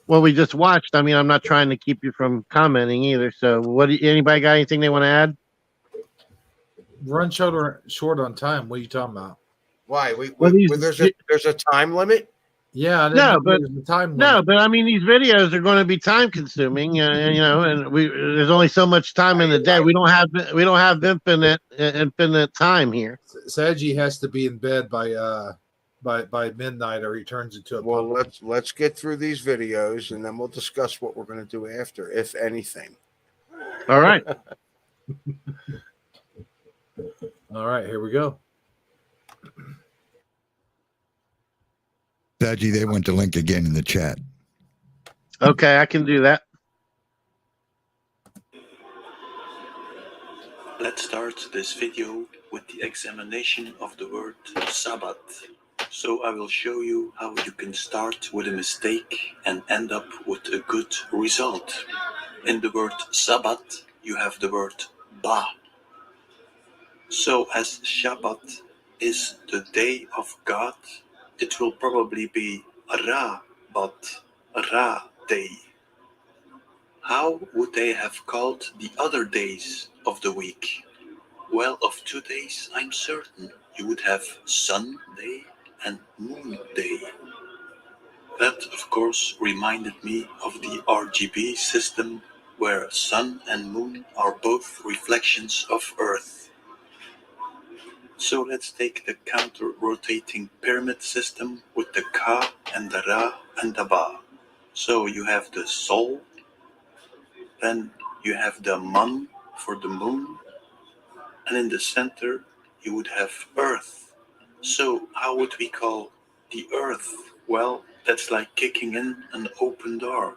what we just watched, I mean, I'm not trying to keep you from commenting either. So, anybody got anything they want to add? Run short on time. What are you talking about? Why? There's a time limit. Yeah, but I mean, these videos are going to be time consuming, and there's only so much time in the day. We don't have infinite time here. Saji has to be in bed by midnight, or he turns into a. Well, let's get through these videos, and then we'll discuss what we're going to do after, if anything. All right. All right, here we go. Saji, they want the link again in the chat. Okay, I can do that. Let's start this video with the examination of the word Sabbath. So I will show you how you can start with a mistake and end up with a good result. In the word Sabbath, you have the word Ba. So as Shabbat is the day of God, it will probably be Ra, but Ra day. How would they have called the other days of the week? Well, of 2 days, I'm certain you would have Sun Day and Moon Day. That, of course, reminded me of the RGB system, where Sun and Moon are both reflections of Earth. So let's take the counter-rotating pyramid system with the Ka and the Ra and the Ba. So you have the Sol, then you have the Man for the moon, and in the center you would have Earth. So how would we call the Earth? Well, that's like kicking in an open door.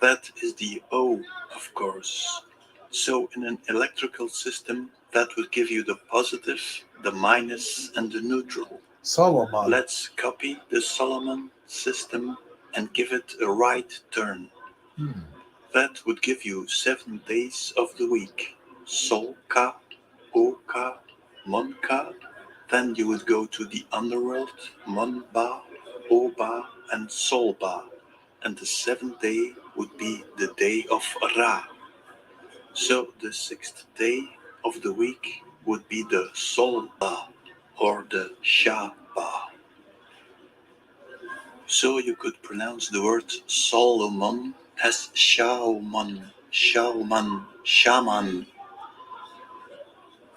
That is the O, of course. So in an electrical system, that would give you the positive, the minus, and the neutral. Solomon. Let's copy the Solomon system and give it a right turn. That would give you 7 days of the week. Sol-Ka, O-Ka, Mon-Ka. Then you would go to the underworld, Mon-Ba, O-Ba, and Sol-Ba. And the 7th day would be the day of Ra. So the 6th day of the week would be the Sol-Ba or the Sha-Ba. So you could pronounce the word Solomon as Shauman, Shauman, Shaman.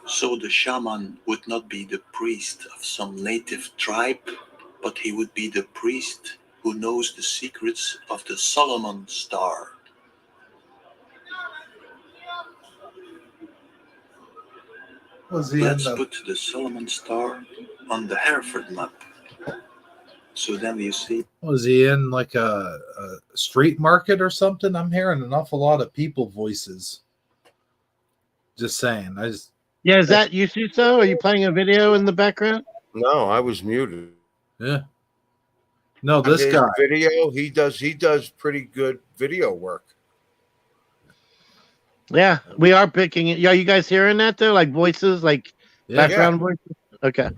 So the shaman would not be the priest of some native tribe, but he would be the priest who knows the secrets of the Solomon star. Let's put the Solomon star on the Hereford map. So then you see. Was he in like a street market or something? I'm hearing an awful lot of people voices. Just saying. Yeah, is that you, Susso? Are you playing a video in the background? No, I was muted. Yeah. No, this His guy. video, he does pretty good video work. Yeah, we are picking it. Are you guys hearing that though? Like voices, like background voices? Okay.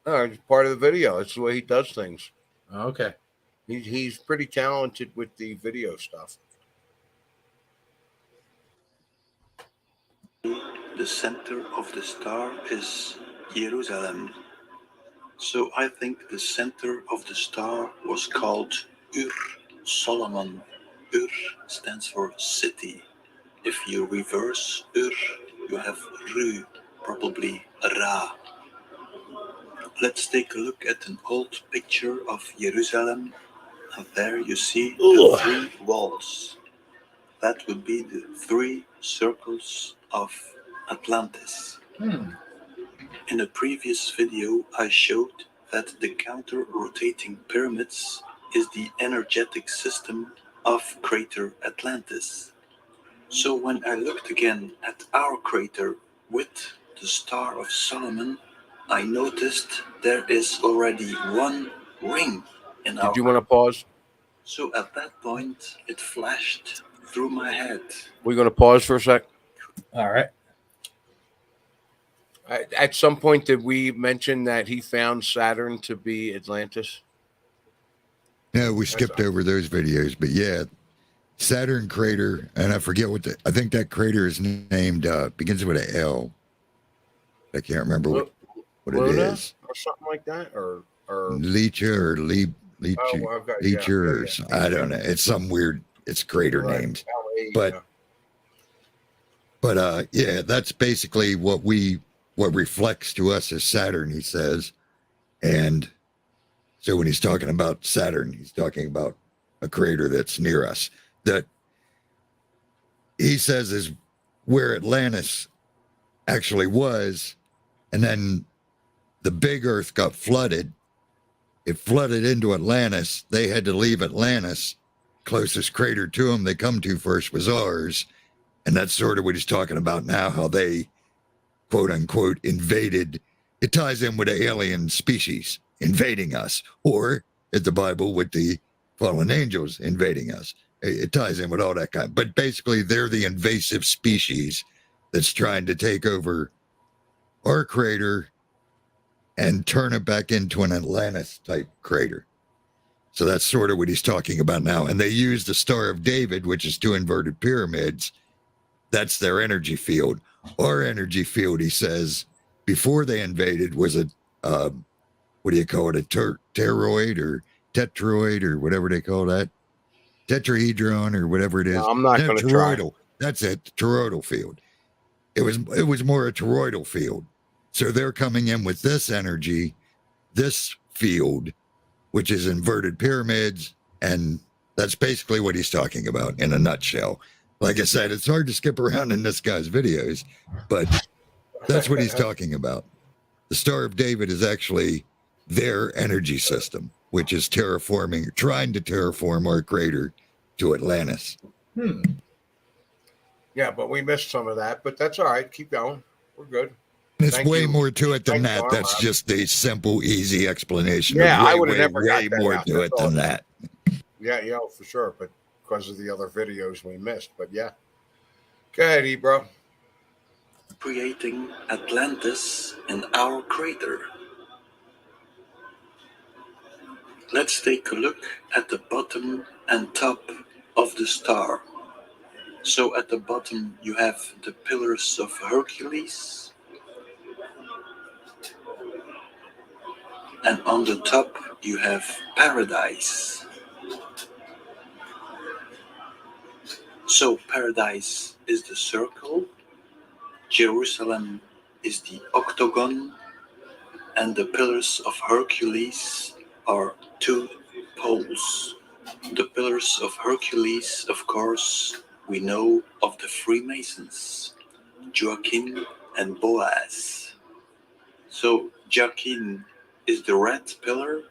No, it's part of the video. It's the way he does things. Okay. He's pretty talented with the video stuff. The center of the star is Jerusalem. So I think the center of the star was called Ur Solomon. Ur stands for city. If you reverse Ur, you have Ru, probably Ra. Let's take a look at an old picture of Jerusalem. And there you see the 3 walls. That would be the 3 circles of Atlantis. In a previous video, I showed that the counter-rotating pyramids is the energetic system of crater Atlantis. So when I looked again at our crater with the Star of Solomon, I noticed there is already 1 ring in our. Did you want to pause? So at that point, it flashed through my head. We're going to pause for a sec. All right. At some point, did we mention that he found Saturn to be Atlantis? No, we skipped over those videos, but yeah, Saturn crater, and I forget I think that crater is named, begins with an L. I can't remember what Luna, it is. or something like that, or Leecha or Leecher, I don't know. It's some weird. It's crater names, but yeah, that's basically what reflects to us as Saturn. He says, and so when he's talking about Saturn, he's talking about a crater that's near us. That he says is where Atlantis actually was, and then the big Earth got flooded. It flooded into Atlantis. They had to leave Atlantis. Closest crater to them they come to first was ours. And that's sort of what he's talking about now, how they, quote unquote, invaded. It ties in with the alien species invading us, or in the Bible with the fallen angels invading us. It ties in with all that kind. But basically, they're the invasive species that's trying to take over our crater and turn it back into an Atlantis-type crater. So that's sort of what he's talking about now. And they use the Star of David, which is 2 inverted pyramids. That's their energy field. Our energy field, he says, before they invaded was a, what do you call it, a toroid or tetroid or whatever they call that? Tetrahedron or whatever it is. No, I'm not going to try. That's it, toroidal field. It was more a toroidal field. So they're coming in with this energy, this field, which is inverted pyramids, and that's basically what he's talking about in a nutshell. Like I said, it's hard to skip around in this guy's videos, but that's what he's talking about. The Star of David is actually their energy system, which is trying to terraform our crater to Atlantis. Yeah, but we missed some of that, but that's all right. Keep going. We're good. There's way more to it than that. That's just a simple, easy explanation. Yeah, I would have never got way more to it than that. Yeah, for sure. But because of the other videos we missed. But yeah. Go ahead, Ebro. Creating Atlantis in our crater. Let's take a look at the bottom and top of the star. So at the bottom you have the Pillars of Hercules. And on the top you have Paradise. So Paradise is the circle, Jerusalem is the octagon, and the Pillars of Hercules are two poles. The Pillars of Hercules, of course, we know of the Freemasons, Joachim and Boaz. So Joachim is the red pillar.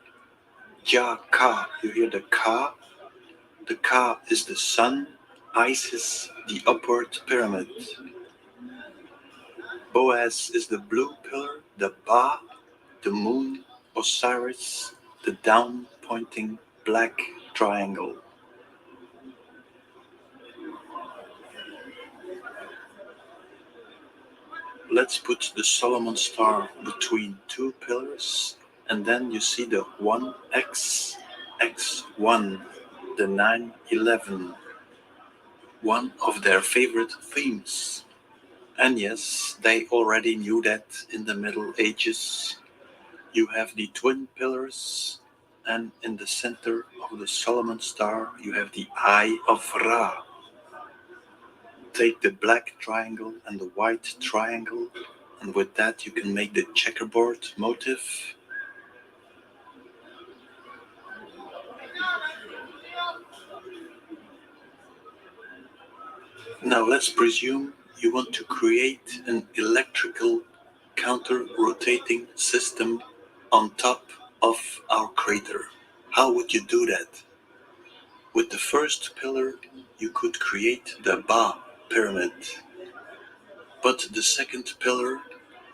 Ja-Ka, you hear the Ka? The Ka is the sun, Isis the upward pyramid. Boaz is the blue pillar, the Ba, the moon, Osiris, the down-pointing black triangle. Let's put the Solomon star between two pillars, and then you see the 1x, x1, the 911, one of their favorite themes. And yes, they already knew that in the Middle Ages. You have the twin pillars, and in the center of the Solomon star, you have the Eye of Ra. Take the black triangle and the white triangle, and with that you can make the checkerboard motif. Now let's presume you want to create an electrical counter-rotating system on top of our crater. How would you do that? With the first pillar, you could create the Ba pyramid. But the second pillar,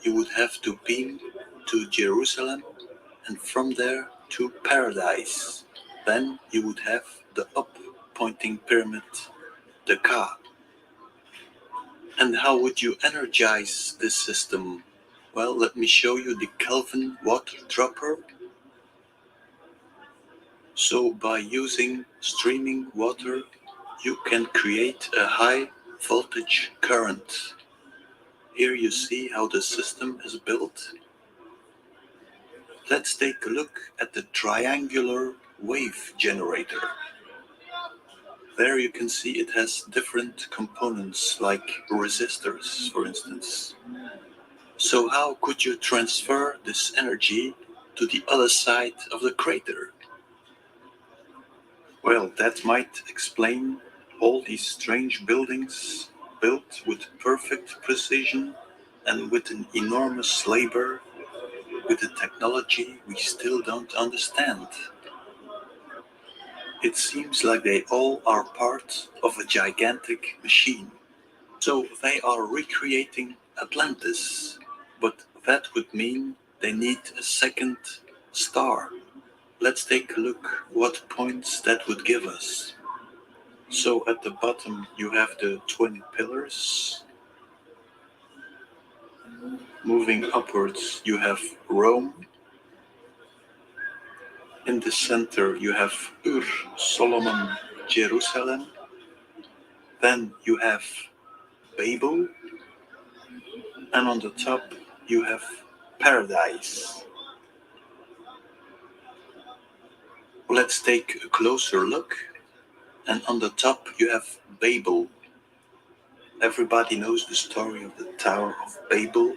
you would have to beam to Jerusalem and from there to paradise. Then you would have the up-pointing pyramid, the Ka. And how would you energize this system? Well, let me show you the Kelvin water dropper. So by using streaming water, you can create a high voltage current. Here you see how the system is built. Let's take a look at the triangular wave generator. There you can see it has different components like resistors, for instance. So how could you transfer this energy to the other side of the crater? Well, that might explain all these strange buildings built with perfect precision and with an enormous labor, with a technology we still don't understand. It seems like they all are part of a gigantic machine. So they are recreating Atlantis, but that would mean they need a second star. Let's take a look what points that would give us. So at the bottom you have the twin pillars. Moving upwards you have Rome. In the center you have Ur, Solomon, Jerusalem. Then you have Babel. And on the top you have Paradise. Let's take a closer look. And on the top you have Babel. Everybody knows the story of the Tower of Babel.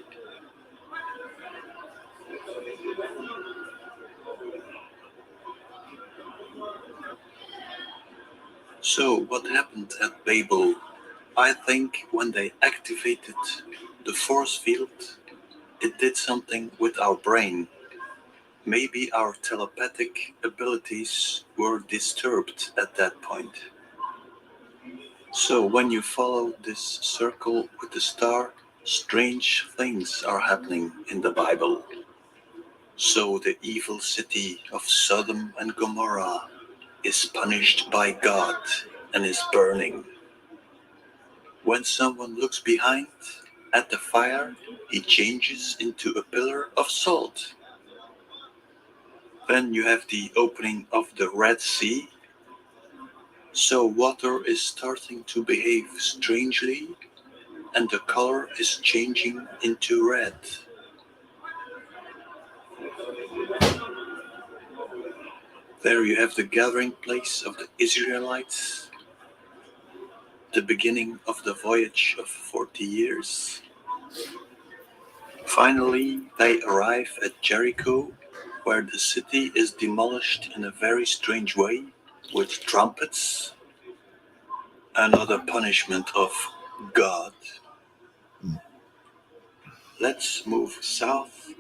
So what happened at Babel? I think when they activated the force field, it did something with our brain. Maybe our telepathic abilities were disturbed at that point. So when you follow this circle with the star, strange things are happening in the Bible. So the evil city of Sodom and Gomorrah is punished by God and is burning. When someone looks behind at the fire, he changes into a pillar of salt. Then you have the opening of the Red Sea. So water is starting to behave strangely and the color is changing into red. There you have the gathering place of the Israelites, the beginning of the voyage of 40 years. Finally, they arrive at Jericho, where the city is demolished in a very strange way, with trumpets, another punishment of God. Let's move south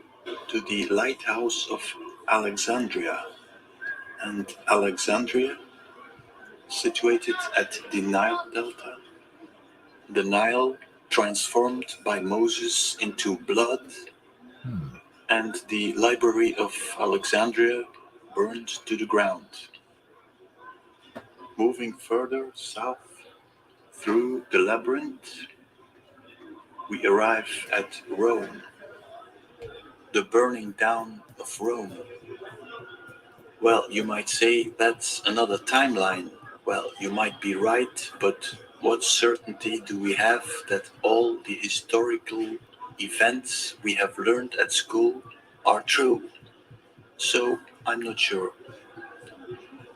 to the lighthouse of Alexandria. And Alexandria, situated at the Nile Delta, the Nile transformed by Moses into blood, and the Library of Alexandria burned to the ground. Moving further south through the labyrinth, we arrive at Rome, the burning down of Rome. Well, you might say that's another timeline. Well, you might be right, but what certainty do we have that all the historical events we have learned at school are true? So, I'm not sure.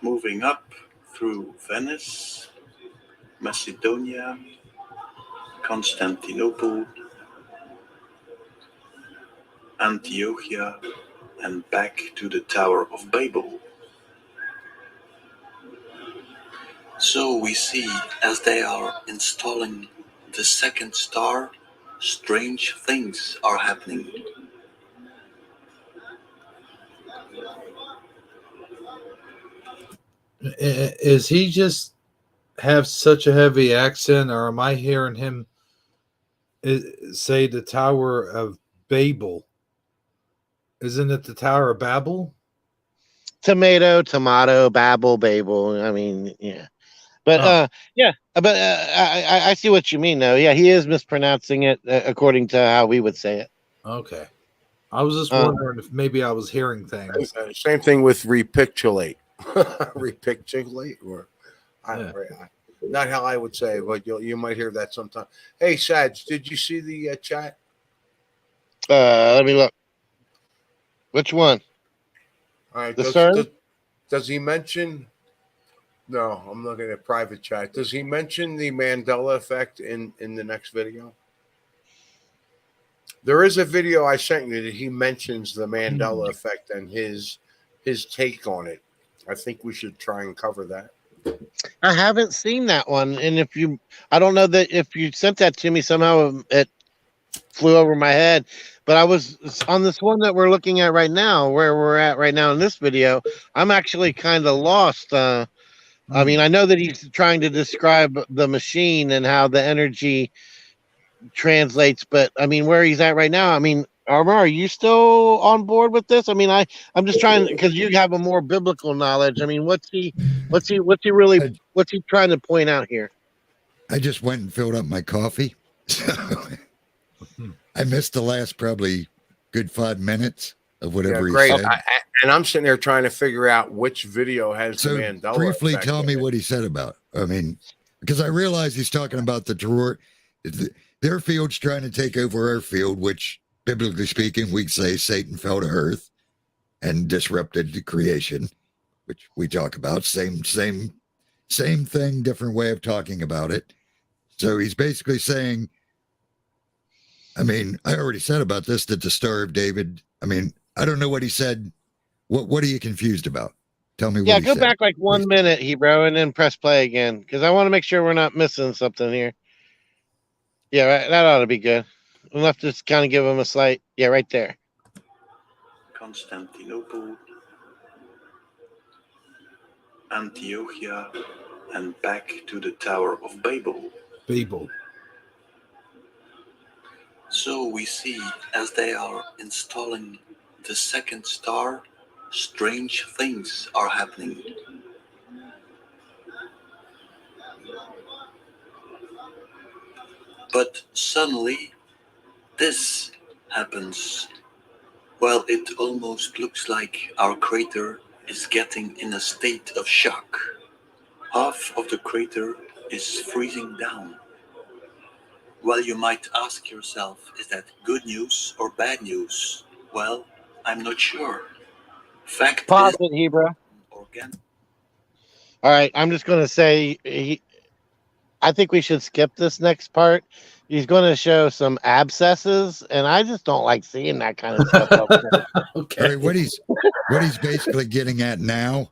Moving up through Venice, Macedonia, Constantinople, Antiochia, and back to the Tower of Babel. So we see, as they are installing the second star, strange things are happening. Is he just have such a heavy accent, or am I hearing him say the Tower of Babel? Isn't it the Tower of Babel? Tomato, Babel. I mean, yeah. But I see what you mean, though. Yeah, he is mispronouncing it according to how we would say it. Okay. I was just wondering if maybe I was hearing things. Same thing with repictulate. Repictulate, or not how I would say, but you might hear that sometime. Hey, Saj, did you see the chat? Let me look. Which one? All right. The Does he mention? No, I'm looking at private chat. Does he mention the Mandela effect in the next video? There is a video I sent you that he mentions the Mandela effect and his take on it. I think we should try and cover that. I haven't seen that one, and I don't know that if you sent that to me somehow, it flew over my head. But I was on this one that we're looking at right now, where we're at right now in this video. I'm actually kind of lost. I mean, I know that he's trying to describe the machine and how the energy translates, but I mean, where he's at right now. I mean, Armor, are you still on board with this? I mean, I'm just trying, because you have a more biblical knowledge. I mean, what's he trying to point out here? I just went and filled up my coffee. So I missed the last probably good 5 minutes of whatever he said. And I'm sitting there trying to figure out which video has so the Mandela briefly effect tell me in it. what he said about. I mean, because I realize he's talking about the drawer. Their field's trying to take over our field, which, biblically speaking, we'd say Satan fell to earth and disrupted the creation, which we talk about. Same thing, different way of talking about it. So he's basically saying, I mean, I already said about this, that the Star of David, I mean, I don't know what he said. What are you confused about? Tell me what he said. Yeah, go back like 1 minute, Hebrew, and then press play again, because I want to make sure we're not missing something here. Yeah, right, that ought to be good. We'll have to just kind of give him a slight, yeah, right there. Constantinople, Antiochia, and back to the Tower of Babel. So we see, as they are installing the second star, strange things are happening. But suddenly, this happens. Well, it almost looks like our crater is getting in a state of shock. Half of the crater is freezing down. Well, you might ask yourself, is that good news or bad news? Well, I'm not sure. Fact Pause is, it, Hebrew. organic. All right, I'm just going to say I think we should skip this next part. He's going to show some abscesses, and I just don't like seeing that kind of stuff up there. Okay. All right, what he's basically getting at now,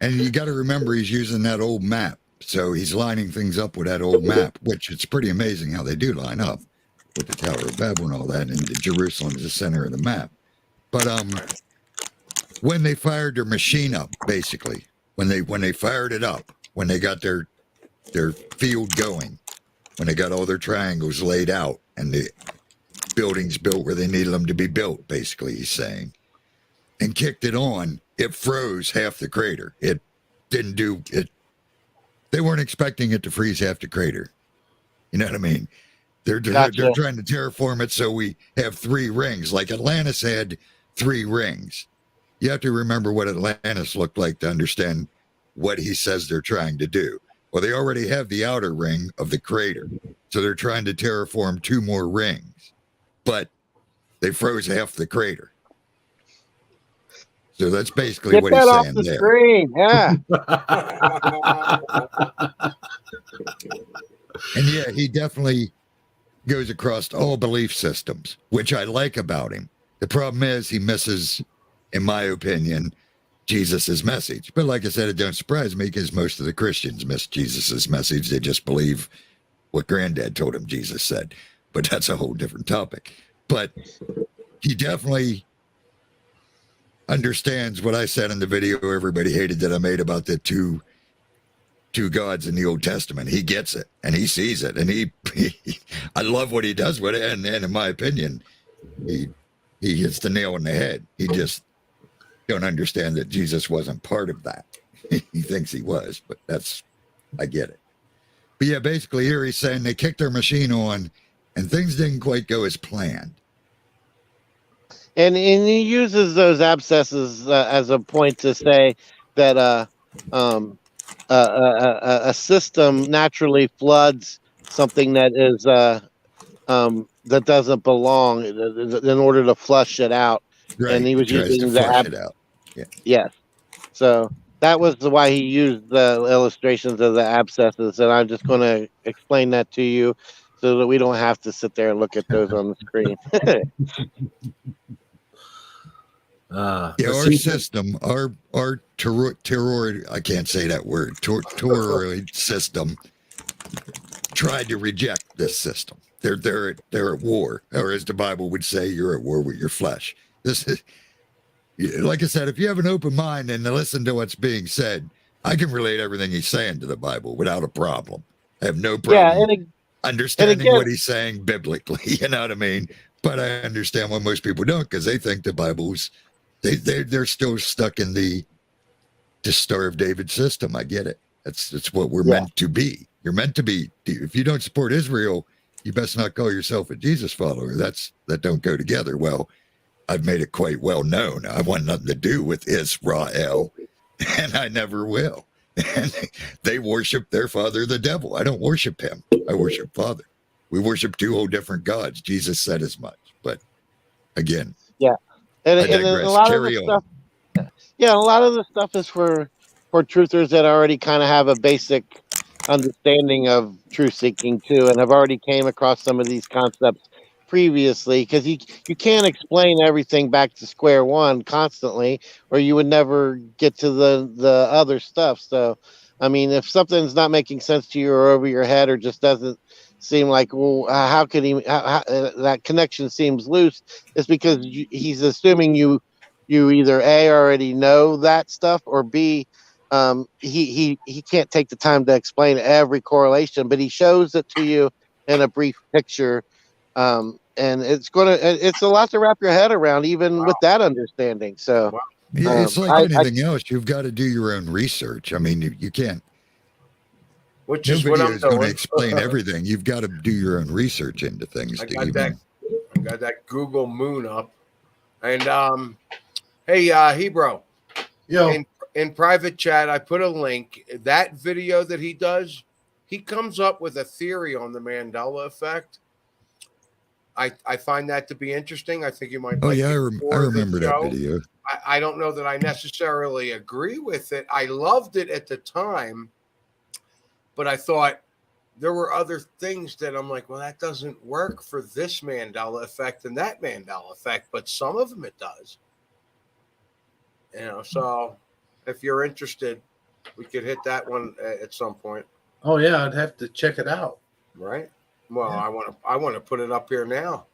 and you got to remember he's using that old map, so he's lining things up with that old map, which it's pretty amazing how they do line up with the Tower of Babel and all that, and Jerusalem is the center of the map. But when they fired their machine up, basically, when they fired it up, when they got their field going, when they got all their triangles laid out and the buildings built where they needed them to be built, basically, he's saying, and kicked it on, it froze half the crater. It didn't do it. They weren't expecting it to freeze half the crater. You know what I mean? They're trying to terraform it so we have 3 rings, like Atlantis had 3 rings. You have to remember what Atlantis looked like to understand what he says they're trying to do. Well, they already have the outer ring of the crater, so they're trying to terraform 2 more rings, but they froze half the crater. So that's basically Get what that he's off saying the there. screen. Yeah. And yeah, he definitely goes across all belief systems, which I like about him. The problem is he misses, in my opinion, Jesus's message. But like I said, it don't surprise me because most of the Christians miss Jesus's message. They just believe what Granddad told him Jesus said. But that's a whole different topic. But he definitely understands what I said in the video everybody hated that I made about the two gods in the Old Testament. He gets it and he sees it, and he I love what he does with it. And in my opinion, he hits the nail on the head. He just don't understand that Jesus wasn't part of that. He thinks he was, but I get it. But yeah, basically here he's saying they kicked their machine on and things didn't quite go as planned. And he uses those abscesses as a point to say that a system naturally floods something that is that doesn't belong in order to flush it out. Right. And he was using the flush it out. Yeah. Yes. So that was why he used the illustrations of the abscesses, and I'm just going to explain that to you so that we don't have to sit there and look at those on the screen. Our system, our toroid, I can't say that word, toroid system tried to reject this system. They're at war, or as the Bible would say, you're at war with your flesh. This is, like I said, if you have an open mind and listen to what's being said, I can relate everything he's saying to the Bible without a problem. I have no problem understanding what he's saying biblically. You know what I mean? But I understand why most people don't, because they think the Bible's they're still stuck in the Star of David system. I get it. That's what we're meant to be. You're meant to be. If you don't support Israel, you best not call yourself a Jesus follower. That don't go together. Well, I've made it quite well known. I want nothing to do with Israel, and I never will. And they worship their father, the devil. I don't worship him. I worship Father. We worship 2 whole different gods. Jesus said as much. But again, and a lot of the stuff, a lot of the stuff is for truthers that already kind of have a basic understanding of truth seeking too, and have already came across some of these concepts previously, because you can't explain everything back to square one constantly, or you would never get to the other stuff. So, I mean, if something's not making sense to you or over your head, or just doesn't seem like, well, how could he? That connection seems loose. It's because he's assuming you either A, already know that stuff, or B, he can't take the time to explain every correlation, but he shows it to you in a brief picture. And it's a lot to wrap your head around, even with that understanding. So it's like anything else. You've got to do your own research. I mean, you can't. Which no is video what I'm is going to doing. explain everything. You've got to do your own research into things. I got that Google Moon up, and hey, Hebrew. Yo. In private chat, I put a link. That video that he does, he comes up with a theory on the Mandela effect. I find that to be interesting. I think you might. Oh, yeah, I remember that video. I don't know that I necessarily agree with it. I loved it at the time, but I thought there were other things that I'm like, well, that doesn't work for this Mandela effect and that Mandela effect, but some of them it does. So if you're interested, we could hit that one at some point. Oh yeah, I'd have to check it out. Right. Well, Yeah. I want to put it up here now.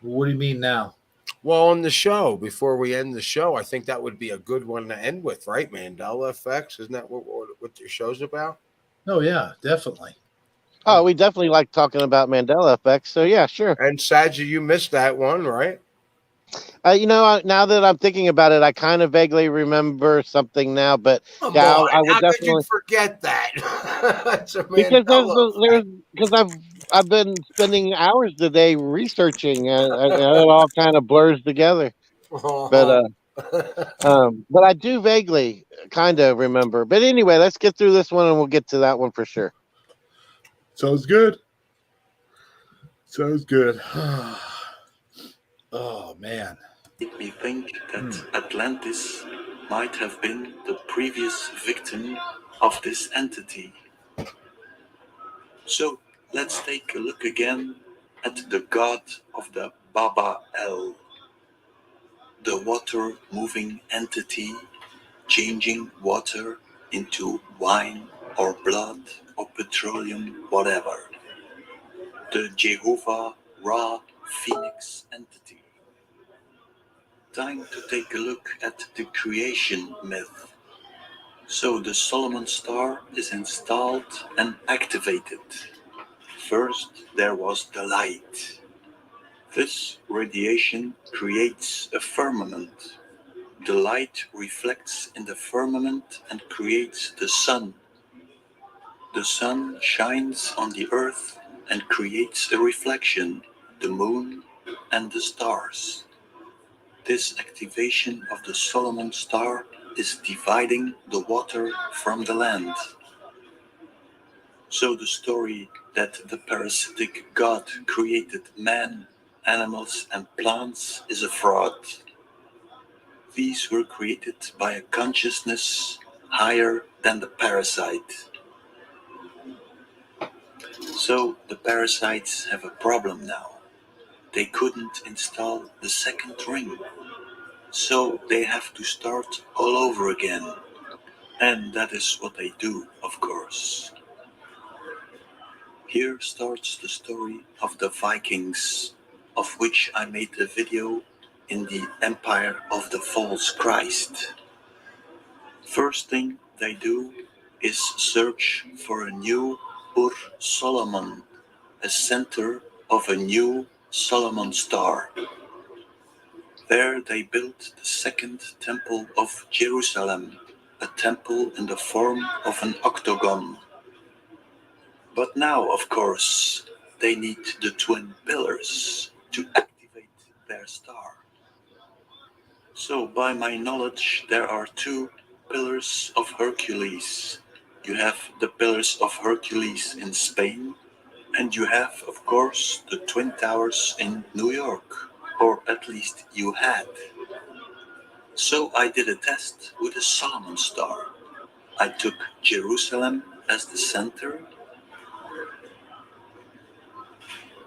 What do you mean now? Well, on the show, before we end the show, I think that would be a good one to end with, right? Mandela effects. Isn't that what your show's about? Oh yeah, definitely. Oh, we definitely like talking about Mandela effects. So yeah, sure. And Saja, you missed that one, right? Now that I'm thinking about it, I kind of vaguely remember something now. But Come yeah, on. I would How could you definitely, forget that? That's a because Mandela effect. I've been spending hours today researching, and it all kind of blurs together. But but I do vaguely kind of remember. But anyway, let's get through this one, and we'll get to that one for sure. Sounds good. Sounds good. Oh man. Made me think that Atlantis might have been the previous victim of this entity. So let's take a look again at the god of the Baba El, the water-moving entity changing water into wine or blood or petroleum, whatever. The Jehovah Ra Phoenix entity. Time to take a look at the creation myth. So the Solomon star is installed and activated. First there was the light. This radiation creates a firmament. The light reflects in the firmament and creates the sun. The sun shines on the earth and creates a reflection, the moon and the stars. This activation of the Solomon star is dividing the water from the land. So the story that the parasitic god created man, animals and plants is a fraud. These were created by a consciousness higher than the parasite. So the parasites have a problem now. They couldn't install the second ring. So they have to start all over again. And that is what they do, of course. Here starts the story of the Vikings, of which I made a video in the Empire of the False Christ. First thing they do is search for a new Ur Solomon, a center of a new Solomon star. There they built the second temple of Jerusalem, a temple in the form of an octagon. But now, of course, they need the twin pillars to activate their star. So, by my knowledge, there are two Pillars of Hercules. You have the Pillars of Hercules in Spain, and you have, of course, the Twin Towers in New York, or at least you had. So I did a test with a Solomon star. I took Jerusalem as the center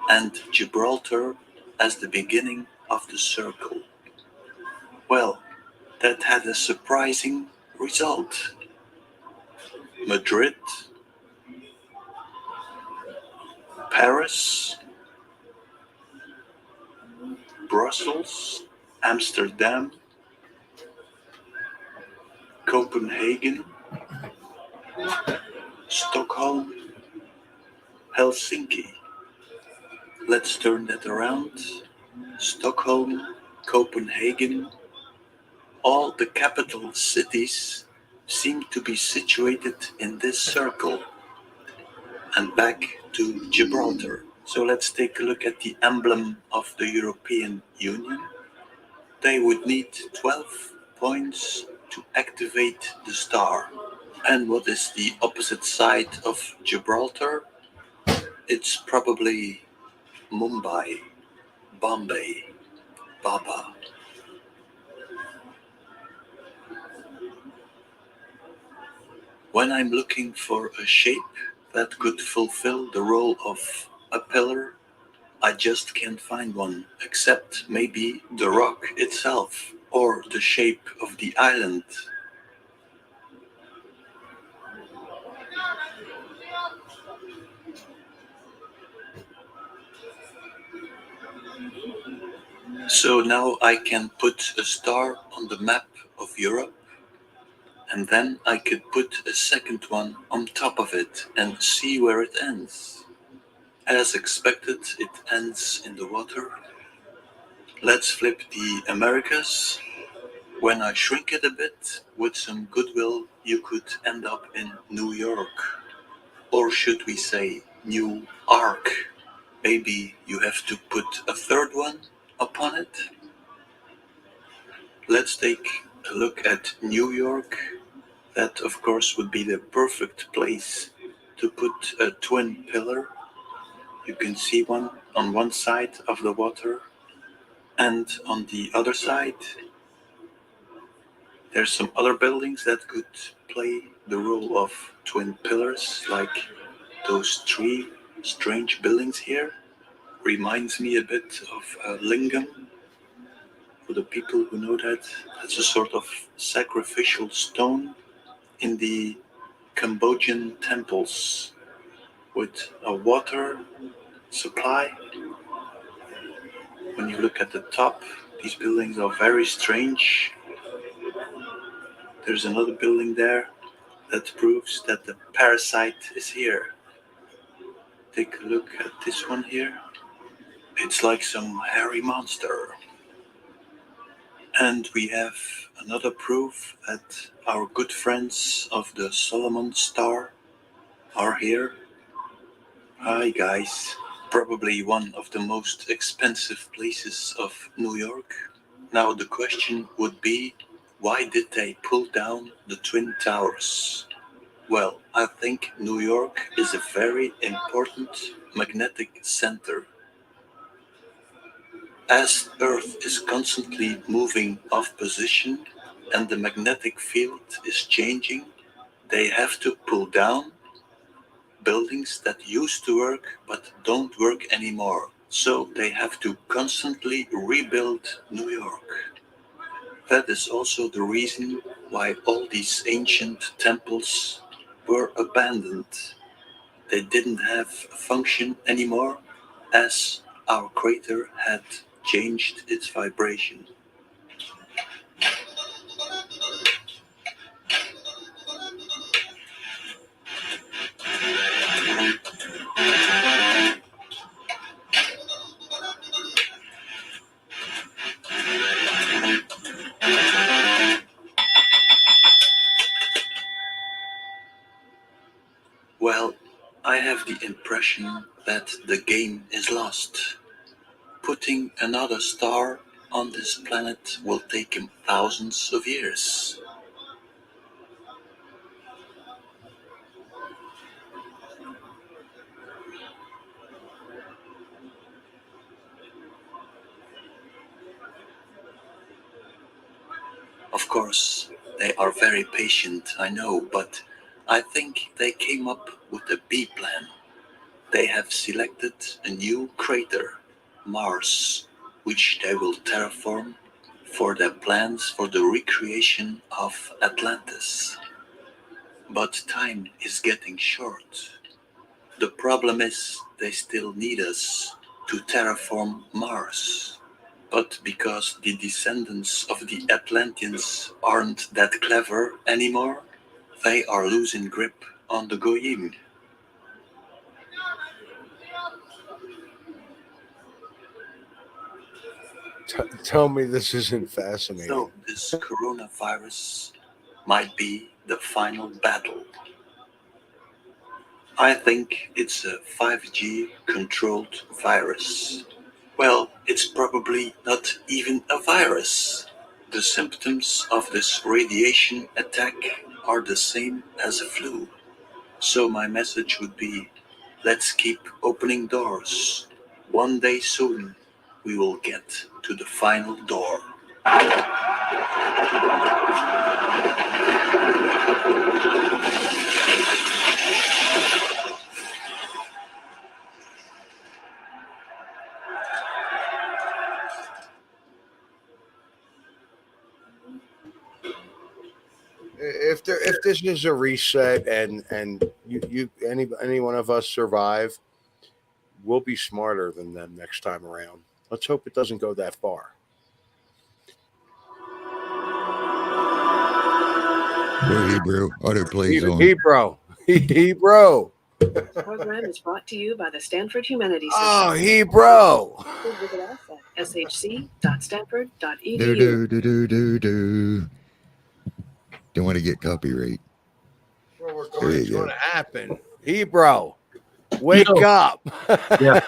and Gibraltar as the beginning of the circle. Well, that had a surprising result. Madrid, Paris, Brussels, Amsterdam, Copenhagen, Stockholm, Helsinki. Let's turn that around. Stockholm, Copenhagen, all the capital cities seem to be situated in this circle. And back to Gibraltar. So let's take a look at the emblem of the European Union. They would need 12 points to activate the star. And what is the opposite side of Gibraltar? It's probably Mumbai, Bombay, Baba. When I'm looking for a shape that could fulfill the role of a pillar, I just can't find one, except maybe the rock itself or the shape of the island. So now I can put a star on the map of Europe, and then I could put a second one on top of it and see where it ends. As expected, it ends in the water. Let's flip the Americas. When I shrink it a bit, with some goodwill, you could end up in New York. Or should we say New Ark? Maybe you have to put a third one upon it. Let's take a look at New York. That, of course, would be the perfect place to put a twin pillar. You can see one on one side of the water, and on the other side, there's some other buildings that could play the role of twin pillars, like those three strange buildings here. Reminds me a bit of lingam. For the people who know that, that's a sort of sacrificial stone in the Cambodian temples with a water supply. When you look at the top, these buildings are very strange. There's another building there that proves that the parasite is here. Take a look at this one here. It's like some hairy monster. And we have another proof that our good friends of the Solomon Star are here. Hi guys, probably one of the most expensive places of New York. Now the question would be, why did they pull down the Twin Towers? Well, I think New York is a very important magnetic center. As Earth is constantly moving off position and the magnetic field is changing, they have to pull down buildings that used to work but don't work anymore. So they have to constantly rebuild New York. That is also the reason why all these ancient temples were abandoned. They didn't have a function anymore as our crater had changed its vibration. Well, I have the impression that the game is lost. Putting another star on this planet will take him thousands of years. Of course, they are very patient, I know, but I think they came up with a B plan. They have selected a new crater, Mars, which they will terraform for their plans for the recreation of Atlantis. But time is getting short. The problem is they still need us to terraform Mars. But because the descendants of the Atlanteans aren't that clever anymore, they are losing grip on the Goyim. Tell me this isn't fascinating. So this coronavirus might be the final battle. I think it's a 5G controlled virus. Well, it's probably not even a virus. The symptoms of this radiation attack are the same as a flu. So my message would be, let's keep opening doors. One day soon, we will get to the final door. if this is a reset and any one of us survive, we'll be smarter than them next time around. Let's hope it doesn't go that far. Whoa, Hebrew. Autoplay's on. Hebrew. This program is brought to you by the Stanford Humanities Center. Oh, Hebrew. Visit us at shc.stanford.edu. Do. Don't want to get copyright. Well, There it's you go. going to happen. Hebrew, wake up. Yeah.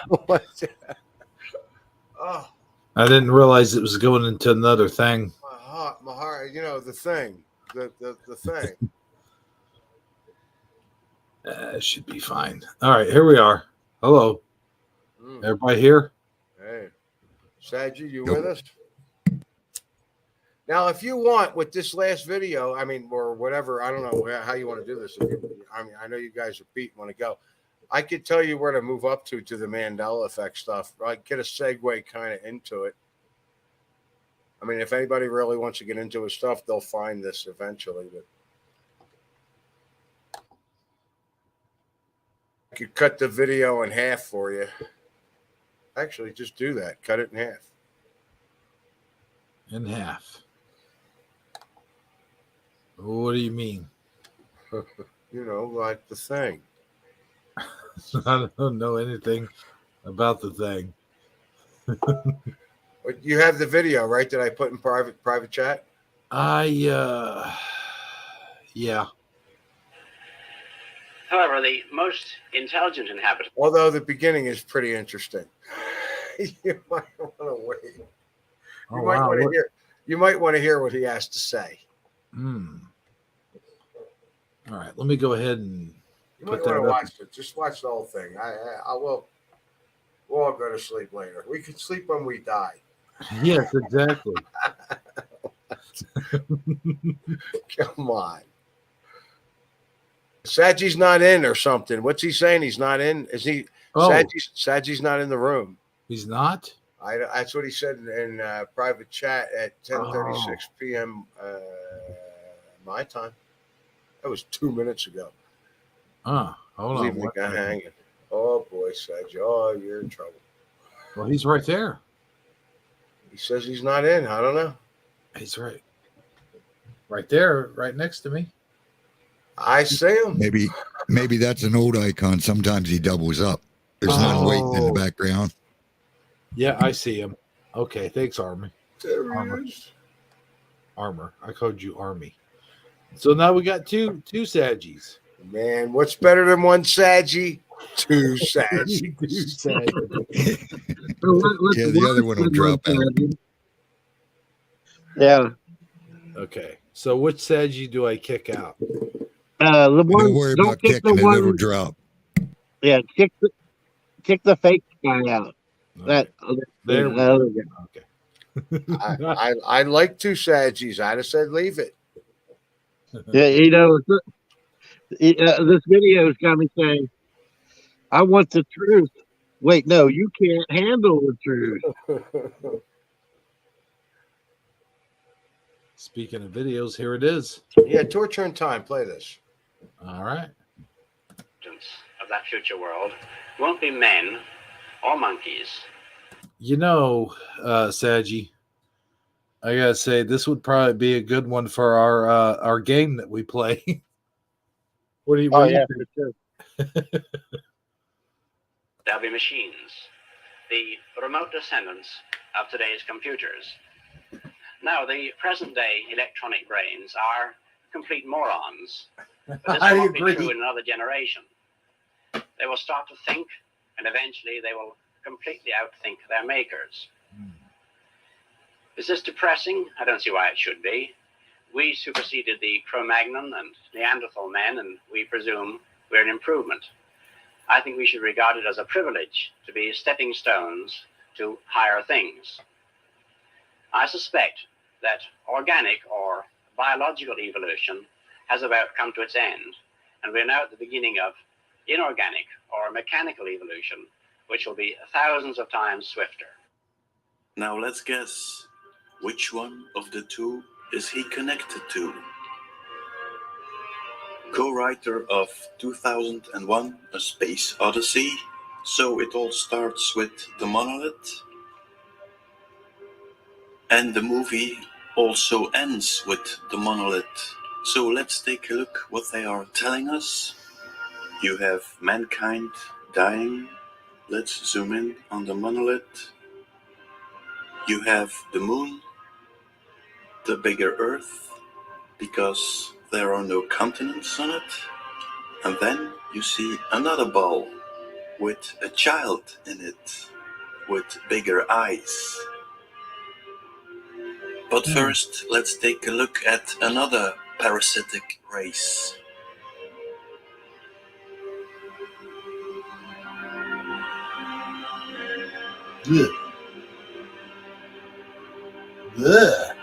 Oh, I didn't realize it was going into another thing. my heart. You know, the thing. The thing. Should be fine. All right, here we are. Hello. Everybody here? Hey, Saji, you Nope. with us? Now, if you want, with this last video, I mean, or whatever, I don't know how you want to do this. I mean, I know you guys are beat and want to go. I could tell you where to move up to the Mandela effect stuff. Like, get a segue kind of into it. I mean, if anybody really wants to get into his stuff, they'll find this eventually. But I could cut the video in half for you. Actually, just do that. Cut it in half. In half. What do you mean? You know, like the thing. I don't know anything about the thing. But you have the video, right? That I put in private chat? Yeah. However, the most intelligent inhabitants. Although the beginning is pretty interesting. You might want to wait. You might want to hear what he has to say. All right, let me go ahead and You might want to watch it. Just watch the whole thing. I will. We'll all go to sleep later. We can sleep when we die. Yes, exactly. Come on. Saji's not in or something. What's he saying? He's not in? Is he? Oh. Saji's not in the room. He's not? That's what he said in private chat at 10:36 p.m. My time. That was 2 minutes ago. Hold on. Leaving the guy hanging. Oh boy, Saji. Oh, you're in trouble. Well, he's right there. He says he's not in. I don't know. He's right. Right there, right next to me. I see him. Maybe that's an old icon. Sometimes he doubles up. There's none waiting in the background. Yeah, I see him. Okay, thanks, Army. There he is. Armor. I called you Army. So now we got two Sagis. Man, what's better than one Saji? Two Saji. Yeah, the other one will drop out. Yeah. Okay, so which Sagi do I kick out? The one, Don't worry don't about kick kicking the it, one. it'll drop. Yeah, kick the fake guy out. Okay. There we go. Okay. I like two Sagis. I'd have said leave it. Yeah, you know, this video's got me saying, I want the truth. Wait, no, you can't handle the truth. Speaking of videos, here it is. Yeah, torture and time. Play this. All right. Of that future world won't be men or monkeys. You know, Sagi, I gotta say this would probably be a good one for our game that we play. What do you? Oh, what do you yeah, think? for sure. There'll be machines, the remote descendants of today's computers. Now, the present-day electronic brains are complete morons. But this I won't agree. be true in another generation. They will start to think, and eventually they will completely outthink their makers. Is this depressing? I don't see why it should be. We superseded the Cro-Magnon and Neanderthal men, and we presume we're an improvement. I think we should regard it as a privilege to be stepping stones to higher things. I suspect that organic or biological evolution has about come to its end, and we're now at the beginning of inorganic or mechanical evolution, which will be thousands of times swifter. Now let's guess, which one of the two is he connected to? co-writer of 2001: A Space Odyssey. So it all starts with the monolith, and the movie also ends with the monolith. So let's take a look what they are telling us. You have mankind dying. Let's zoom in on the monolith. You have the moon, the bigger Earth, because there are no continents on it. And then you see another ball with a child in it, with bigger eyes. But first, let's take a look at another parasitic race. Blech. Blech.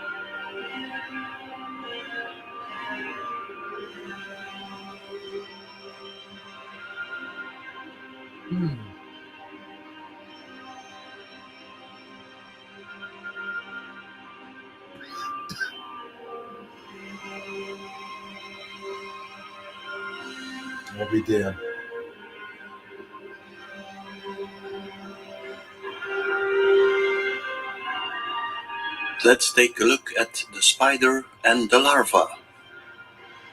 I'll be damned. Let's take a look at the spider and the larva.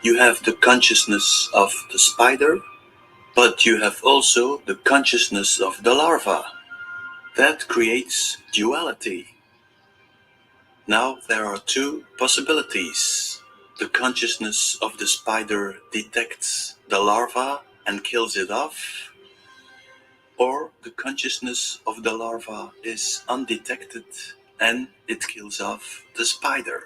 You have the consciousness of the spider, but you have also the consciousness of the larva. That creates duality. Now there are two possibilities. The consciousness of the spider detects the larva and kills it off, or the consciousness of the larva is undetected and it kills off the spider.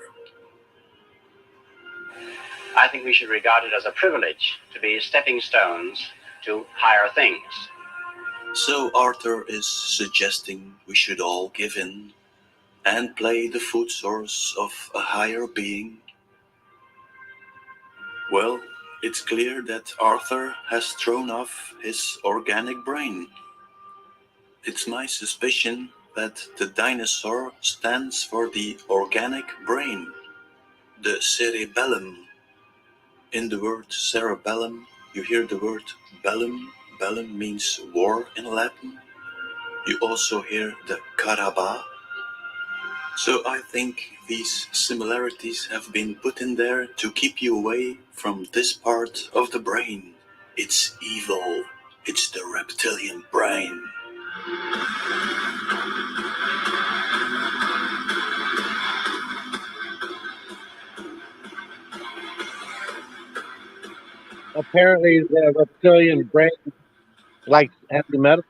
I think we should regard it as a privilege to be stepping stones to higher things. So Arthur is suggesting we should all give in and play the food source of a higher being. Well, it's clear that Arthur has thrown off his organic brain. It's my suspicion that the dinosaur stands for the organic brain, the cerebellum. In the word cerebellum, you hear the word bellum. Bellum means war in Latin. You also hear the caraba. So I think these similarities have been put in there to keep you away from this part of the brain. It's evil. It's the reptilian brain. Apparently, the reptilian brain likes heavy metal.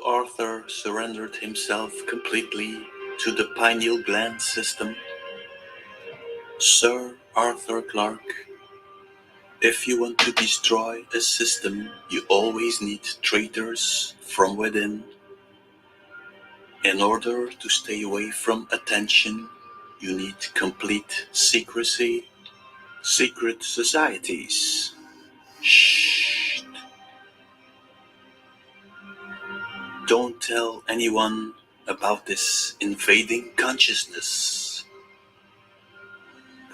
So Arthur surrendered himself completely to the pineal gland system. Sir Arthur Clarke, if you want to destroy a system, you always need traitors from within. In order to stay away from attention, you need complete secrecy. Secret societies. Shh. Don't tell anyone about this invading consciousness.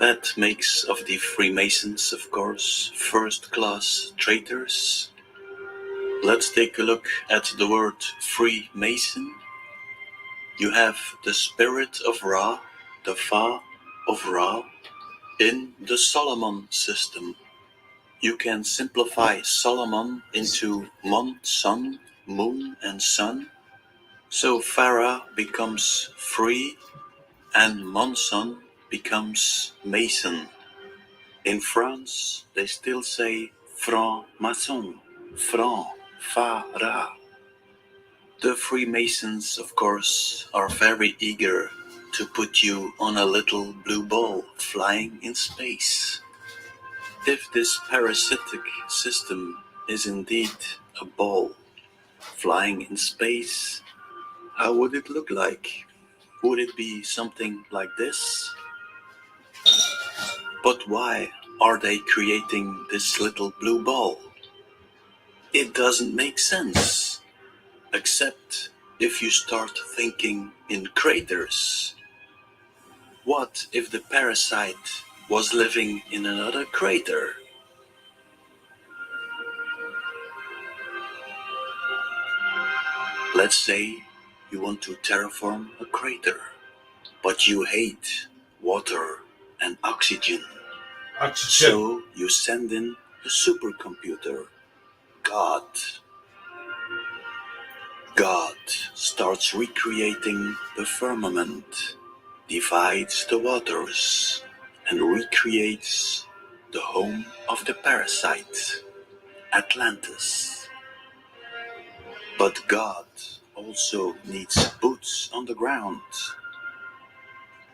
That makes of the Freemasons, of course, first-class traitors. Let's take a look at the word Freemason. You have the spirit of Ra, the Fa of Ra, in the Solomon system. You can simplify Solomon into Mon, Sun, Moon, and Sun. So Farah becomes free and Monson becomes Mason. In France, they still say franc-maçon, franc, Farah. The Freemasons, of course, are very eager to put you on a little blue ball flying in space. If this parasitic system is indeed a ball flying in space, how would it look like? Would it be something like this? But why are they creating this little blue ball? It doesn't make sense, except if you start thinking in craters. What if the parasite was living in another crater? Let's say you want to terraform a crater, but you hate water and oxygen. So you send in a supercomputer, God. God starts recreating the firmament, divides the waters, and recreates the home of the parasite, Atlantis. But God also needs boots on the ground.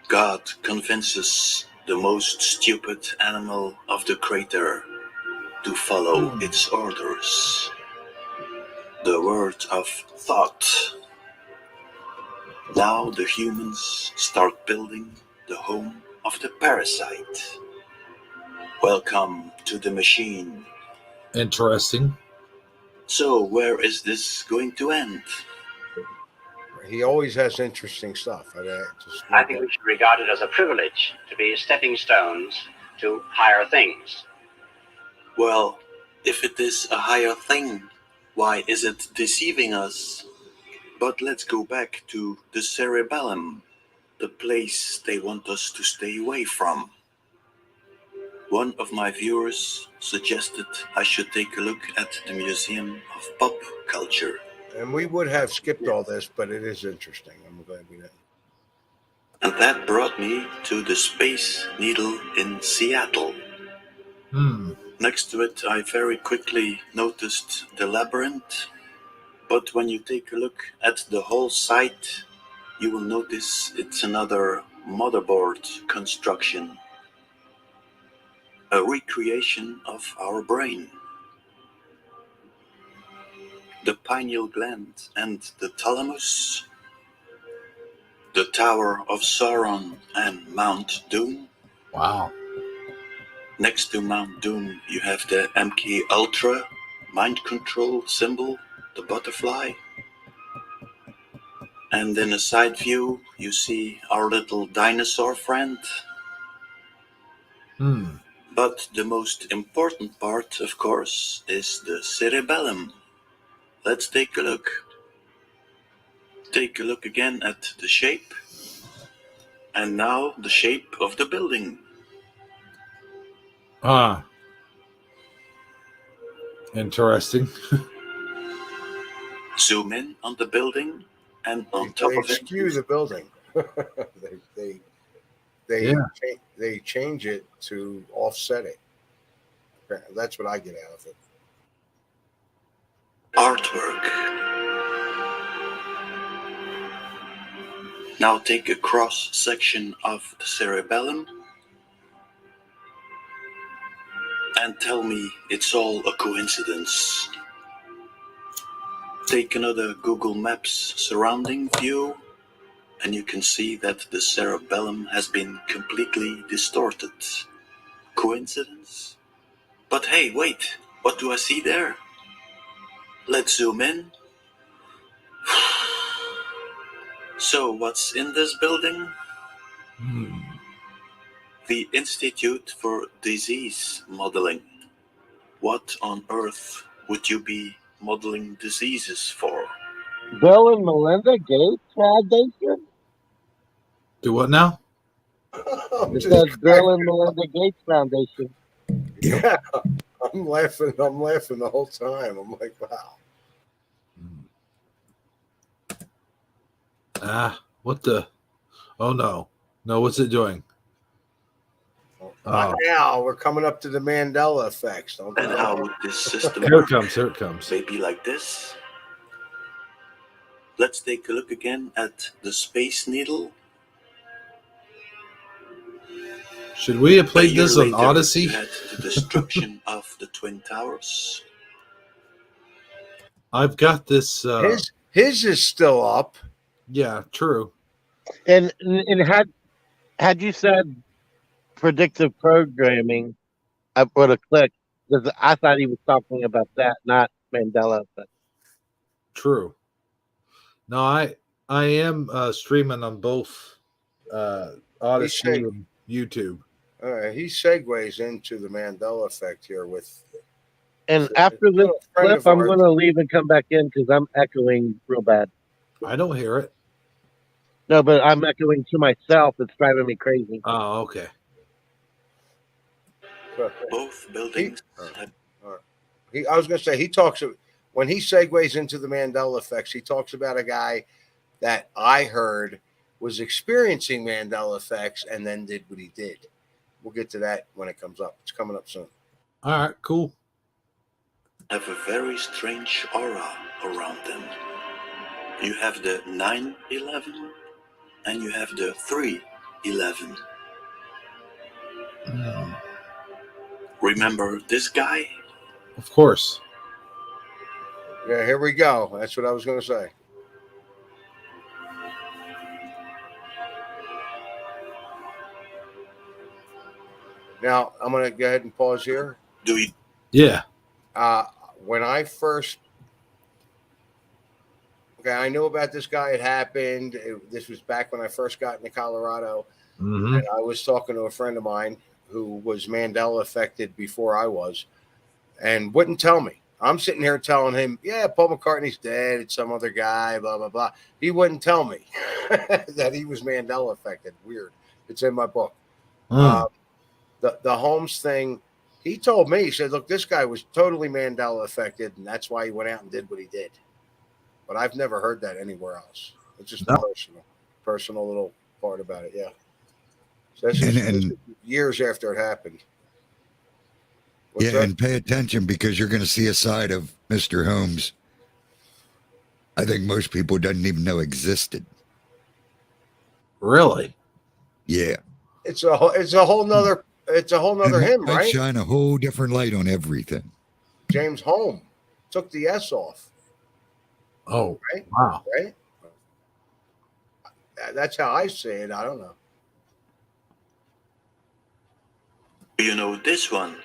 God convinces the most stupid animal of the crater to follow its orders. The word of thought. Now the humans start building the home of the parasite. Welcome to the machine. Interesting. So where is this going to end? He always has interesting stuff. I think we should regard it as a privilege to be stepping stones to higher things. Well, if it is a higher thing, why is it deceiving us? But let's go back to the cerebellum, the place they want us to stay away from. One of my viewers suggested I should take a look at the Museum of Pop Culture. And we would have skipped all this, but it is interesting. I'm glad we didn't. And that brought me to the Space Needle in Seattle. Next to it, I very quickly noticed the labyrinth. But when you take a look at the whole site, you will notice it's another motherboard construction. A recreation of our brain. The pineal gland and the thalamus, the Tower of Sauron and Mount Doom. Wow. Next to Mount Doom, you have the MK Ultra mind control symbol, the butterfly. And in a side view, you see our little dinosaur friend. But the most important part, of course, is the cerebellum. Let's take a look. Take a look again at the shape. And now the shape of the building. Interesting. Zoom in on the building, and on top of it, skew the building. They change it to offset it. That's what I get out of it. Artwork. Now take a cross section of the cerebellum and tell me it's all a coincidence. Take another Google Maps surrounding view and you can see that the cerebellum has been completely distorted. Coincidence? But hey, wait, what do I see there? Let's zoom in. So what's in this building? The Institute for Disease Modeling. What on earth would you be modeling diseases for? Bill and Melinda Gates Foundation? Do what now? It says Bill and Melinda Gates Foundation. Yeah, I'm laughing the whole time. I'm like, wow. What the? Oh no, what's it doing? Not now. We're coming up to the Mandela effects. And how would this system Here work? it comes. Maybe like this. Let's take a look again at the Space Needle. Should we have played this on later, Odyssey? You had the destruction of the Twin Towers. I've got this. His is still up. Yeah, true. And had you said predictive programming, I would have clicked because I thought he was talking about that, not Mandela effect. True. No, I am streaming on both Odyssey and YouTube. All right, he segues into the Mandela effect here with. And after this clip, I'm going to leave and come back in because I'm echoing real bad. I don't hear it. No, but I'm echoing to myself. It's driving me crazy. Oh, okay. Both buildings. I was going to say, he talks, when he segues into the Mandela effects, he talks about a guy that I heard was experiencing Mandela effects and then did what he did. We'll get to that when it comes up. It's coming up soon. All right, cool. Have a very strange aura around them. You have the 9/11 and you have the 3/11. Remember this guy? Of course. Yeah, here we go. That's what I was going to say. Now, I'm going to go ahead and pause here. Do you? Yeah. When I first... Okay, I knew about this guy. It happened. This was back when I first got into Colorado. Mm-hmm. And I was talking to a friend of mine who was Mandela affected before I was and wouldn't tell me. I'm sitting here telling him, yeah, Paul McCartney's dead. It's some other guy, blah, blah, blah. He wouldn't tell me that he was Mandela affected. Weird. It's in my book. The Holmes thing, he told me, he said, look, this guy was totally Mandela affected, and that's why he went out and did what he did. But I've never heard that anywhere else. It's just a personal little part about it, yeah. So that's just years after it happened. What's that? And pay attention because you're going to see a side of Mr. Holmes I think most people doesn't even know existed. Really? Yeah. It's a whole nother him, right? Shine a whole different light on everything. James Holmes took the S off. Oh, right? Wow. Right? That's how I say it. I don't know. You know this one.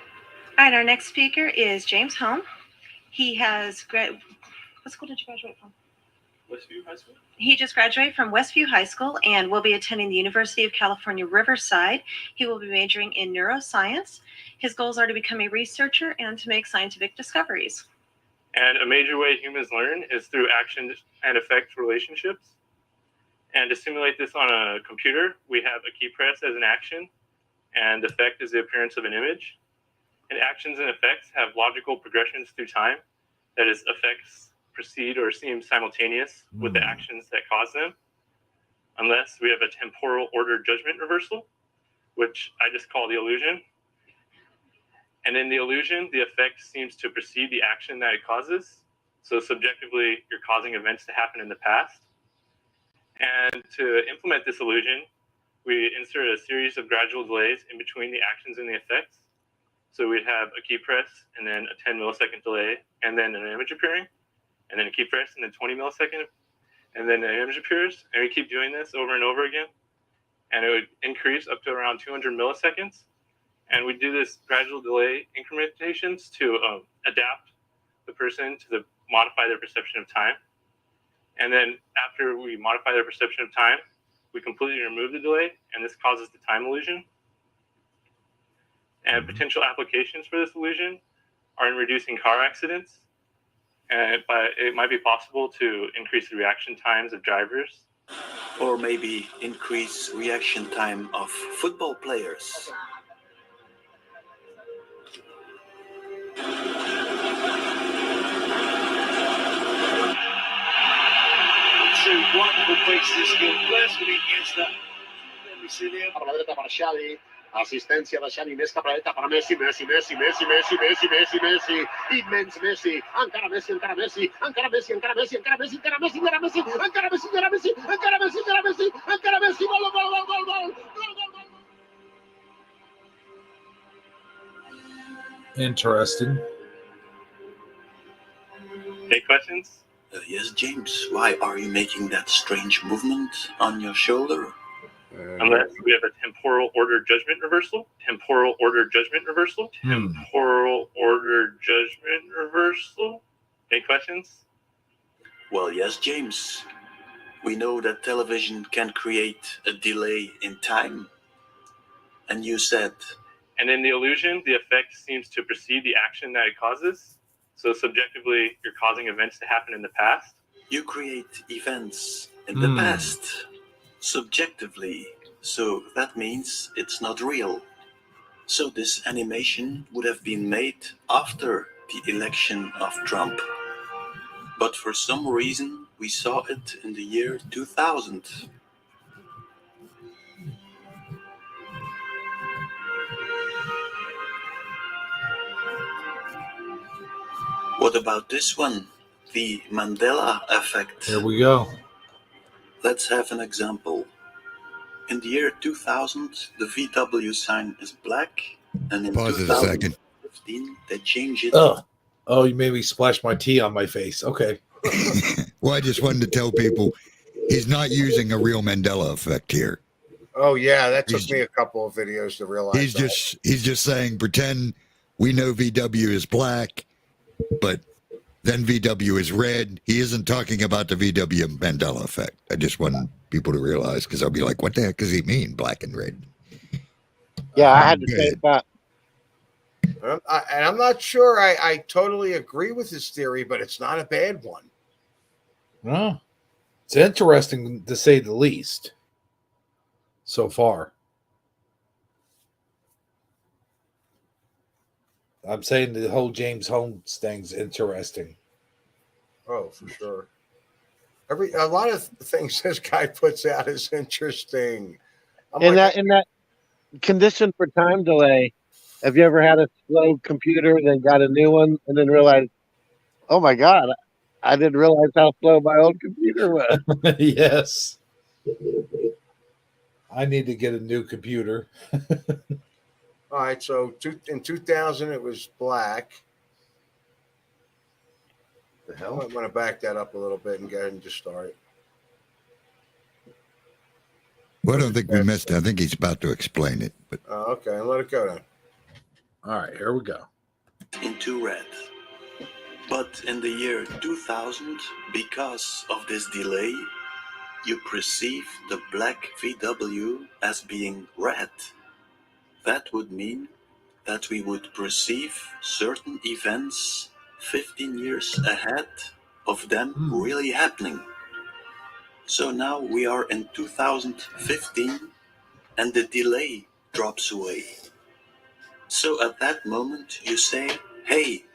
All right, our next speaker is James Holmes. He has what school did you graduate from? Westview High School. He just graduated from Westview High School and will be attending the University of California, Riverside. He will be majoring in neuroscience. His goals are to become a researcher and to make scientific discoveries. And a major way humans learn is through action and effect relationships. And to simulate this on a computer, we have a key press as an action, and effect is the appearance of an image. And actions and effects have logical progressions through time. That is, effects proceed or seem simultaneous with the actions that cause them, unless we have a temporal order judgment reversal, which I just call the illusion. And in the illusion, the effect seems to precede the action that it causes. So subjectively, you're causing events to happen in the past. And to implement this illusion, we insert a series of gradual delays in between the actions and the effects. So we'd have a key press and then a 10 millisecond delay and then an image appearing, and then a key press and then 20 millisecond, and then an image appears. And we keep doing this over and over again. And it would increase up to around 200 milliseconds. And we do this gradual delay incrementations to adapt the person to modify their perception of time. And then after we modify their perception of time, we completely remove the delay, and this causes the time illusion. And potential applications for this illusion are in reducing car accidents. But it might be possible to increase the reaction times of drivers. Or maybe increase reaction time of football players. Two wonderful pieces of skill. First with Iniesta. Then we see there. Per la dreta per Xavi, assistència de Xavi, més cap a la dreta per Messi, Messi, Messi, Messi, Messi, Messi, Messi, Messi, immens Messi, encara Messi, encara Messi, encara Messi, encara Messi, encara Messi, encara Messi, encara Messi, encara Messi, encara Messi, encara Messi, encara Messi, encara Messi, gol, gol, gol, gol, gol, gol, gol, gol. Interesting. Any questions? Yes, James. Why are you making that strange movement on your shoulder? Unless we have a temporal order judgment reversal. Temporal order judgment reversal. Temporal order judgment reversal. Any questions? Well, yes, James. We know that television can create a delay in time. And you said... And in the illusion, the effect seems to precede the action that it causes. So subjectively, you're causing events to happen in the past. You create events in the past, subjectively. So that means it's not real. So this animation would have been made after the election of Trump. But for some reason, we saw it in the year 2000. What about this one? The Mandela effect. Here we go. Let's have an example. In the year 2000, the VW sign is black, and in Pause it a second. 2015, they change it. Oh, you made me splash my tea on my face. Okay. Well, I just wanted to tell people he's not using a real Mandela effect here. Oh yeah, that took me a couple of videos to realize. He's just saying, pretend we know VW is black, but then VW is red. He isn't talking about the VW Mandela effect. I just want people to realize, because I'll be like, what the heck does he mean, black and red? Yeah, I had to say that. And I'm not sure I totally agree with his theory, but it's not a bad one. Well, it's interesting to say the least so far. I'm saying the whole James Holmes thing's interesting. Oh, for sure. A lot of things this guy puts out is interesting. In that condition for time delay, have you ever had a slow computer, then got a new one, and then realized, oh my God, I didn't realize how slow my old computer was? Yes. I need to get a new computer. All right, so in 2000, it was black. The hell? I'm going to back that up a little bit and go ahead and just start. Well, I don't think we missed it. I think he's about to explain it. But okay, let it go then. All right, here we go. Into red. But in the year 2000, because of this delay, you perceive the black VW as being red. That would mean that we would perceive certain events 15 years ahead of them really happening. So now we are in 2015 and the delay drops away. So at that moment you say, hey,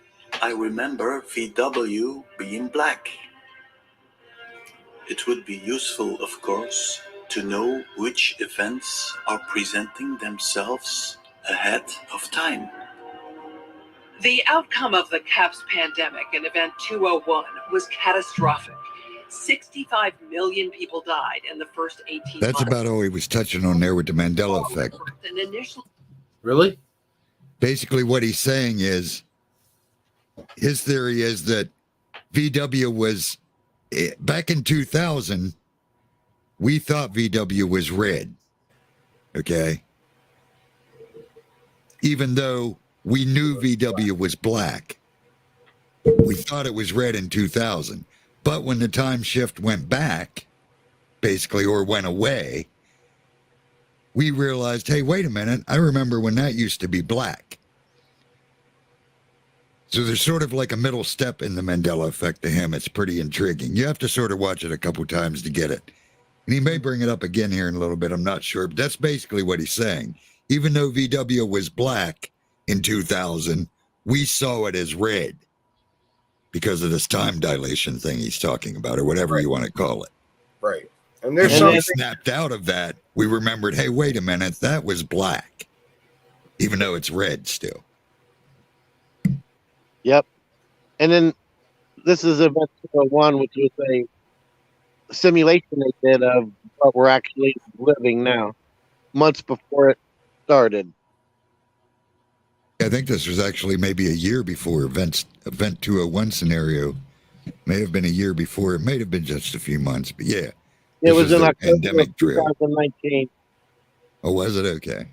I remember VW being black. It would be useful, of course, to know which events are presenting themselves ahead of time. The outcome of the CAPS pandemic in Event 201 was catastrophic. 65 million people died in the first 18 months. That's about all he was touching on there with the Mandela effect. And initially, Really? Basically, what he's saying is his theory is that VW was back in 2000. We thought VW was red. Okay. Even though we knew VW was black, we thought it was red in 2000. But when the time shift went back, basically, or went away, we realized, hey, wait a minute. I remember when that used to be black. So there's sort of like a middle step in the Mandela effect to him. It's pretty intriguing. You have to sort of watch it a couple times to get it. And he may bring it up again here in a little bit. I'm not sure. But that's basically what he's saying. Even though VW was black in 2000, we saw it as red because of this time dilation thing he's talking about, or whatever you want to call it. Right. And there's And something we snapped out of that. We remembered, hey, wait a minute, that was black, even though it's red still. Yep. And then this is event 1, which was a simulation they did of what we're actually living now, months before it started. I think this was actually maybe a year before event 201 scenario. May have been a year before. It may have been just a few months, but yeah. It was in the October pandemic of drill. 2019. Oh, was it? Okay.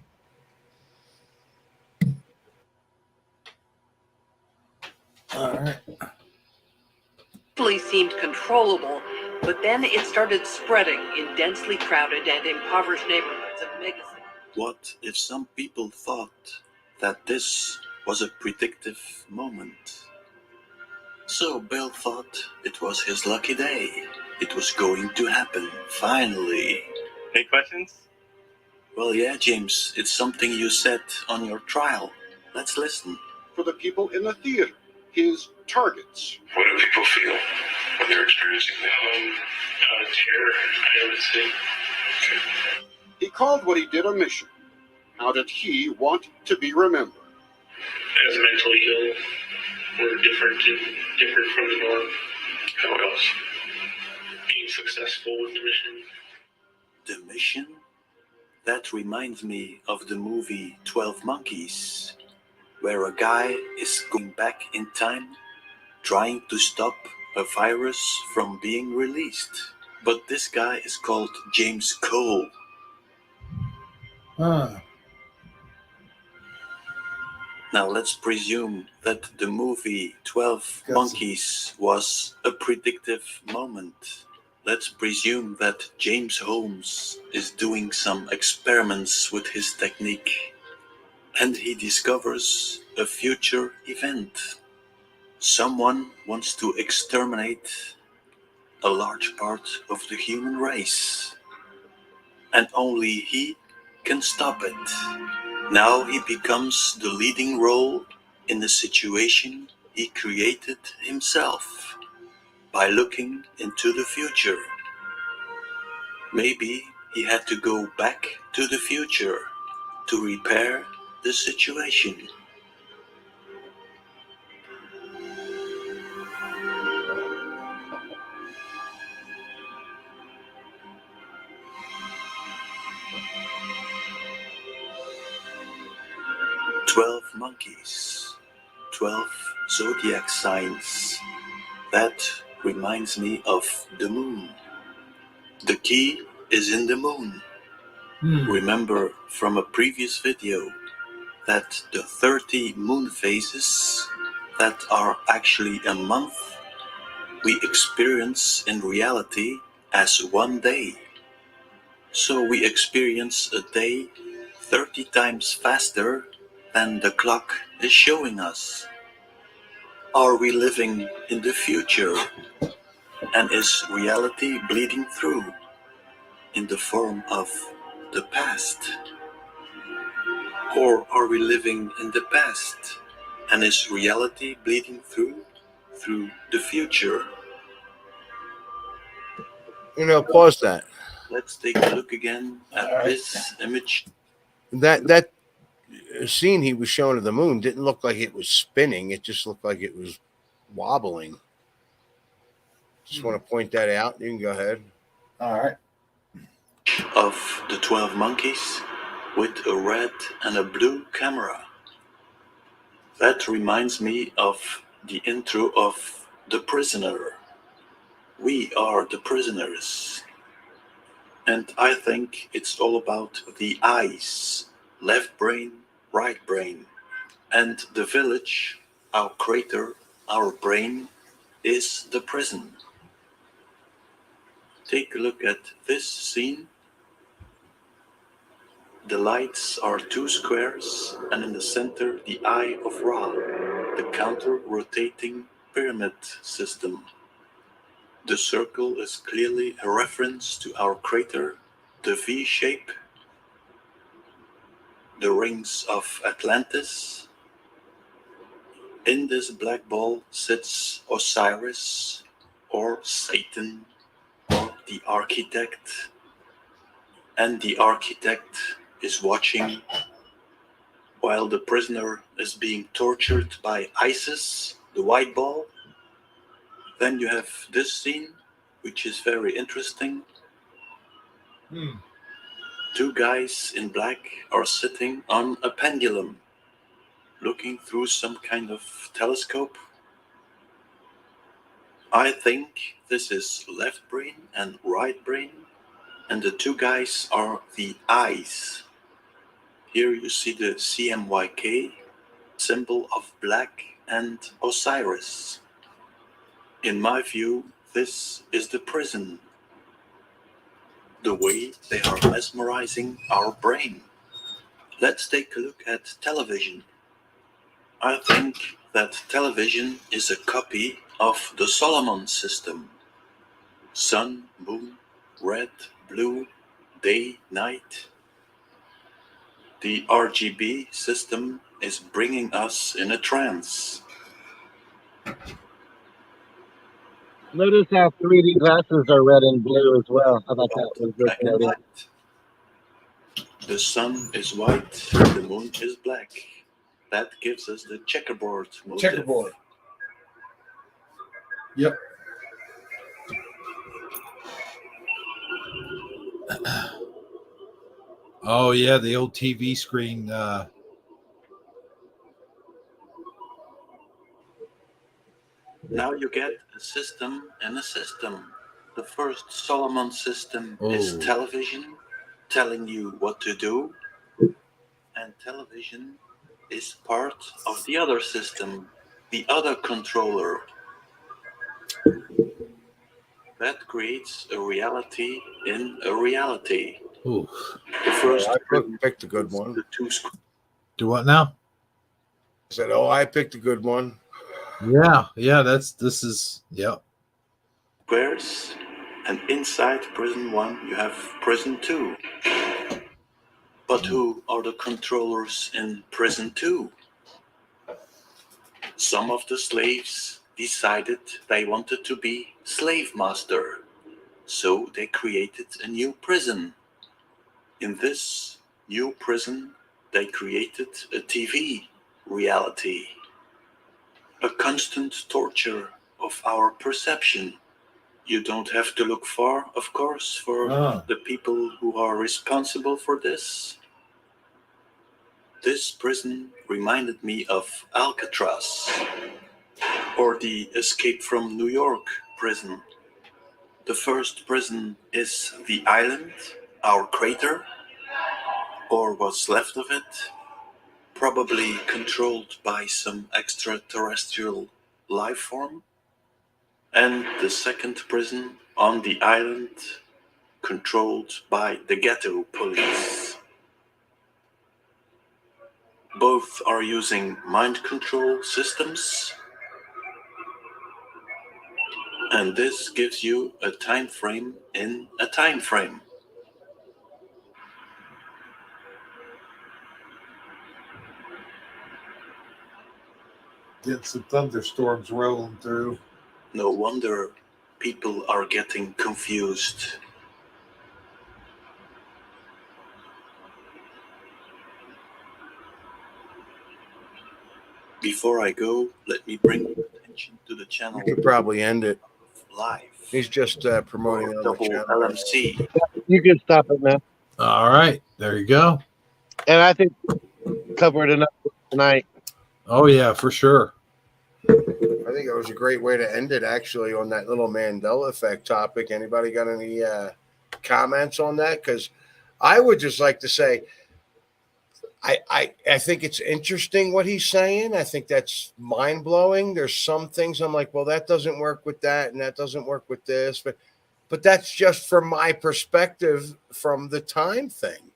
All right. seemed controllable, but then it started spreading in densely crowded and impoverished neighborhoods of megacities. What if some people thought that this was a predictive moment? So Bill thought it was his lucky day. It was going to happen, finally. Any questions? Well, yeah, James, it's something you said on your trial. Let's listen. For the people in the theater, his targets. What do people feel when they're experiencing that? Terror, I would say. Okay. He called what he did a mission. How did he want to be remembered? As mentally ill or different from the norm. How else? Being successful with the mission. The mission? That reminds me of the movie 12 Monkeys, where a guy is going back in time, trying to stop a virus from being released. But this guy is called James Cole. Now let's presume that the movie 12 Monkeys was a predictive moment. Let's presume that James Holmes is doing some experiments with his technique, and he discovers a future event. Someone wants to exterminate a large part of the human race, and only he can stop it. Now he becomes the leading role in the situation he created himself by looking into the future. Maybe he had to go back to the future to repair the situation. "12 monkeys, 12 zodiac signs. That reminds me of the moon. The key is in the moon. Remember from a previous video that the 30 moon phases that are actually a month we experience in reality as one day. So we experience a day 30 times faster than the clock is showing us. Are we living in the future? And is reality bleeding through in the form of the past? Or are we living in the past and is reality bleeding through the future? Pause that. Let's take a look again at this image. That scene he was showing of the moon didn't look like it was spinning. It just looked like it was wobbling. Just want to point that out. You can go ahead. All right. Of the 12 monkeys with a red and a blue camera. That reminds me of the intro of The Prisoner. We are the prisoners. And I think it's all about the eyes, left brain, right brain. And the village, our crater, our brain, is the prison. Take a look at this scene. The lights are two squares, and in the center the Eye of Ra, the counter-rotating pyramid system. The circle is clearly a reference to our crater, the V shape, the rings of Atlantis. In this black ball sits Osiris, or Satan, or the architect, and the architect is watching while the prisoner is being tortured by Isis, the white ball. Then you have this scene, which is very interesting. Two guys in black are sitting on a pendulum, looking through some kind of telescope. I think this is left brain and right brain, and the two guys are the eyes. Here you see the CMYK, symbol of black and Osiris. In my view, this is the prison. The way they are mesmerizing our brain. Let's take a look at television. I think that television is a copy of the Solomon system. Sun, moon, red, blue, day, night. The RGB system is bringing us in a trance. Notice how 3D glasses are red and blue as well. How about that? Was Black and white. The sun is white, the moon is black. That gives us the checkerboard motif. Checkerboard. Yep. Oh yeah, the old TV screen. Now you get a system and a system. The first Solomon system is television, telling you what to do. And television is part of the other system, the other controller. That creates a reality in a reality. Ooh. The first I picked a good one. Do what now? I said, I picked a good one. Yeah, this is Squares, and inside prison 1 you have prison 2. But who are the controllers in prison 2? Some of the slaves decided they wanted to be slave master, so they created a new prison. In this new prison, they created a TV reality, a constant torture of our perception. You don't have to look far, of course, for the people who are responsible for this. This prison reminded me of Alcatraz, or the Escape from New York prison. The first prison is the island, our crater, or what's left of it, probably controlled by some extraterrestrial life form. And the second prison on the island, controlled by the ghetto police. Both are using mind control systems, and this gives you a time frame in a time frame. Get some thunderstorms rolling through. No wonder people are getting confused. Before I go, let me bring your attention to the channel. You could probably end it. live. He's just promoting it on the Double channel. LMC. You can stop it now. All right, there you go. And I think covered enough tonight. Oh yeah, for sure. I think it was a great way to end it, actually, on that little Mandela effect topic. Anybody got any comments on that? Because I would just like to say, I think it's interesting what he's saying. I think that's mind blowing. There's some things I'm like, well, that doesn't work with that, and that doesn't work with this, but that's just from my perspective from the time thing.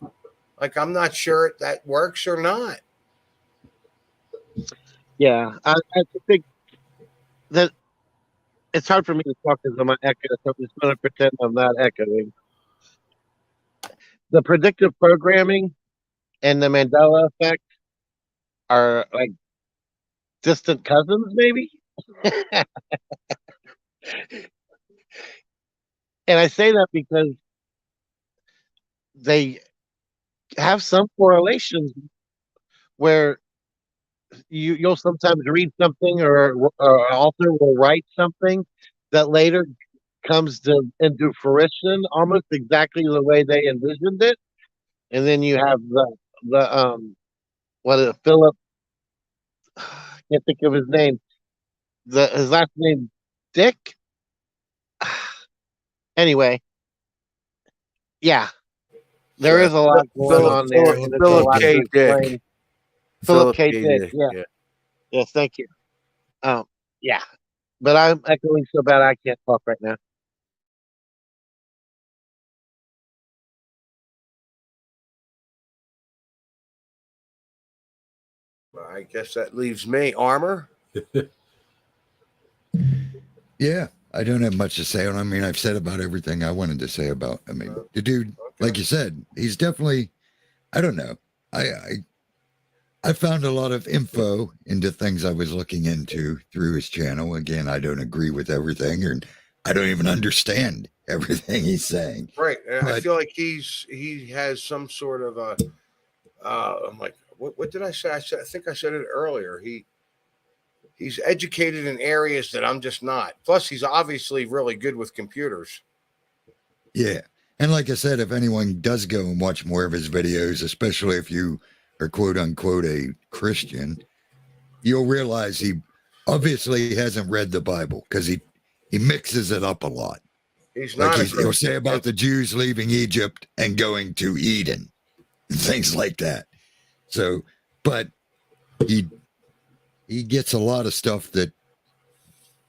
Like, I'm not sure if that works or not. Yeah, I think that it's hard for me to talk because I'm an echo, so I'm just going to pretend I'm not echoing. The predictive programming and the Mandela effect are like distant cousins, maybe. And I say that because they have some correlations where you'll sometimes read something or an author will write something that later comes into fruition almost exactly the way they envisioned it. And then you have Philip, I can't think of his name. His last name, Dick. Anyway, yeah, there is a lot going on there. And there's a lot to explain. Philip K. Dick. Yeah. Yes, thank you. Yeah, but I'm echoing so bad I can't talk right now. I guess that leaves me. Armor? Yeah, I don't have much to say on. I mean, I've said about everything I wanted to say about. I mean, the dude, like you said, he's definitely. I don't know. I found a lot of info into things I was looking into through his channel. Again, I don't agree with everything, or I don't even understand everything he's saying. Right. I feel like he has some sort of a. I'm like, what did I say? I think I said it earlier. He's educated in areas that I'm just not. Plus, he's obviously really good with computers. Yeah. And like I said, if anyone does go and watch more of his videos, especially if you are quote unquote a Christian, you'll realize he obviously hasn't read the Bible because he mixes it up a lot. He's not. He'll say about the Jews leaving Egypt and going to Eden and things like that. So, but he gets a lot of stuff that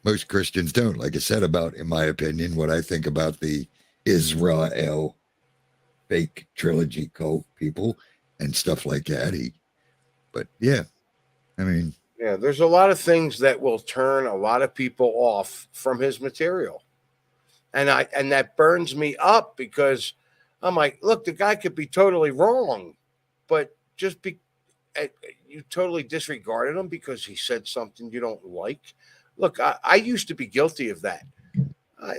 most Christians don't. Like I said about, in my opinion, what I think about the Israel fake trilogy cult people and stuff like that. But yeah, I mean, yeah, there's a lot of things that will turn a lot of people off from his material, and that burns me up because I'm like, look, the guy could be totally wrong, but just you totally disregarded him because he said something you don't like. Look, I used to be guilty of that.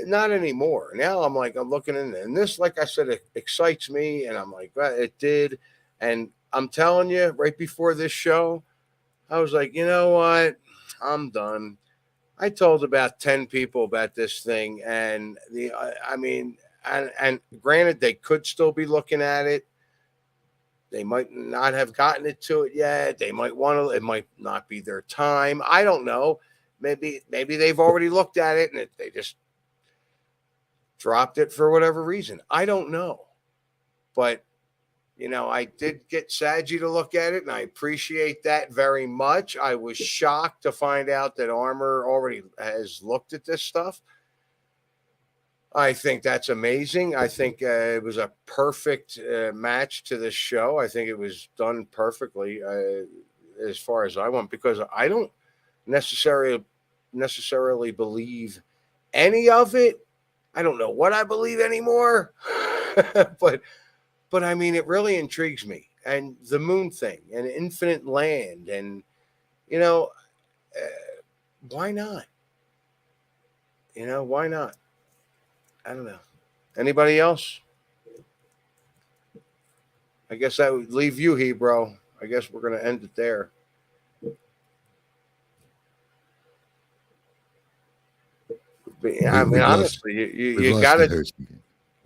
Not anymore. Now I'm looking in, and this, like I said, it excites me, and I'm like, well, it did. And I'm telling you, right before this show, I was like, you know what? I'm done. I told about 10 people about this thing, and and granted, they could still be looking at it. They might not have gotten it to it yet. They might want to. It might not be their time. I don't know. Maybe they've already looked at it and they just dropped it for whatever reason. I don't know. But, I did get Saji to look at it, and I appreciate that very much. I was shocked to find out that Armor already has looked at this stuff. I think that's amazing. I think it was a perfect match to this show. I think it was done perfectly as far as I want, because I don't necessarily believe any of it. I don't know what I believe anymore, but I mean, it really intrigues me. And the moon thing and infinite land, and why not? Why not? I don't know. Anybody else? I guess that would leave you, Hebro. I guess we're going to end it there. We've I mean, honestly, you got to.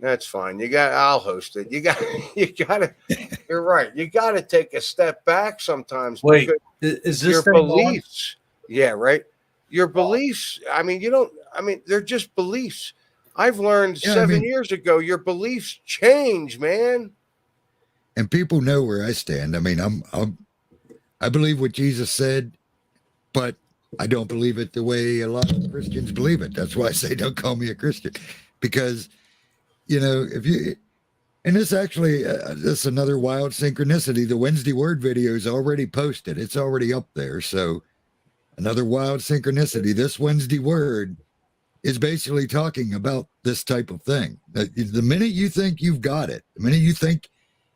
That's fine. I'll host it. You got to. You're right. You got to take a step back sometimes. Wait, is this your thing beliefs? On? Yeah, right. Your beliefs. I mean, they're just beliefs. I've learned 7 years ago. Your beliefs change, man. And people know where I stand. I mean, I believe what Jesus said, but I don't believe it the way a lot of Christians believe it. That's why I say don't call me a Christian, because if you. And this actually, this is another wild synchronicity. The Wednesday Word video is already posted. It's already up there. So another wild synchronicity. This Wednesday Word is basically talking about this type of thing. The minute you think you've got it, the minute you think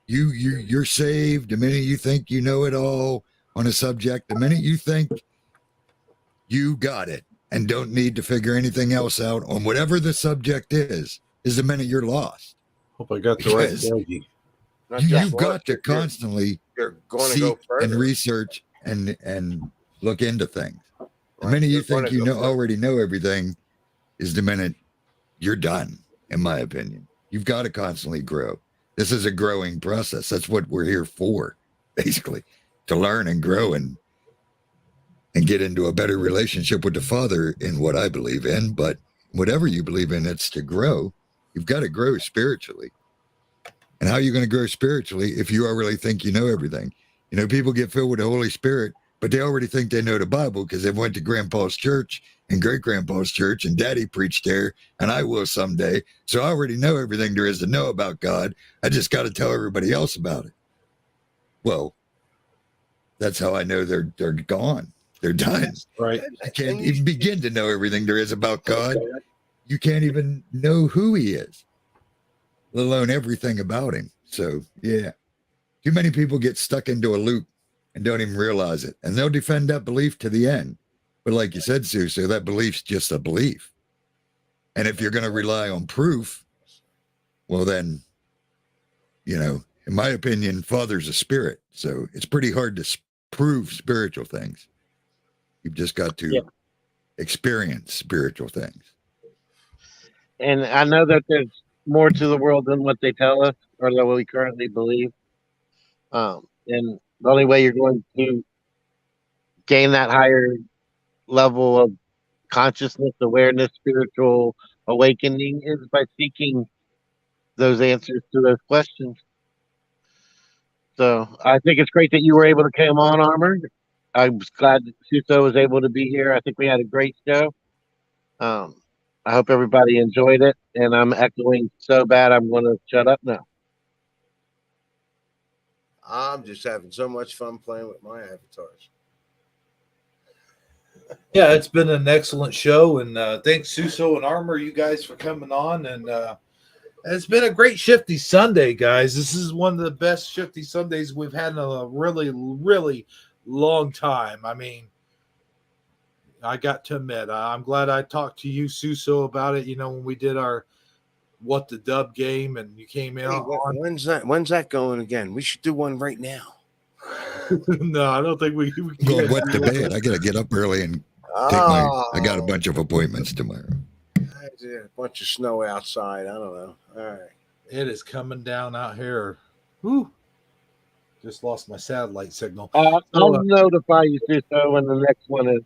you're saved, the minute you think you know it all on a subject, the minute you think you got it and don't need to figure anything else out on whatever the subject is the minute you're lost. Hope I got the right bogey. You've got to constantly seek and research and look into things. The minute you think already know everything is the minute you're done, in my opinion. You've got to constantly grow. This is a growing process. That's what we're here for, basically, to learn and grow and get into a better relationship with the Father in what I believe in. But whatever you believe in, it's to grow. You've got to grow spiritually. And how are you going to grow spiritually if you already think you know everything? People get filled with the Holy Spirit, but they already think they know the Bible because they went to Grandpa's church and great-grandpa's church and Daddy preached there, and I will someday. So I already know everything there is to know about God. I just got to tell everybody else about it. Well, that's how I know they're gone. They're done. Right. I can't even begin to know everything there is about God. You can't even know who he is, let alone everything about him. So, yeah, too many people get stuck into a loop and don't even realize it. And they'll defend that belief to the end. But like you said, Susso, that belief's just a belief. And if you're going to rely on proof, well, then, in my opinion, Father's a spirit. So it's pretty hard to prove spiritual things. You've just got to experience spiritual things. And I know that there's more to the world than what they tell us or that we currently believe. And the only way you're going to gain that higher level of consciousness, awareness, spiritual awakening is by seeking those answers to those questions. So I think it's great that you were able to come on, Armor. I was glad that Susso was able to be here. I think we had a great show. I hope everybody enjoyed it, and I'm echoing so bad I'm going to shut up now. I'm just having so much fun playing with my avatars. Yeah, it's been an excellent show, and thanks Susso and Armor, you guys, for coming on. And it's been a great Shifty Sunday, guys. This is one of the best Shifty Sundays we've had in a really, really long time. I mean, I got to admit, I'm glad I talked to you, Susso, about it. When we did our What the Dub game, and you came in. When's that going again? We should do one right now. No, I don't think we can. Going what to bed? I got to get up early and I got a bunch of appointments tomorrow. A bunch of snow outside. I don't know. All right. It is coming down out here. Whew. Just lost my satellite signal. I'll notify you, Susso, when the next one is.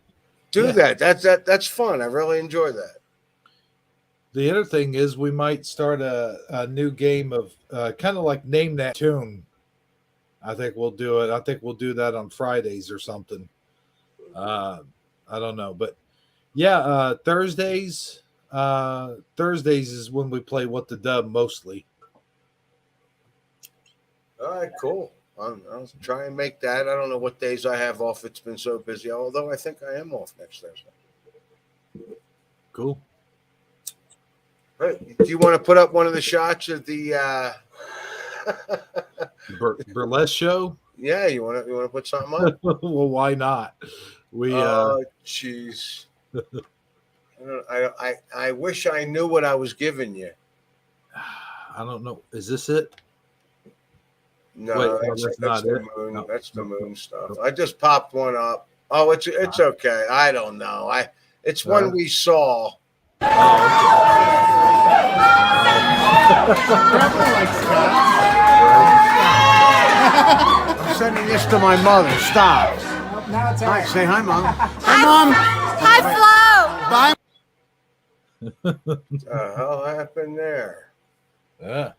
Do that. That's fun. I really enjoy that. The other thing is we might start a new game of kind of like Name That Tune. I think we'll do it. I think we'll do that on Fridays or something. I don't know. But yeah, Thursdays is when we play What the Dub mostly. All right, cool. I'll try and make that. I don't know what days I have off. It's been so busy, although I think I am off next Thursday. Cool. Right. Do you want to put up one of the shots of the burlesque show? Yeah, you want to put something up? Well, why not? Jeez. I wish I knew what I was giving you. I don't know. Is this it? No, that's not the moon. No, that's the moon stuff. I just popped one up. Oh, it's okay. I don't know. It's one we saw. I'm sending this to my mother. Stop. Now it's all Hi, right. say hi, Mom. Hi, Mom. Hi, Flo. Bye. What the hell happened there? Yeah.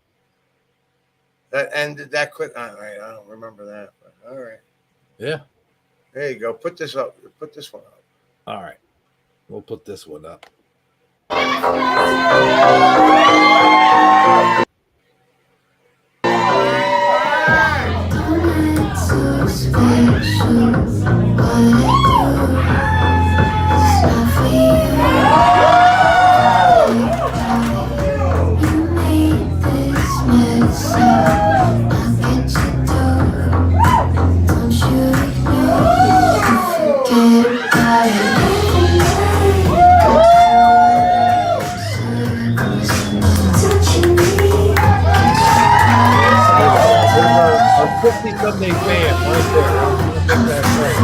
That ended that quick. All right, I don't remember that. But all right. Yeah. There you go. Put this up. Put this one up. All right. We'll put this one up. Shifty Sunday fan right there. I'm gonna make that right.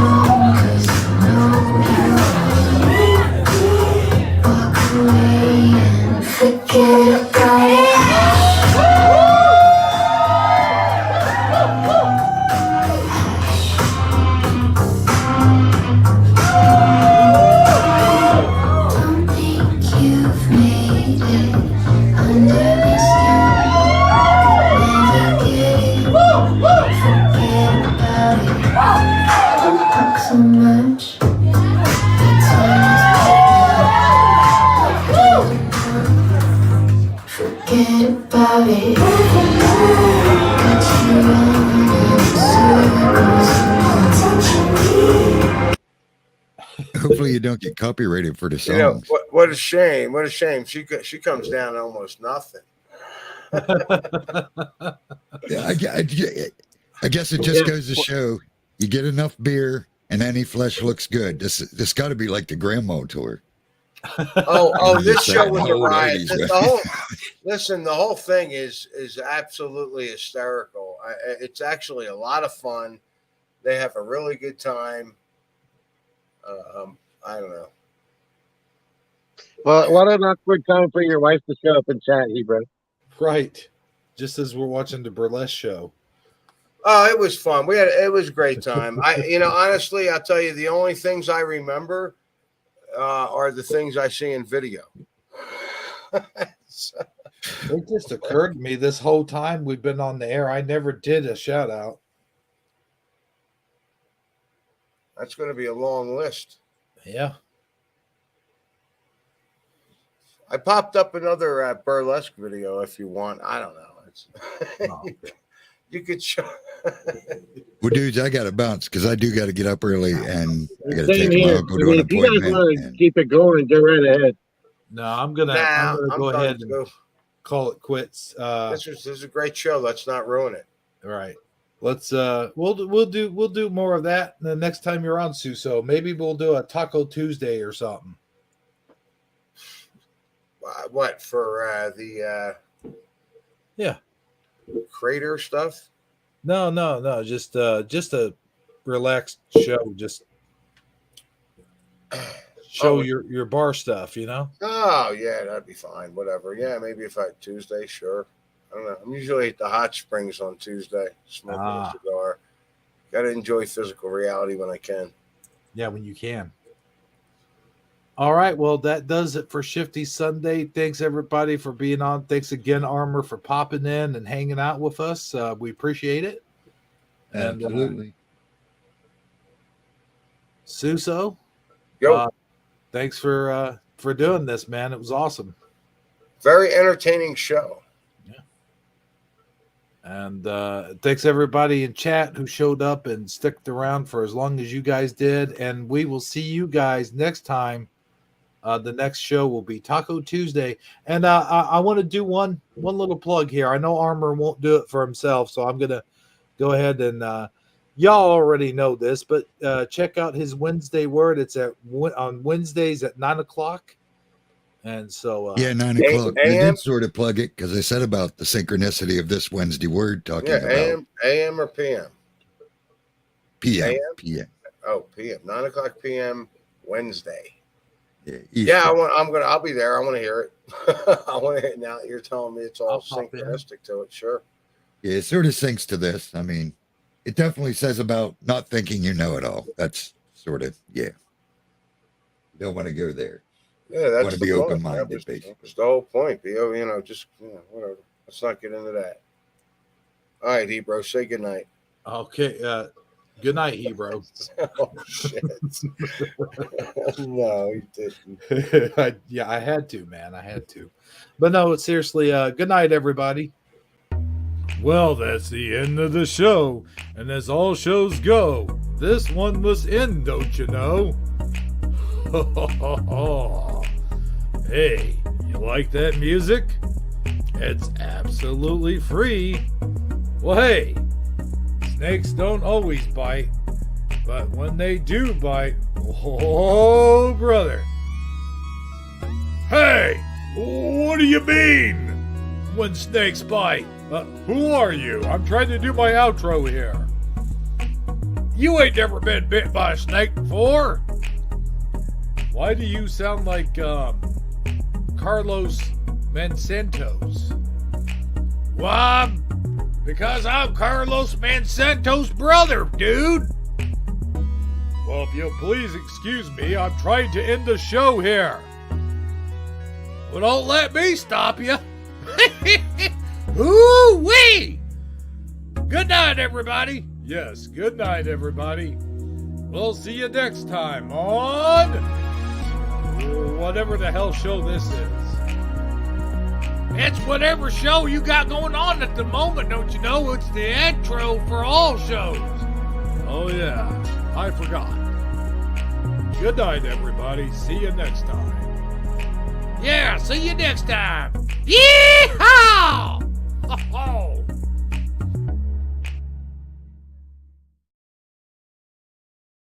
Hopefully you don't get copyrighted for the songs. You know, what a shame. What a shame. She comes down to almost nothing. Yeah, I guess it just goes to show you get enough beer and any flesh looks good. This got to be like the Grandma tour. This show was a Old riot. ladies, Listen, the whole thing is absolutely hysterical. It's actually a lot of fun. They have a really good time. I don't know. Well, what an awkward time for your wife to show up and chat, Hebrew. Right. Just as we're watching the burlesque show. Oh, it was fun. It was a great time. Honestly, I'll tell you, the only things I remember are the things I see in video. So, it just occurred to me this whole time we've been on the air, I never did a shout out. That's going to be a long list. Yeah. I popped up another burlesque video if you want. I don't know. You could show. Well, dudes, I got to bounce because I do got to get up early and I got to Same take my here. uncle to an If you guys appointment. want to keep it going, go right ahead. No, I'm gonna go ahead and call it quits. This is a great show. Let's not ruin it. All right. Let's we'll do more of that the next time you're on, Susso. Maybe we'll do a Taco Tuesday or something. What for the crater stuff? No. Just a relaxed show. Just show your bar stuff, you know? Oh yeah, that'd be fine. Whatever. Yeah, maybe if Tuesday, sure. I don't know. I'm usually at the Hot Springs on Tuesday, smoking a cigar. Got to enjoy physical reality when I can. Yeah, when you can. All right. Well, that does it for Shifty Sunday. Thanks, everybody, for being on. Thanks again, Armor, for popping in and hanging out with us. We appreciate it. Absolutely. Susso, thanks for doing this, man. It was awesome. Very entertaining show. And thanks everybody in chat who showed up and stuck around for as long as you guys did. And we will see you guys next time. The next show will be Taco Tuesday. And I want to do one little plug here. I know Armor won't do it for himself, so I'm going to go ahead and y'all already know this, but check out his Wednesday word. It's on Wednesdays at 9:00. And so, 9:00. I did sort of plug it because I said about the synchronicity of this Wednesday word talking about AM or PM? PM. PM. Oh, PM. 9:00 PM Wednesday. Yeah, I'll be there. I want to hear it. I want to hear it now that you're telling me it's all synchronistic to it. Sure. Yeah, it sort of syncs to this. I mean, it definitely says about not thinking you know it all. That's sort of, yeah. You don't want to go there. Yeah, that's want to be open-minded, basically. That's the whole point. Whatever. Let's not get into that. All right, Hebrew, say goodnight. Okay. Good night, Hebrew. Oh, shit. No, you didn't. I had to, man. I had to. But no, seriously, good night, everybody. Well, that's the end of the show. And as all shows go, this one must end, don't you know? Hey, you like that music? It's absolutely free. Well, hey, snakes don't always bite, but when they do bite, oh, brother. Hey, what do you mean when snakes bite? Who are you? I'm trying to do my outro here. You ain't never been bit by a snake before. Why do you sound like Carlos Mansantos? Why? Because I'm Carlos Mansantos' brother, dude. Well, if you'll please excuse me, I'm trying to end the show here. Well, don't let me stop you. Ooh-wee! Good night, everybody. Yes, good night, everybody. We'll see you next time on whatever the hell show this is. It's whatever show you got going on at the moment, don't you know? It's the intro for all shows. Oh, yeah. I forgot. Good night, everybody. See you next time. Yeah, see you next time. Yeehaw!